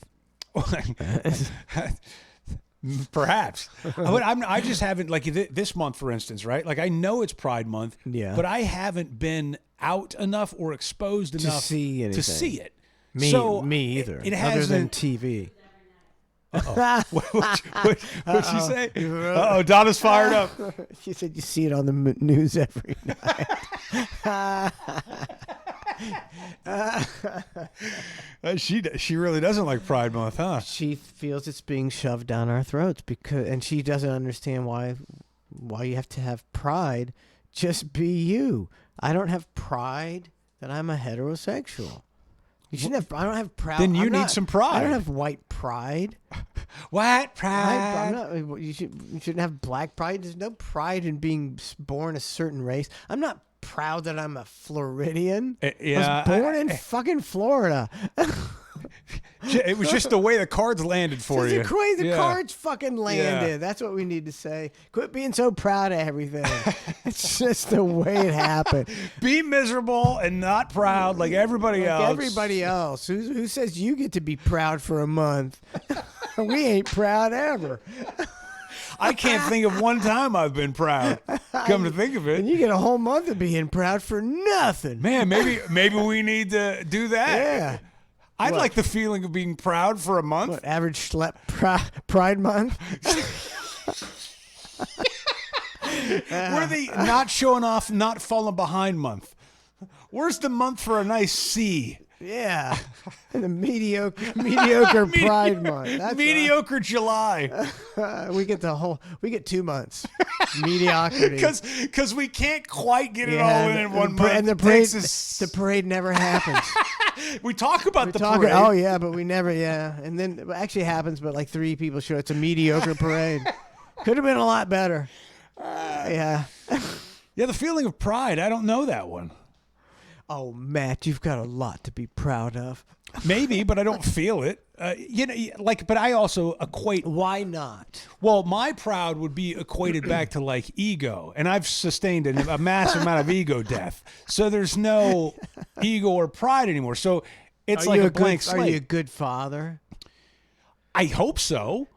Perhaps, but I just haven't, like this month, for instance, right? Like I know it's Pride Month, but I haven't been out enough or exposed enough
to see anything.
To see it.
Me either. It
hasn't,
other than TV.
What'd she say? Uh-oh, Donna's fired up.
She said you see it on the news every night.
She really doesn't like Pride Month, huh?
She feels it's being shoved down our throats and she doesn't understand why you have to have pride. Just be you. I don't have pride that I'm a heterosexual. You shouldn't have. I don't have pride.
Then you need some pride.
I don't have white pride.
White pride.
You shouldn't have black pride. There's no pride in being born a certain race. I'm not proud that I'm a Floridian. I was born in fucking Florida.
It was just the way the cards landed for you.
It's the way the cards fucking landed. Yeah. That's what we need to say. Quit being so proud of everything. It's just the way it happened.
Be miserable and not proud like everybody else.
Everybody else. Who says you get to be proud for a month? We ain't proud ever.
I can't think of one time I've been proud. Come to think of it.
And you get a whole month of being proud for nothing.
Man, maybe we need to do that.
Yeah.
I'd like the feeling of being proud for a month.
What, average schlep Pride Month?
We're the not showing off, not falling behind month. Where's the month for a nice C?
Yeah. And the mediocre Pride Month. That's
mediocre July.
We get 2 months. Mediocrity.
Because we can't quite get it all in one month.
And the parade never happens.
We talk about the parade.
Oh, yeah, but we never, And then it actually happens, but like 3 people show. It's a mediocre parade. Could have been a lot better. Yeah.
Yeah, the feeling of pride. I don't know that one.
Oh, Matt, you've got a lot to be proud of.
Maybe, but I don't feel it. But I also equate.
Why not?
Well, my proud would be equated back to like ego, and I've sustained a massive amount of ego death. So there's no ego or pride anymore. So it's like a blank slate.
Are you a good father?
I hope so.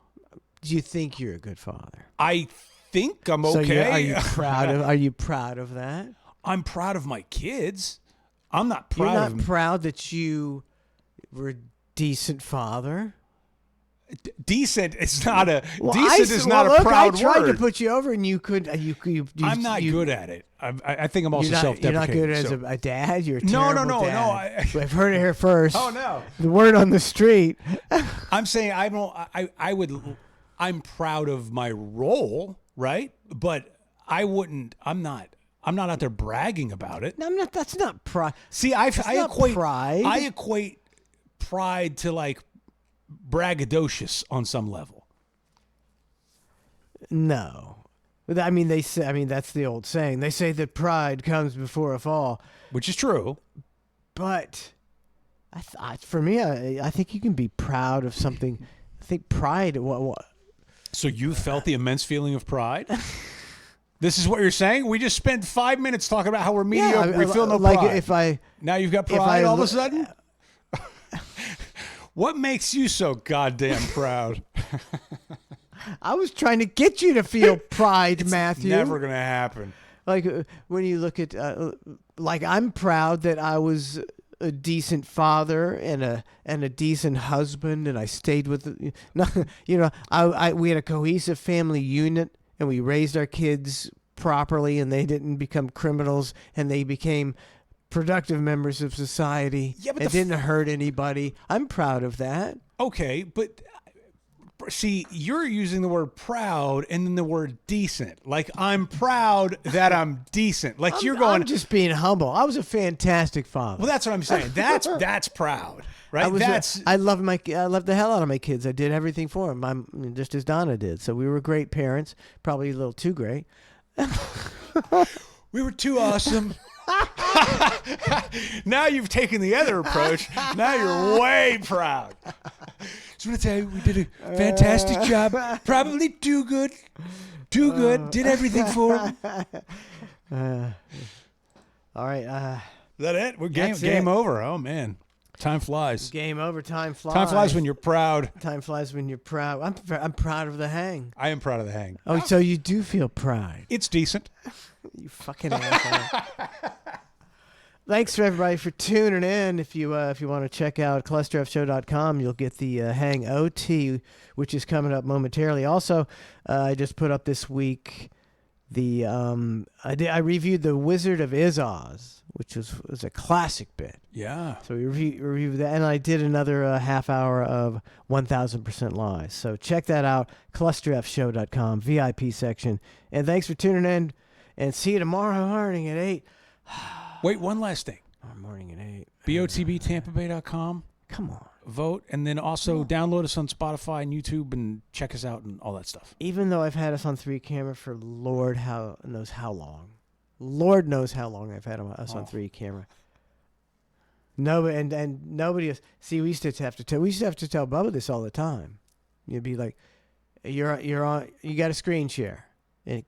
Do you think you're a good father?
I think I'm
So
okay.
are you proud of? Are you proud of that?
I'm proud of my kids. I'm not proud
You're
of
not
them.
proud that you were a decent father.
Decent is not a
Well,
decent is not a proud
I tried
word.
to put you over, and you could.
I'm not good at it. I think I'm also self-deprecating.
You're not good as
so.
a dad. You're a
No.
terrible dad. I've heard it here first.
Oh no,
the word on the street.
I'm saying I don't. I'm proud of my role, right? But I wouldn't. I'm not out there bragging about it.
No, I'm not. That's not pride.
See, I equate
pride.
I equate pride to like braggadocious on some level.
No, I mean they say. I mean that's the old saying. They say that pride comes before a fall,
Which is true.
but for me, I think you can be proud of something. I think pride. What?
So you felt the immense feeling of pride? This is what you're saying? We just spent 5 minutes talking about how we're mediocre. We feel no pride. Now you've got pride all of a sudden? What makes you so goddamn proud?
I was trying to get you to feel pride, Matthew.
Never going to happen.
Like when you look at, like I'm proud that I was a decent father and a decent husband, and I stayed with, we had a cohesive family unit, and we raised our kids properly, and they didn't become criminals, and they became productive members of society.
Yeah, but
it didn't hurt anybody. I'm proud of that.
Okay, but see, you're using the word proud and then the word decent. Like, I'm proud that I'm decent. Like,
I'm just being humble. I was a fantastic father.
Well, that's what I'm saying. That's proud, right?
I loved the hell out of my kids. I did everything for them. Just as Donna did. So we were great parents. Probably a little too great.
We were too awesome. Now you've taken the other approach. Now you're way proud. So I'm going to tell you, we did a fantastic job. Probably too good. Too good. Did everything for him.
All right.
Is that it? We're game over. Oh, man. Time flies.
Game over. Time flies.
Time flies when you're proud.
Time flies when you're proud. I'm proud of the hang.
I am proud of the hang.
Oh, so you do feel pride.
It's decent.
You fucking asshole. Thanks for everybody for tuning in. If you want to check out cholesterolshow.com, you'll get the Hang OT, which is coming up momentarily. Also, I just put up this week the I reviewed The Wizard of Oz, which was a classic bit.
Yeah.
So we reviewed that, and I did another half hour of 1000% Lies. So check that out, cholesterolshow.com, VIP section. And thanks for tuning in, and see you tomorrow morning at 8.
Wait, one last thing.
Tomorrow morning at 8.
BOTBTampabay.com.
Come on.
Vote, and then also download us on Spotify and YouTube and check us out and all that stuff.
Even though I've had us on 3 camera for Lord knows how long. Lord knows how long I've had us on 3 camera. No, and nobody else. See, we used to have to tell Bubba this all the time. You'd be like, you're on. You got a screen share. And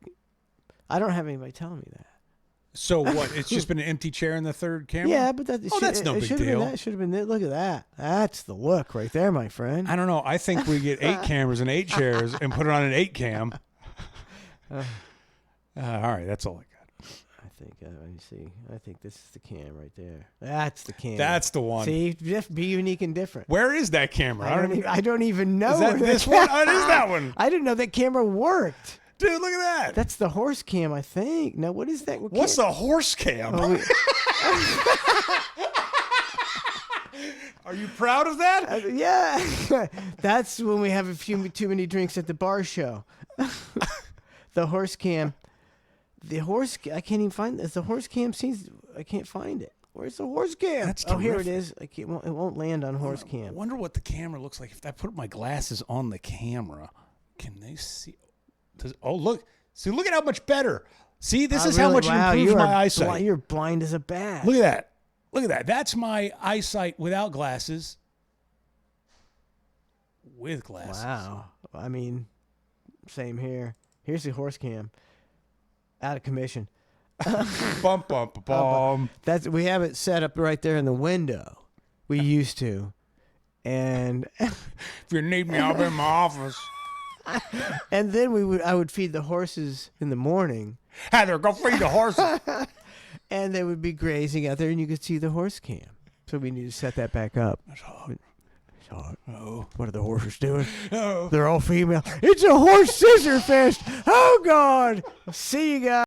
I don't have anybody telling me that.
So what? It's just been an empty chair in the third camera?
Yeah, but
that's no big deal.
That should have been it. Look at that. That's the look right there, my friend.
I don't know. I think we get 8 cameras and 8 chairs and put it on an 8 cam. All right, that's all I got.
I think. Let me see. I think this is the cam right there. That's the cam.
That's the one.
See, just be unique and different.
Where is that camera?
I don't even know.
Is that this one? Oh, it is that one.
I didn't know that camera worked.
Dude, look at that.
That's the horse cam, I think. No, what is that?
What's the horse cam? Are you proud of that?
Yeah. That's when we have a few too many drinks at the bar show. The horse cam. I can't even find this. The horse cam I can't find it. Where's the horse cam?
That's
here it is. It won't land on horse cam.
I wonder what the camera looks like. If I put my glasses on the camera, can they see? Look. See, look at how much better. See, this is
Really,
how much it
wow,
improves
you
my
are
eyesight.
You're blind as a bat.
Look at that. Look at that. That's my eyesight without glasses. With glasses.
Wow. I mean, same here. Here's the horse cam. Out of commission.
Bum, bum, bum.
We have it set up right there in the window. We used to. And
if you need me, I'll be in my office.
And then I would feed the horses in the morning.
Heather, go feed the horses.
And they would be grazing out there, and you could see the horse cam. So we need to set that back up.
That's hard.
It's hard.
Oh.
What are the horses doing?
Oh.
They're all female. It's a horse scissor fest. Oh, God. See you guys.